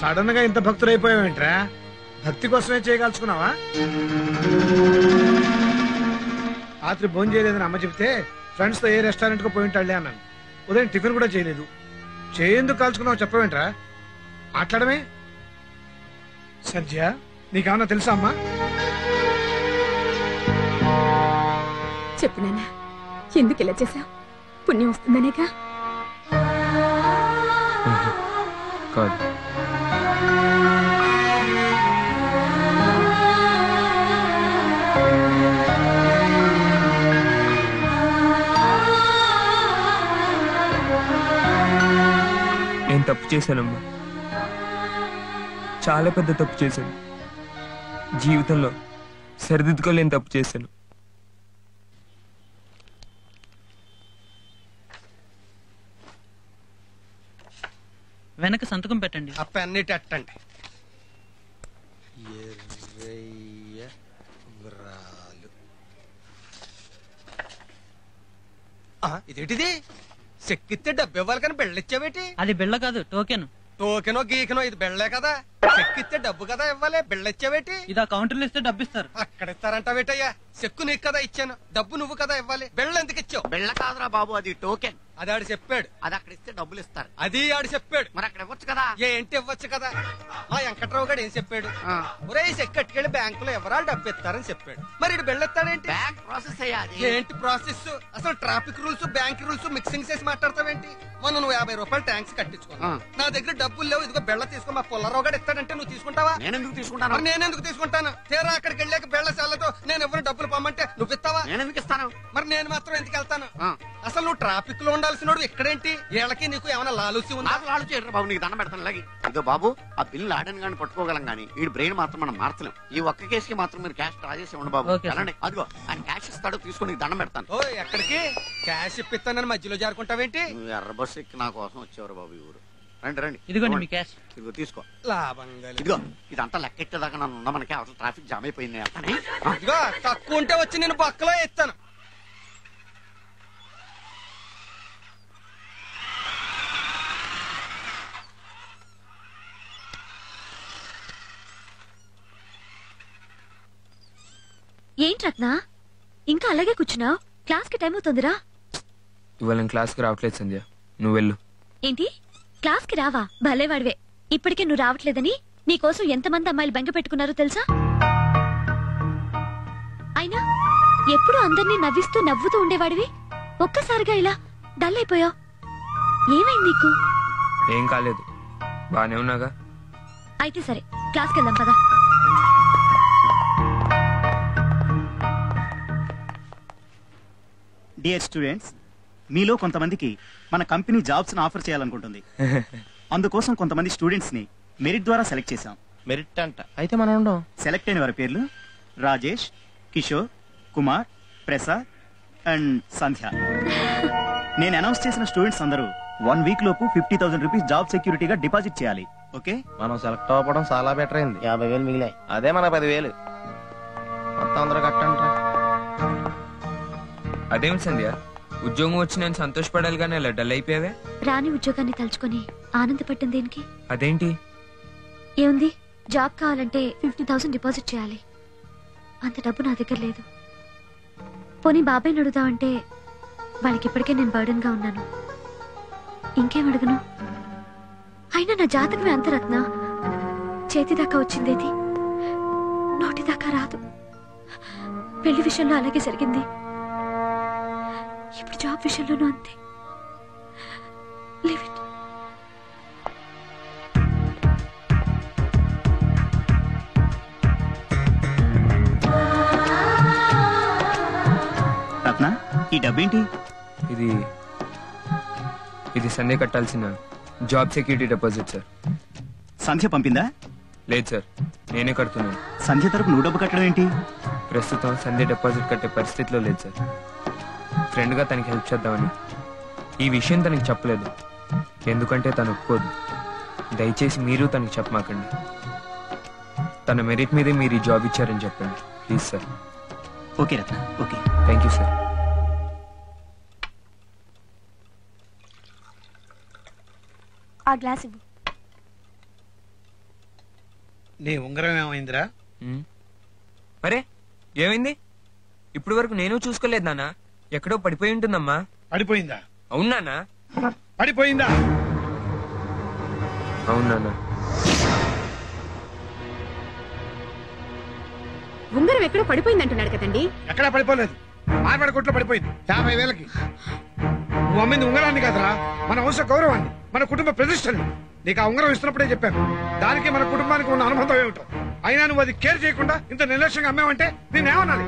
సడన్ గా ఇంత భక్తుడైపోయావేంట్రా? భక్తి కోసమే చేయగలుచుకున్నావా? రాత్రి భోజనం చేయలేదని అమ్మ చెప్తే ఫ్రెండ్స్ తో ఏ రెస్టారెంట్ కు పోయి ఉంటాడులే అన్నాను. ఉదయం టిఫిన్ కూడా చేయలేదు. చేయందుకు కాల్చుకున్నావు చెప్పవేంట్రా? మాట్లాడమే. సత్య, నీకేమన్నా తెలుసా అమ్మా? చెప్పు నాన్న, ఎందుకు ఇలా చేశావు? పుణ్యం వస్తుందనేగా? కాదు. నేను తప్పు చేశానమ్మా, చాలా పెద్ద తప్పు చేశాను. జీవితంలో సరిదిద్దుకోలేని తప్పు చేశాను. వెనక సంతకం పెట్టండి. ఆ పెన్నిటి అట్టండి. ఇదేంటిది? చెక్కిస్తే డబ్బు ఇవ్వాలి కానీ బెళ్ళిచ్చావేటి? అది బిళ్ళ కాదు, టోకెన్. టోకెనో గీకెనో ఇది బెళ్ళే కదా. చెక్కిస్తే డబ్బు కదా ఇవ్వాలి, బెళ్ళిచ్చావేటి? ఇది ఆ కౌంటర్లో ఇస్తే డబ్బు ఇస్తారు. అక్కడ ఇస్తారంటావేటయ్యా? చెక్కు నీకు కదా ఇచ్చాను, డబ్బు నువ్వు కదా ఇవ్వాలి. బెళ్ళ ఎందుకు ఇచ్చావు? బెళ్ళ కాదురా బాబు, అది టోకెన్. అది ఆడు చెప్పాడు. అది అక్కడ ఇస్తే డబ్బులు ఇస్తారు. అది ఆడు చెప్పాడు. మరి అక్కడ ఇవ్వచ్చు కదా. ఏంటి ఇవ్వచ్చు కదా? మా వెంకట్రావు గారు ఏం చెప్పాడు? ఒరే చెక్కు అట్టుకెళ్ళి బ్యాంకులో ఎవరాలు డబ్బు ఇస్తారని చెప్పాడు. మరి ఇటు బెళ్ళెత్తాడేంటి? Bank process అయ్యాది. ఏంటి ప్రాసెస్? అసలు traffic rules bank rules mixing చేసి మాట్లాడతావేంటి? మొన్న నువ్వు 50 రూపాయలు ట్యాంక్స్ కట్టించుకున్నా. నా దగ్గర డబ్బులు లేవు, ఇదిగో బెళ్ళ తీసుకో. మా పుల్లారావు గారు ఇస్తాడంటే నువ్వు తీసుకుంటావా? నేనెందుకు తీసుకుంటాను? నేనెందుకు తీసుకుంటాను? తీరా అక్కడికి వెళ్ళాక బెళ్ళ సాలతో నేను ఎవరు డబ్బులు పొమ్మంటే నువ్వు ఇస్తావా? నేనెందుకు ఇస్తాను? మరి నేను మాత్రం ఎందుకు వెళ్తాను? అసలు నువ్వు ట్రాఫిక్ లో ఉండాల్సిన ఇక్కడేంటి? వీళ్ళకి నీకు ఏమైనా లాలూసి ఉందా? లాలూచి ఏంట్రా బాబు, నీకు దండం పెడతాను లాగి. ఇదో బాబు, ఆ బిల్లు ఆడని కానీ పట్టుకోగలం కానీ ఈ బ్రెయిన్ మాత్రం మనం మార్చలేం. ఈ ఒక్క కేసుకి మాత్రం మీరు క్యాష్ డ్రా చేసి ఉండు బాబు. అలాంటి అదిగో ఆయన క్యాష్ ఇస్తాడు, తీసుకొని నీకు దండం పెడతాను. ఓ ఎక్కడికి? క్యాష్ ఇప్పిస్తానని మధ్యలో జారుకుంటావేంటి? నువ్వు ఎర్ర బస్సు ఎక్కి నా కోసం వచ్చేవారు బాబు ఈ ఊరు. రండి రండి, ఇదిగోండి మీ క్యాష్. ఇదిగో తీసుకో. లాభంగా ఇదిగో ఇదంతా లెక్కెట్టేదాకా నన్ను ఉందా మనకి అసలు ట్రాఫిక్ జామ్ అయిపోయింది. ఇదిగో తక్కువ ఉంటే వచ్చి నేను బొక్కలో ఎత్తాను. ఏంటి రత్న, ఇంకా అలాగే కూర్చున్నావు? క్లాస్ కి టైం అవుతుందిరా. ఇవాళ క్లాస్ కి రావట్లేదు సంధ్య, నువ్వు వెళ్ళు. ఏంటి, క్లాస్ కి రావా? భలేవాడివే. ఇప్పటికే నువ్వు రావట్లేదని నీకోసం ఎంతమంది అమ్మాయిలు బెంగ పెట్టుకున్నారో తెలుసా? అయినా ఎప్పుడు అందరినీ నవ్విస్తూ నవ్వుతూ ఉండేవాడివి, ఒక్కసారిగా ఇలా డల్ అయిపోయావు. ఏమైంది నీకు? ఏం కాలేదు, బానే ఉన్నాగా. అయితే సరే, క్లాస్కి వెళ్దాం పదా. డియర్ స్టూడెంట్స్, మీలో కొంతమందికి మన కంపెనీ జాబ్స్ ఆఫర్ చేయాలనుకుంటుంది. అందుకోసం కొంతమంది స్టూడెంట్స్ ని మెరిట్ ద్వారా సెలెక్ట్ చేశాం. మెరిట్ అంట, అయితే మనం ఉండం. సెలెక్ట్ అయిన వారి పేర్లు రాజేష్, కిషోర్, కుమార్, ప్రసాద్ అండ్ సంధ్య. నేను అనౌన్స్ చేసిన స్టూడెంట్స్ అందరూ 1 వీక్ లోపు 50,000 రూపీస్ జాబ్ సెక్యూరిటీగా డిపాజిట్ చేయాలి. ఓకే, మనం సెలెక్ట్ అవ్వడం చాలా బెటర్ అయింది. 50,000 మిగిలాయి, అదే మన 10,000 మొత్తం అందరూ కట్టండి. అదేం సంధ్య, ఉద్యోగం వచ్చి నేను సంతోషపడాలి కానీ అలా డల్ అయిపోయావే? రాని ఉద్యోగాన్ని తలుచుకొని ఆనందపడ్డం దేనికి? అదేంటి? ఏముంది, జాబ్ కావాలంటే 50,000 డిపాజిట్ చేయాలి. అంత డబ్బు నా దగ్గర లేదు. పోనీ బాబాయ్ అడుగుదామంటే వాళ్ళకి ఇప్పటికే నేను బర్డెన్ గా ఉన్నాను. ఇంకేం అడగను? అయినా నా జాతకమే అంత రత్న. చేతి దాకా వచ్చిందేది నోటి దాకా రాదు. పెళ్లి విషయంలో అలాగే జరిగింది. ఇప్పుడు జాబ్ విషయంలోనూ అంతే. Leave it. రత్న, ఈ డబ్బేంటి? ఇది సంధ్య కట్టాల్సిన జాబ్ సెక్యూరిటీ డిపాజిట్ సార్. సంధ్య పంపిందా? లేదు సార్, నేనే కడుతున్నాను. సంధ్య తరపు నువ్వు డబ్బు కట్టడం ఏంటి? ప్రస్తుతం సంధ్య డిపాజిట్ కట్టే పరిస్థితిలో లేదు సార్. ఫ్రెండ్గా తనకి హెల్ప్ చేద్దామని. ఈ విషయం తనకి చెప్పలేదు, ఎందుకంటే తను ఒప్పుకోదు. దయచేసి మీరు తనకి చెప్పమాకండి. తన మెరిట్ మీదే మీరు ఈ జాబ్ ఇచ్చారని చెప్పండి please sir. Okay Ratna, okay. Thank you sir. ఆ గ్లాస్ ఇవ్వు. నీ ఉంగరం ఏమైందిరా? అరే ఏమైంది? ఇప్పుడు వరకు నేను చూసుకోలేదు నాన్న. ఎక్కడో పడిపోయి ఉంటుందమ్మా. పడిపోయిందా? అవును నాన్న. పడిపోయిందా? అవును నాన్న. ఉంగరం ఎక్కడో పడిపోయింది అంటున్నాడు కదండి. ఎక్కడా పడిపోలేదు, మార్వాడి కొట్లో పడిపోయింది 50,000కి. నువ్వు అమ్మింది ఉంగరాన్ని కదరా, మన వంశ గౌరవాన్ని, మన కుటుంబ ప్రతిష్టని. నీకు ఆ ఉంగరం ఇస్తున్నప్పుడే చెప్పాను, దానికి మన కుటుంబానికి ఉన్న అనుబంధం ఏమిటో. అయినా నువ్వు అది కేర్ చేయకుండా ఇంత నిర్లక్ష్యంగా అమ్మావంటే నేనేమనాలి?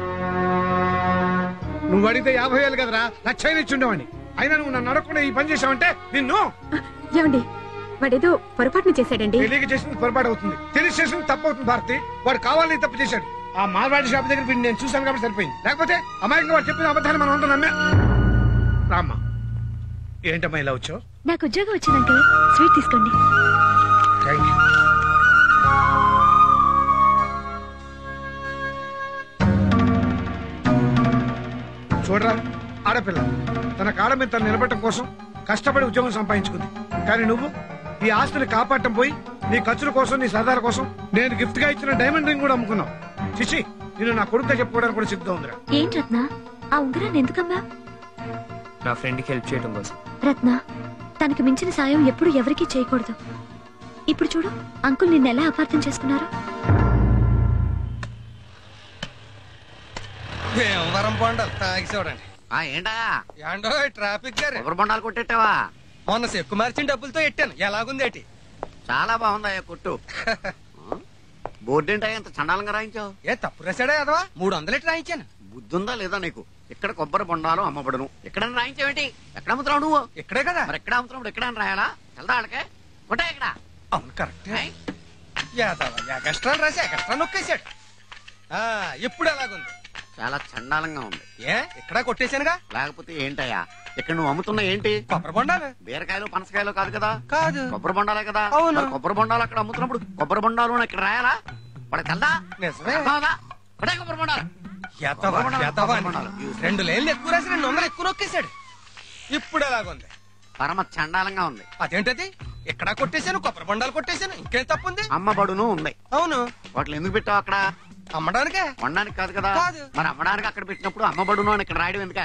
నువ్వు అడిగితే 50,000 కదరా, 1,00,000 ఇచ్చి ఉండేవాడిని. అయినా నువ్వు నన్ను అడగకుండా ఈ పని చేసావంటే నిన్ను. ఏమండి, వాడేదో పొరపాటును చేశాడండి. తెలియక చేసింది పొరపాటు అవుతుంది, తెలిసి చేసింది తప్పు అవుతుంది భారతి. వాడు కావాలని తప్పు చేశాడు. ఆ మార్వాడి షాప్ దగ్గర వీడిని నేను చూశాను కాబట్టి సరిపోయింది. లేకపోతే అమాయకంగా వాడు చెప్పిన అబద్ధాన్ని మనం అంతా నమ్మే. రామ్మా. ఏంటమ్మా ఇలా వచ్చావు? నాకు ఉద్యోగం వచ్చిందంటే స్వీట్ తీసుకోండి. Thank you. చూడరా, ఆడపిల్ల తన కాళ్ళ మీద తను నిలబడటం కోసం కష్టపడి ఉద్యోగం సంపాదించుకుంది. కానీ నువ్వు ఈ ఆస్తిని కాపాడటం పోయి నీ ఖర్చుల కోసం, నీ సరదాల కోసం నేను గిఫ్ట్ గా ఇచ్చిన డైమండ్ రింగ్ కూడా అమ్ముకున్నావు. చిచి, నేను నా కొడుకుగా చెప్పుకోవడానికి కూడా సిద్ధంగా ఉందిరా. ఏంటి రత్న, ఆ ఉంగరాన్ని ఎందుకమ్మా? నా ఫ్రెండ్కి హెల్ప్ చేయడం కోసం. రత్న, తనకు మించిన సాయం ఎప్పుడు ఎవరికీ చేయకూడదు. ఇప్పుడు చూడు, అంకుల్ నిన్ను ఎలా అపార్థం చేసుకున్నారు. వరం బొండాలు తాగి చూడండి. ఏంటా ఏండో ట్రాఫిక్ గారు కొబ్బరి బొండాలు కొట్టేటావా? మొన్న చెక్కు మార్చిన డబ్బులతో ఎట్టాను. ఎలాగుందేటి? చాలా బాగుందా కొట్టు. బోర్డు ఏంటా ఎంత చండాలంగా రాయించావు? ఏ తప్పు రాశాడా అదవా? 300 రాయించాను. బుద్ధుందా లేదా నీకు? ఇక్కడ కొబ్బరి బొండాలు అమ్మబడును. ఎక్కడైనా రాయించావేంటి? ఎక్కడ అమ్ముతున్నావు నువ్వు? ఇక్కడే కదా. మరి ఎక్కడ అమ్ముతున్నావు? ఎక్కడ రాయాలా? తెల్దా వాళ్ళకే కొట్టా ఇక్కడ. అవును కరెక్ట్. ఎక్స్ట్రా రాసి ఎక్స్ట్రా నొక్కేశాడు. ఇప్పుడు ఎలాగుంది? చాలా చండాలంగా ఉంది. ఏ ఇక్కడ కొట్టేశానుగా. లేకపోతే ఏంటయ్యా ఇక్కడ నువ్వు అమ్ముతున్నా ఏంటి? కొబ్బరి బొండాలు. బీరకాయలు పనసకాయలు కాదు కదా. కాదు, కొబ్బరి బొండాలే కదా. అవును. కొబ్బరి బొండాలు అక్కడ అమ్ముతున్నప్పుడు కొబ్బరి బొండాలు ఇక్కడ రాయాలా? వాడికి తెల్దా? కొబ్బరి బొండాలు 2 లైన్లు ఎక్కువ రాసి 200 ఎక్కువ నొక్కేశాడు. ఇప్పుడు ఎలాగుంది? పరమ చండాలంగా ఉంది. అదేంటది? ఎక్కడా కొట్టేశాను, కొబ్బరి బొండాలు కొట్టేశాను. ఇంకేం తప్పుంది? అమ్మబడును ఉంది. అవును. వాటిని ఎందుకు పెట్టావు అక్కడ? అమ్మడానికే. వండడానికి కాదు కదా. మరి అమ్మడానికి అక్కడ పెట్టినప్పుడు అమ్మబడును అని ఇక్కడ రాయడం ఎందుక?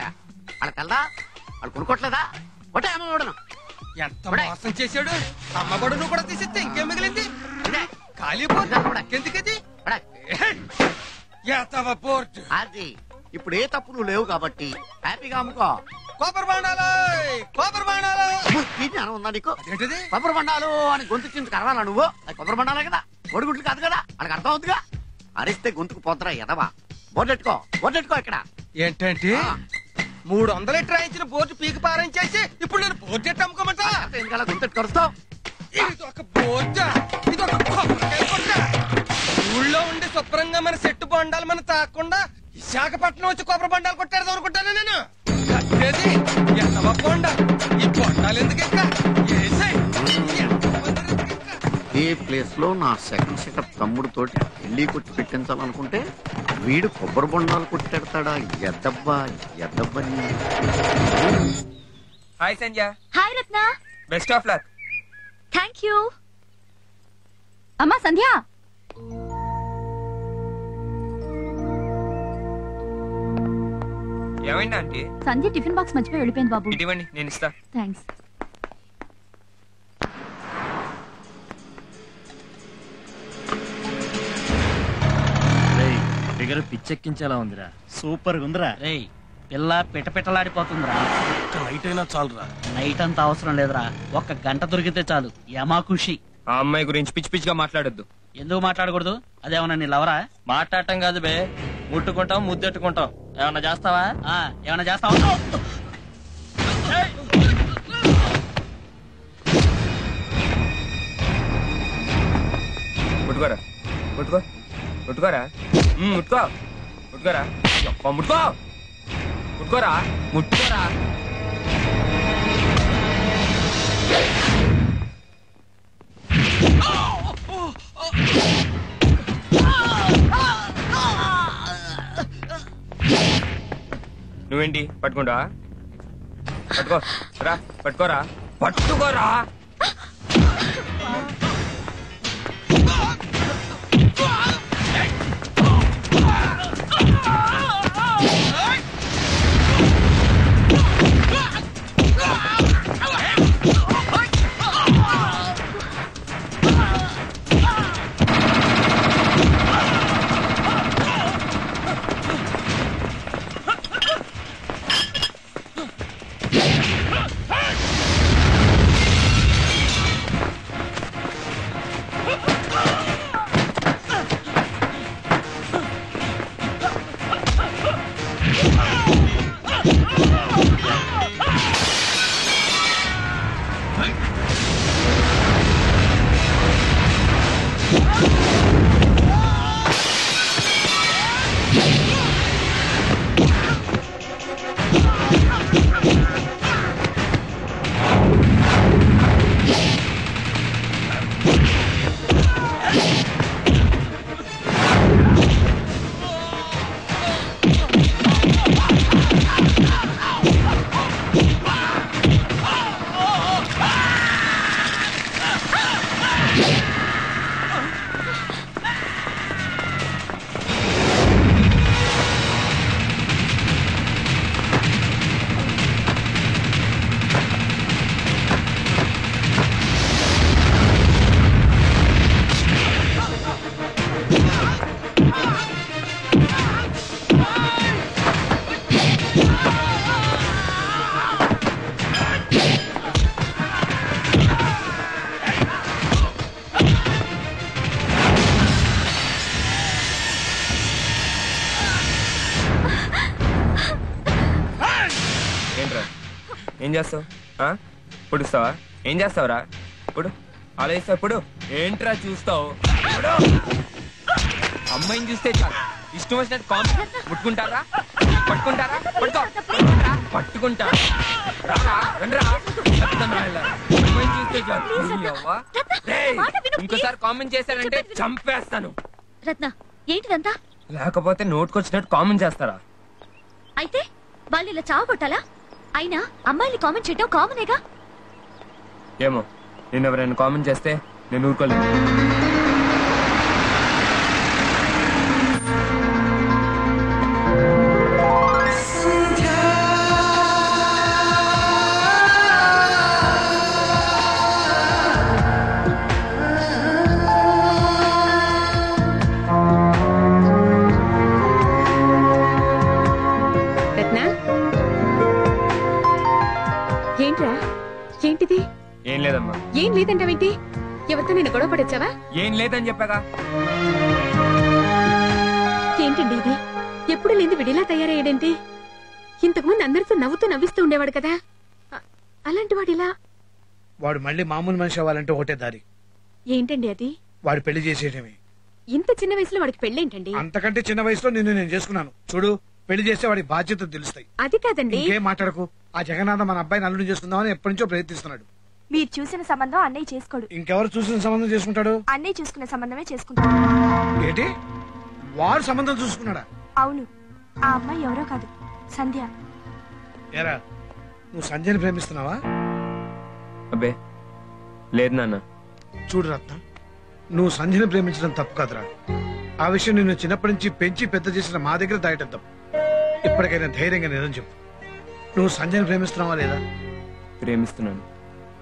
వాళ్ళకి తెల్దా? వాళ్ళు కొనుక్కోట్లేదా? ఒకటే అమ్మబడును. ఎంత మోసం చేశాడు. అమ్మబడును కూడా తీసిస్తే ఇంకేం మిగిలింది? ఖాళీ ఎందుకది? అది ఇప్పుడు ఏ తప్పు నువ్వు లేవు కాబట్టి హ్యాపీగా అమ్ముకో. కొబ్బరి బొండాలు, కొబ్బరి బొండాలు. జ్ఞానం ఉందా నీకు? కొబ్బరి బొండాలు అని గొంతు చింత కరవాలా నువ్వు? అది కొబ్బరి బొండాలే కదా, కొడుగుడ్లు కాదు కదా. వాళ్ళకి అర్థం అవుతుందిగా. అరిస్తే గొంతుకు పోతరా ఎదవా. బోర్డెట్టుకో, బోర్డెట్టుకో ఇక్కడ. ఏంటంటే 300 రాయించిన బోర్డు పీకి పారించేసి ఇప్పుడు నేను బోర్డు అమ్ముకోమంటా? ఎందుకలా గొంతెట్టు కరుస్తావు? ఇది ఒక బోర్డా, ఇది ఒక కొబ్బరికాయ కొట్ట. ఊళ్ళో ఉండి శుభ్రంగా మన సెట్టు బొండాలు మన తాకుండా విశాఖపట్నం వచ్చి కొబ్బరి బొండాలు కొట్టాడు అనుకుంటాను నేను. కట్టేది ఎదవ బొండ. ఈ బొండాలు ఎందుకు ఇంకా? ఈ ప్లేస్ లో నా సెకండ్ సెటప్ తమ్ముడు తోటి పెళ్లి కొట్టి పెట్టించాలనుకుంటే వీడు కొబ్బరి బొండాలు కొట్టెడతాడా? ఎద్దబ్బా ఎద్దబ్బని. Hi Sandhya. Hi Ratna. Best of luck. Thank you. అమ్మా సంధ్య. ఏమైంది ఆంటీ? సంధ్య టిఫిన్ బాక్స్ మర్చిపోయి వెళ్ళిపోయింది బాబు. ఇవ్వండి, నేను ఇస్తా. థ్యాంక్స్. ఫిగర్ పిచ్చెక్కించేలా ఉందిరా. సూపర్ ఉందిరా. రేయ్ పిల్ల పిటపిటలాడిపోతుందిరా. నైట్ అయినా చాలురా. నైట్ అంత అవసరం లేదురా, 1 గంట దొరికితే చాలు. యమా ఖుషి. ఆ అమ్మాయి గురించి పిచ్చి పిచ్చిగా మాట్లాడొద్దు. ఎందుకు మాట్లాడకూడదు? అదేమన్నా నీ లవరా? మాట్లాడటం కాదు బే, ముట్టుకుంటాం ముద్దెట్టుకుంటాం. ఏమన్నా చేస్తావా? ఏమన్నా చేస్తావా? ముట్టుకోరా, ముట్టుకో, ముట్టుకోరా, ముట్టుకో, ముట్టుకోరా, ముట్టుకో, ముట్టుకోరా, ముట్టుకోరా. నువ్వేంటి పట్టుకుంటా? పట్టుకో రా, పట్టుకోరా, పట్టుకోరా. ఏం చేస్తావు? పొడుస్తావా? ఏం చేస్తావురా? ఇప్పుడు ఆలోచిస్తావు. ఇప్పుడు ఏంట్రా చూస్తావు? అమ్మాయిని చూస్తే చాలు ఇష్టం వచ్చినట్టు కామెంట్ ముట్టుకుంటారా? పట్టుకుంటారా? పట్టుకుంటారా? అమ్మాయిని చూస్తే చాలు. ఇంకోసారి కామెంట్ చేశారంటే చంపేస్తాను. రత్న ఏంటిదంతా? లేకపోతే నోటుకొచ్చినట్టు కామెంట్ చేస్తారా? అయితే వాళ్ళు ఇలా చావగొట్టాలా? అయినా అమ్మాయిని కామెంట్ చేయడం కామనేగా. ఏమో, నేను ఎవరైనా కామెంట్ చేస్తే నేను ఊరుకోలేదు. ఏంటిది? ఏం లేదమ్మా. ఏం లేదంటావేంటి? ఎవరితో నేను గొడవ పడొచ్చావా? ఏం లేదని చెప్పాగా. ఏంటండి ఇది? ఎప్పుడు లేని విడిలా తయారయ్యాడేంటి? ఇంతకుముందు అందరితో నవ్వుతూ నవ్విస్తూ ఉండేవాడు కదా, అలాంటి వాడిలా? వాడు మళ్ళీ మామూలు మనిషి అవ్వాలంటే ఒకటే దారి. ఏంటండి అది? వాడు పెళ్లి చేసేయడమే. ఇంత చిన్న వయసులో వాడికి పెళ్ళేంటండి? అంతకంటే చిన్న వయసులో నేను చేసుకున్నాను. చూడు, పెళ్లి చేస్తే వాడి బాధ్యత తెలుస్తాయి. అది కాదండి. ఇంకేం మాట్లాడకు. ఆ జగన్నాథం మన అబ్బాయిని అల్లుడు చేసుకుందామని ఎప్పటి నుంచో ప్రయత్నిస్తున్నాడు. మీరు చూసిన సంబంధం అన్నయ్య చేసుకోడు. ఇంకెవరు చూసిన సంబంధం చేసుకుంటాడు? అన్నయ్య చూసుకునే సంబంధమే చేసుకుంటాడు. ఏంటి? వాడు సంబంధం చూసుకున్నాడా? అవును, ఆ అమ్మాయి ఎవరో కాదు, సంధ్య. ఏరా, నువ్వు సంధ్యని ప్రేమిస్తున్నావా? అబ్బే లేదు నాన్న. చూడు రత్నం, నువ్వు సంధ్యని ప్రేమించడం తప్పు కాదురా. ఆ విషయం నిన్ను చిన్నప్పటి నుంచి పెంచి పెద్ద చేసిన మా దగ్గర దాయటం తప్పు. ఇప్పటికైనా ధైర్యంగా నిజం చెప్పు, నువ్వు సంజయ్ని ప్రేమిస్తున్నావా లేదా? ప్రేమిస్తున్నాను.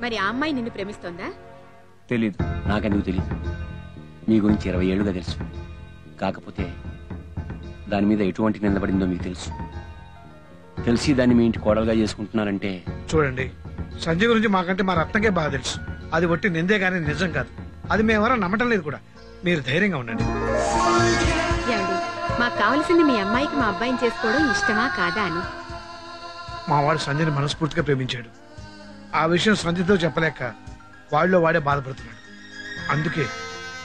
మరి ఆ అమ్మాయి నిన్ను ప్రేమిస్తోందా? తెలీదు. నాకెందుకు తెలియదు? మీ గురించి 20 ఏళ్లుగా తెలుసు. కాకపోతే దాని మీద ఎటువంటి నిలబడిందో మీకు తెలుసు. తెలిసి దాన్ని మీ ఇంటి కోడలుగా చేసుకుంటున్నారంటే. చూడండి, సంజయ్ గురించి మాకంటే మా రత్నకే బాగా తెలుసు. అది ఒట్టి నిందే గానీ నిజం కాదు. అది మేమెవరో నమ్మటం లేదు కూడా. మీరు ధైర్యంగా ఉండండి. ఏమండి, మాకు కావలసింది మీ అమ్మాయికి మా అబ్బాయిని చేసుకోవడం ఇష్టమా కాదా అని. మా వాడు సంజయ్ని మనస్ఫూర్తిగా ప్రేమించాడు. ఆ విషయం సంజయ్తో చెప్పలేక వాళ్ళలో వాడే బాధపడుతున్నాడు. అందుకే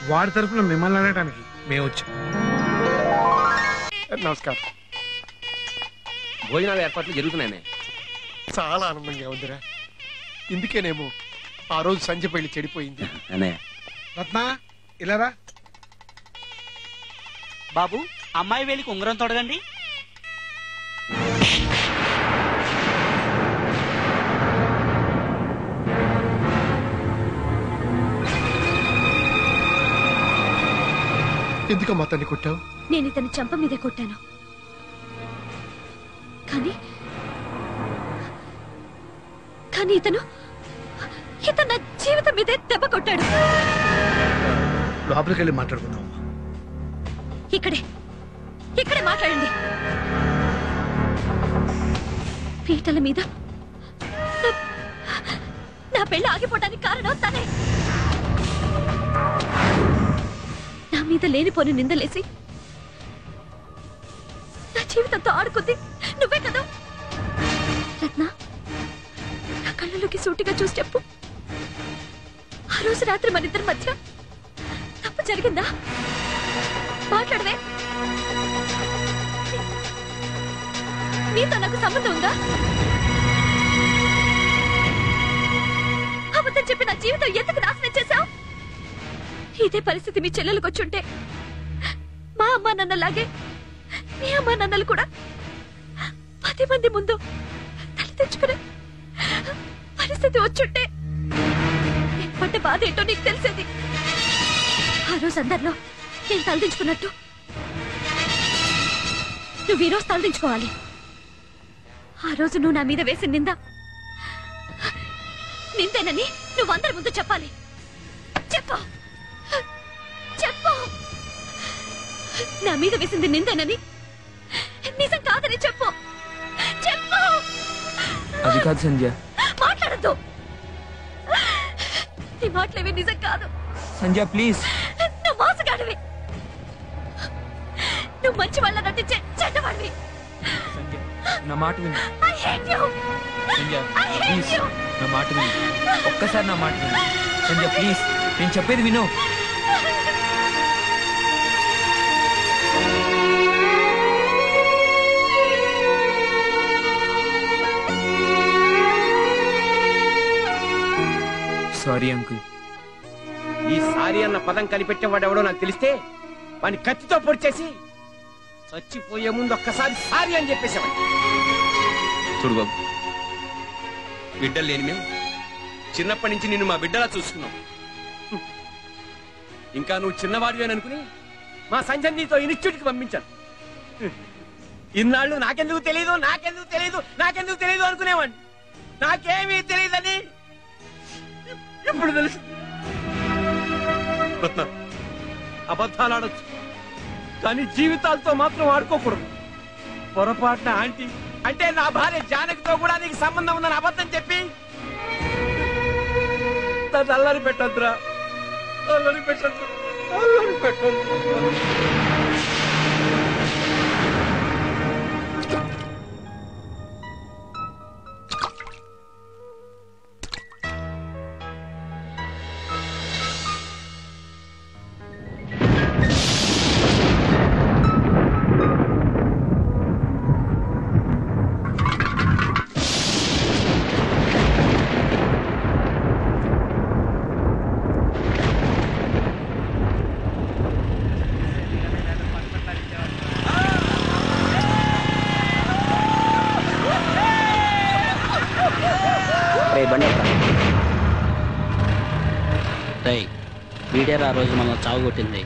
వాడి తరఫున మిమ్మల్ని అనడానికి మేము వచ్చాం. నమస్కారం. భోజనాల ఏర్పాట్లు జరుగుతున్నాయి. చాలా ఆనందంగా ఉందిరా. ఇందుకేనేమో ఆ రోజు సంజయ్ పెళ్లి చెడిపోయింది. రత్న ఇలారా. బాబు, అమ్మాయి వేలికి ఉంగరం తొడగండి. ఎందుకమ్మా తన్ని కొట్టావు? నేను ఇతని చంప మీద కొట్టాను, కానీ ఇతను నా జీవితం మీదే దెబ్బ కొట్టాడు. లోపలికి వెళ్ళి మాట్లాడుకుందాం. ఇక్కడే మాట్లాడండి. పీటల మీద నా పెళ్లి ఆగిపోవడానికి కారణం తనే. నా మీద లేనిపోని నిందలేసి నా జీవితంతో ఆడుకుంది నువ్వే కదా. రత్న, నా కళ్ళలోకి సూటిగా చూసి చెప్పు, ఆ రోజు రాత్రి మన ఇద్దరి మధ్య తప్పు జరిగిందా? మాట్లాడవే. నీతో నాకు సంబంధం ఉందా? అబద్ధం చెప్పి నా జీవితం ఎందుకు నాశనం చేశావు? ఇదే పరిస్థితి మీ చెల్లెలకు వచ్చుంటే మా అమ్మా నాన్నలాగే మీ అమ్మా నాన్నలు కూడా 10 మంది ముందు తల తెచ్చుకునే పరిస్థితి వచ్చుంటే నేను పడ్డ బాధ ఏంటో నీకు తెలిసేది. ఆ రోజు అందరిలో నేను తలదించుకున్నట్టు నువ్వు ఈరోజు తలదించుకోవాలి. ఆ రోజు నువ్వు నా మీద వేసిన నిందేనని నువ్వు అందరి ముందు చెప్పాలి. చెప్పు చెప్పు, నా మీద వేసింది నిందేనని నిజం కాదని చెప్పు. చెప్పు. అది కాదు సంధ్య. మాట్లాడద్దు. నీ మాటలేవి నిజం కాదు. సంధ్య ప్లీజ్. నువ్వు మోసగాడివి. నువ్వు మంచి వాళ్ళ నటించే చెడ్డవాడివి. సంధ్య నా మాట విను. I hate you. Sandhya please నా మాట విను. ఒక్కసారి నా మాట విను సంధ్య ప్లీజ్. నేను చెప్పేది విను. Sorry uncle. ఈ సారీ అన్న పదం కనిపెట్టేవాడెవడో నాకు తెలిస్తే వాడిని కత్తితో పొడిచేసి చచ్చిపోయే ముందు ఒక్కసారి సారీ అని చెప్పేసేవాడి. చూడు బాబు, బిడ్డలు లేని మేము చిన్నప్పటి నుంచి నిన్ను మా బిడ్డలా చూసుకున్నాం. ఇంకా నువ్వు చిన్నవాడివి అని అనుకుని మా సంజయ్ నీతో ఇన్స్టిట్యూట్కి పంపించాను. ఇన్నాళ్ళు నాకెందుకు తెలియదు అనుకునేవాడిని. నాకేమీ తెలియదని ఇప్పుడు తెలుసు. రత్న, అబద్ధాలు ఆడొచ్చు కానీ జీవితాలతో మాత్రం ఆడుకోకూడదు. పొరపాటున ఆంటీ అంటే నా భార్య జానకితో కూడా నీకు సంబంధం ఉందని అబద్ధం చెప్పి నన్ను అల్లరి పెట్టద్దురా. అల్లరి పెట్టద్దు. వీడియో ఆ రోజు మనం చావు కొట్టింది.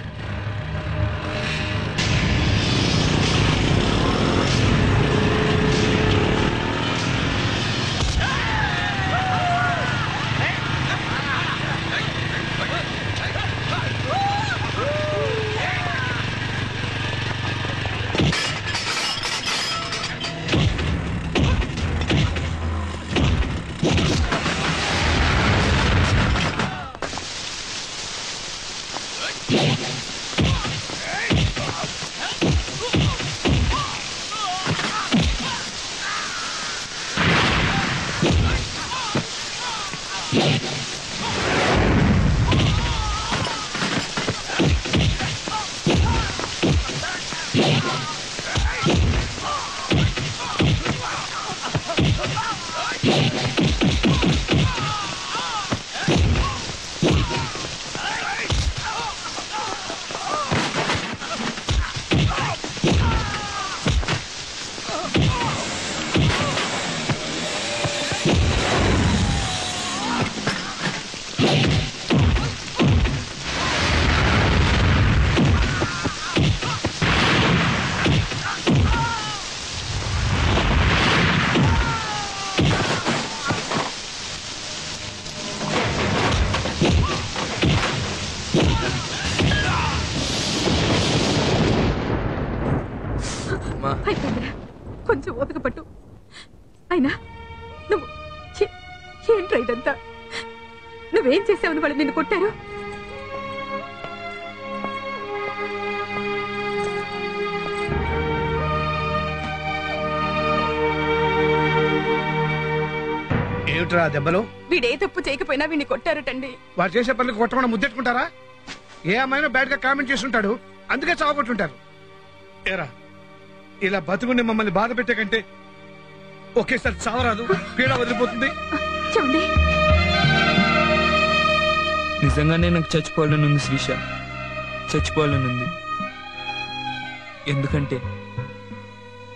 కొంచెం ఓపిక పట్టు. అయినా నువ్వు ఏంట్రా ఇదంతా? నువ్వేం చేసావని వాళ్ళు నిన్ను కొట్టారు? ఏమిట్రా దెబ్బలు? వీడే తప్పు చేయకపోయినా వీడిని కొట్టారటండి. వాడు చేసే పనులకు కొట్టకుండా ముద్దెట్టుకుంటారా? ఏ అమ్మాయినా బ్యాడ్ గా కామెంట్ చేస్తుంటాడు, అందుకే చావగొట్టుంటారు. ఏరా, ఇలా బతుకుని మమ్మల్ని బాధ పెట్టే కంటే ఒకేసారి చావరాదు, పీడ వదిలిపోతుంది. నిజంగానే నాకు చచ్చిపోవాలనుంది శ్రీష, చచ్చిపోవాలనుంది. ఎందుకంటే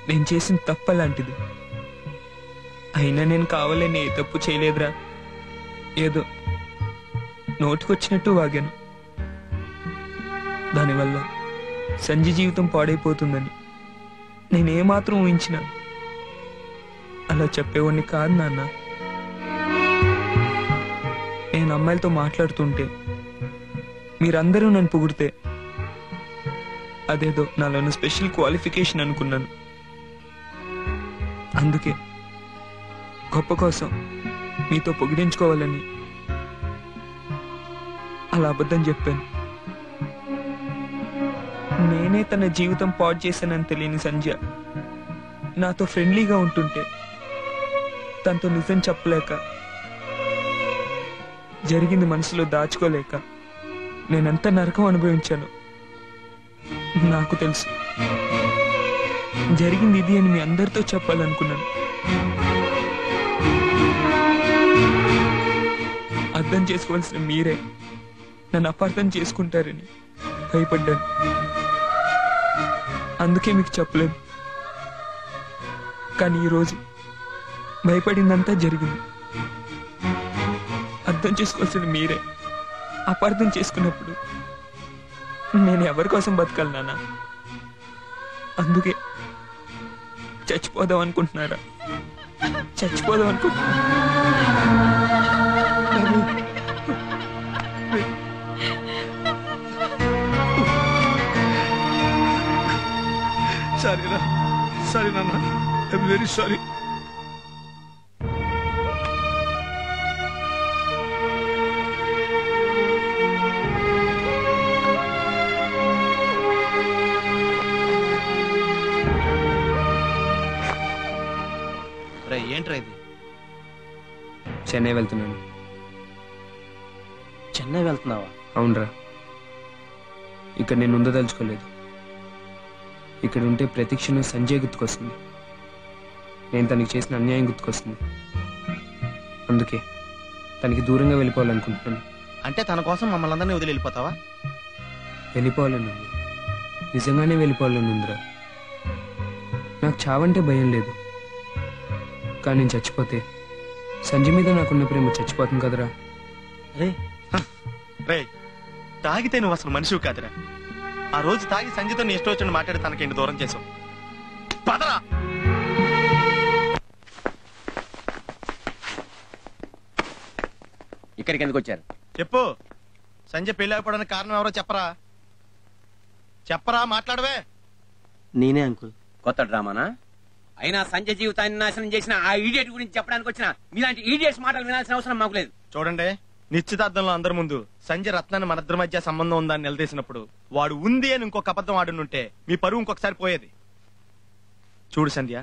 నేను చేసిన తప్పలాంటిది. అయినా నేను కావాలని ఏ తప్పు చేయలేదురా. ఏదో నోటికొచ్చినట్టు వాగాను. దానివల్ల సంజయ్ జీవితం పాడైపోతుందని నేనేమాత్రం ఊహించినా అలా చెప్పేవాడిని కాదు నాన్న. నేను అమ్మాయిలతో మాట్లాడుతుంటే మీరందరూ నన్ను పొగిడితే అదేదో నాలోని స్పెషల్ క్వాలిఫికేషన్ అనుకున్నాను. అందుకే గొప్ప కోసం మీతో పొగిడించుకోవాలని అలా అబద్ధం చెప్పాను. నేనే తన జీవితం పాడు చేశానని తెలియని సంధ్య నాతో ఫ్రెండ్లీగా ఉంటుంటే తనతో నిజం చెప్పలేక, జరిగింది మనసులో దాచుకోలేక నేనెంత నరకం అనుభవించాను నాకు తెలుసు. జరిగింది ఇది అని మీ అందరితో చెప్పాలనుకున్నాను. అర్థం చేసుకోవాల్సిన మీరే నన్ను అపార్థం చేసుకుంటారని భయపడ్డాను. అందుకే మీకు చెప్పలేదు. కానీ ఈరోజు భయపడిందంతా జరిగింది. అర్థం చేసుకోవాల్సిన మీరే అపార్థం చేసుకున్నప్పుడు నేను ఎవరి కోసం బతకాలి నాన్న? అందుకే చచ్చిపోదాం అనుకుంటున్నారా? చచ్చిపోదాం అనుకుంటున్నా. సారీరా, సారీ నాన్న, ఐఎమ్ వెరీ సారీ. ఏంట్రా ఇది? చెన్నై వెళ్తున్నాను. చెన్నై వెళ్తున్నావా? అవునరా. ఇక్కడ నేను ఉండదలుచుకోలేదు. ఇక్కడ ఉంటే ప్రతి క్షణం సంజయ్ గుర్తుకొస్తుంది. నేను తనకి చేసిన అన్యాయం గుర్తుకొస్తుంది. అందుకే తనకి దూరంగా వెళ్ళిపోవాలనుకుంటున్నాను. అంటే తన కోసం మమ్మల్ని అందరినీ వదిలి వెళ్ళిపోతావా? వెళ్ళిపోవాలని ఉంది, నిజంగానే వెళ్ళిపోవాలని ఉందిరా. నాకు చావంటే భయం లేదు, కానీ నేను చచ్చిపోతే సంజయ్ మీద నాకున్న ప్రేమ చచ్చిపోతుంది కదరా. రే, తాగితే నువ్వు అసలు మనిషివి కాదురా. ఆ రోజు తాగి సంజయ్తో నీ ఇష్టం వచ్చి మాట్లాడి తనకి దూరం చేసావు. పదరా. ఇక్కడికి ఎందుకు వచ్చారు? చెప్పు. సంజయ్ పెళ్లి అయిపోవడానికి కారణం ఎవరో చెప్పరా? చెప్పరా, మాట్లాడవే. నేనే అంకుల్. కొత్త డ్రామానా? అయినా సంజయ్ జీవితాన్ని నాశనం చేసిన ఆ ఈడియట్ గురించి చెప్పడానికి వచ్చిన మీలాంటి ఈడియట్స్ మాటలు వినాల్సిన అవసరం మాకు లేదు. చూడండి, నిశ్చితార్థంలో అందరి ముందు సంజయ్ రత్నాన్ని మన ఇద్దరి మధ్య సంబంధం ఉందని నిలదీసినప్పుడు వాడు ఉంది అని ఇంకొక అబద్ధం ఆడుంటే మీ పరువు ఇంకొకసారి పోయేది. చూడు సంధ్య,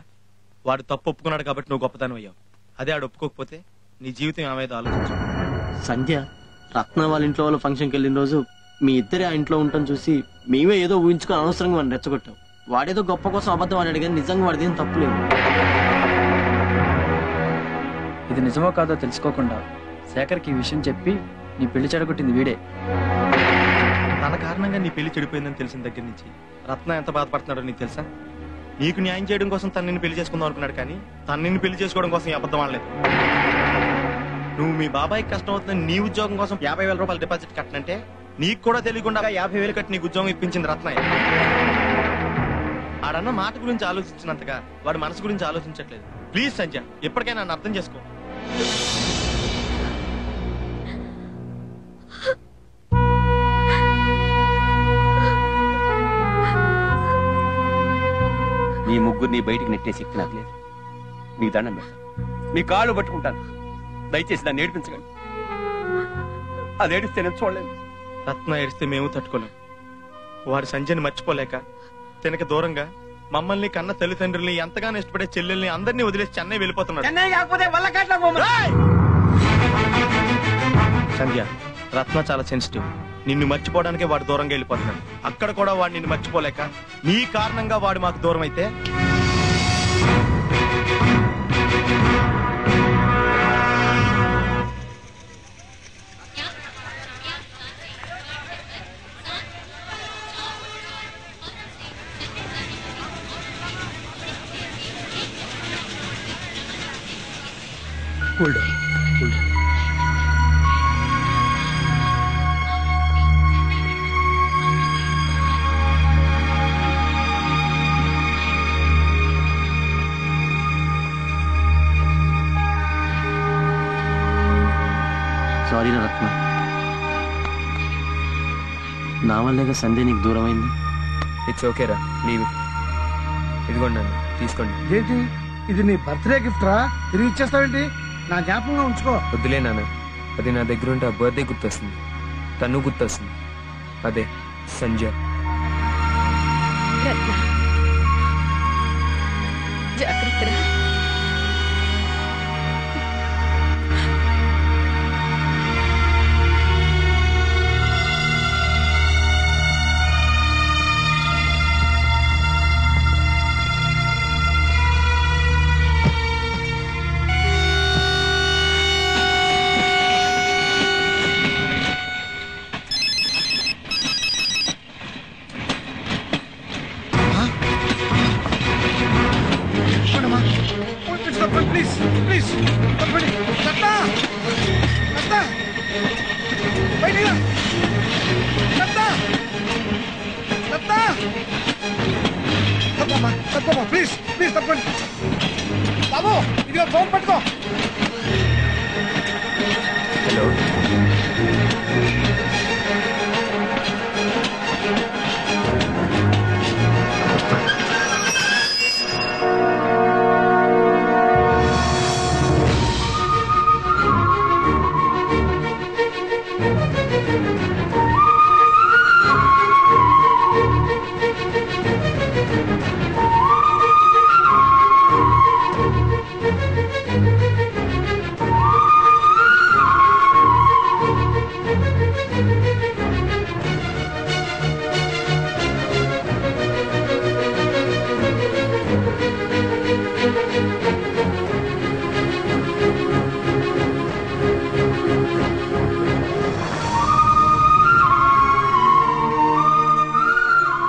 వాడు తప్పు ఒప్పుకున్నాడు కాబట్టి నువ్వు గొప్పతనం అయ్యావు. అదే ఆడు ఒప్పుకోకపోతే నీ జీవితం ఏమైందో ఆలోచించు. సంధ్య, రత్న వాళ్ళ ఇంట్లో వాళ్ళ ఫంక్షన్కి వెళ్ళిన రోజు మీ ఇద్దరే ఆ ఇంట్లో ఉంటాం చూసి మేమే ఏదో ఊహించుకొని అనవసరంగా వాడిని రెచ్చగొట్టాం. వాడేదో గొప్ప కోసం అబద్ధం ఆడాడు కానీ నిజంగా వాడిది ఏం తప్పులేదు. ఇది నిజమో కాదో తెలుసుకోకుండా శేఖర్కి ఈ విషయం చెప్పి నీ పెళ్లి చెడగొట్టింది వీడే. తన కారణంగా నీ పెళ్లి చెడిపోయిందని తెలిసిన దగ్గర నుంచి రత్న ఎంత బాధపడుతున్నాడో నీకు తెలుసా? నీకు న్యాయం చేయడం కోసం తను నిన్ను పెళ్లి చేసుకుందాం అనుకున్నాడు, కానీ తను నిన్ను పెళ్లి చేసుకోవడం కోసం ఈ అబద్ధం ఆడలేదు. నువ్వు మీ బాబాయ్కి కష్టం అవుతుందని నీ ఉద్యోగం కోసం 50,000 రూపాయలు డిపాజిట్ కట్టనంటే నీకు కూడా తెలియకుండా 50,000 కట్టి నీకు ఉద్యోగం ఇప్పించింది రత్నయ్య. ఆడన్న మాట గురించి ఆలోచించినంతగా వాడి మనసు గురించి ఆలోచించట్లేదు. ప్లీజ్ సంజయ్, ఎప్పటికైనా నన్ను అర్థం చేసుకో. మీ ముగ్గురు ముగ్గురిని బయటికి నెట్టే శక్తి నాకు లేదు. మీ దండం పెడతాను, మీ కాళ్ళు పట్టుకుంటాను, దయచేసి దాన్ని ఏడిపించగలను. అది ఏడిస్తే నేను చూడలేను. రత్న ఏడిస్తే మేము తట్టుకోలేం. వారి సంజయ్ని మర్చిపోలేక తనకి దూరంగా మమ్మల్ని కన్న తల్లిదండ్రుల్ని ఎంతగానో ఇష్టపడే చెల్లెల్ని అందరినీ వదిలేసి చెన్నై వెళ్ళిపోతున్నాడు. సంధ్య, రత్న చాలా సెన్సిటివ్. నిన్ను మర్చిపోవడానికే వాడు దూరంగా వెళ్ళిపోతున్నాడు. అక్కడ కూడా వాడు నిన్ను మర్చిపోలేక నీ కారణంగా వాడు మాకు దూరం అయితే సారీ రత్న, నా వల్లేగా సంధ్య నీకు దూరం అయింది. ఇట్స్ ఓకే రా, లీవ్ ఇట్. ఇదిగోండి నాన్న, తీసుకోండి. ఏంటి ఇది? నీ బర్త్డే గిఫ్ట్ రా, తిరిగి ఇచ్చేస్తావేంటి? నా జ్ఞాపకంగా ఉంచుకో. వద్దులే నాన్న, అది నా దగ్గర ఉంటే ఆ బర్త్డే గుర్తొస్తుంది, తను గుర్తొస్తుంది. అదే సంజయ్. జాగ్రత్త. ప్లీజ్ ప్లీజ్ తప్పండి. రత్న, రత్న, బయటికి రా. రత్న, రత్న, తప్పమ్మా, తప్పమ్మా, ప్లీజ్ ప్లీజ్ తప్పండి. బాబు, ఇదిగో ఫోన్ పట్టుకో. హలో,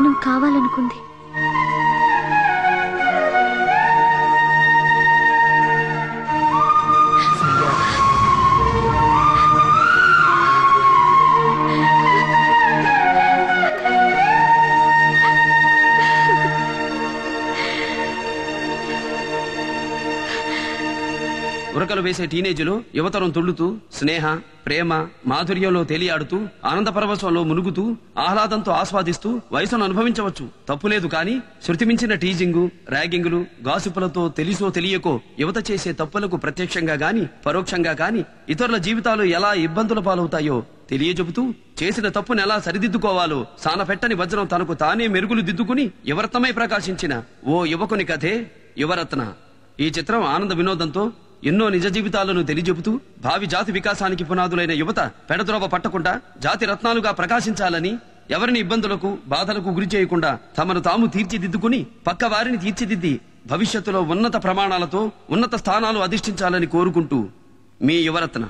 నువ్వు కావాలనుకుంది ఉరకలు వేసే టీనేజులో యువతరం తుళ్ళుతూ స్నేహ, ప్రేమ, మాధుర్యంలో తేలియాడుతూ ఆనంద పరవశంలో మునుగుతూ ఆహ్లాదంతో ఆస్వాదిస్తూ వయసును అనుభవించవచ్చు, తప్పులేదు. కానీ శృతిమించిన టీజింగు, ర్యాగింగులు, గాసిపులతో తెలిసో తెలియకో యువత చేసే తప్పులకు ప్రత్యక్షంగా గాని పరోక్షంగా గాని ఇతరుల జీవితాలు ఎలా ఇబ్బందుల పాలవుతాయో తెలియజెబుతూ చేసిన తప్పును ఎలా సరిదిద్దుకోవాలో సానపెట్టని వజ్రం తనకు తానే మెరుగులు దిద్దుకుని యువరత్నమై ప్రకాశించిన ఓ యువకుని కథే యువరత్న. ఈ చిత్రం ఆనంద వినోదంతో ఎన్నో నిజ జీవితాలను తెలియజెబుతూ భావి జాతి వికాసానికి పునాదులైన యువత పెడద్రోవ పట్టకుండా జాతి రత్నాలుగా ప్రకాశించాలని, ఎవరిని ఇబ్బందులకు బాధలకు గురి చేయకుండా తమను తాము తీర్చిదిద్దుకుని పక్క వారిని తీర్చిదిద్ది భవిష్యత్తులో ఉన్నత ప్రమాణాలతో ఉన్నత స్థానాలు అధిష్ఠించాలని కోరుకుంటూ మీ యువరత్న.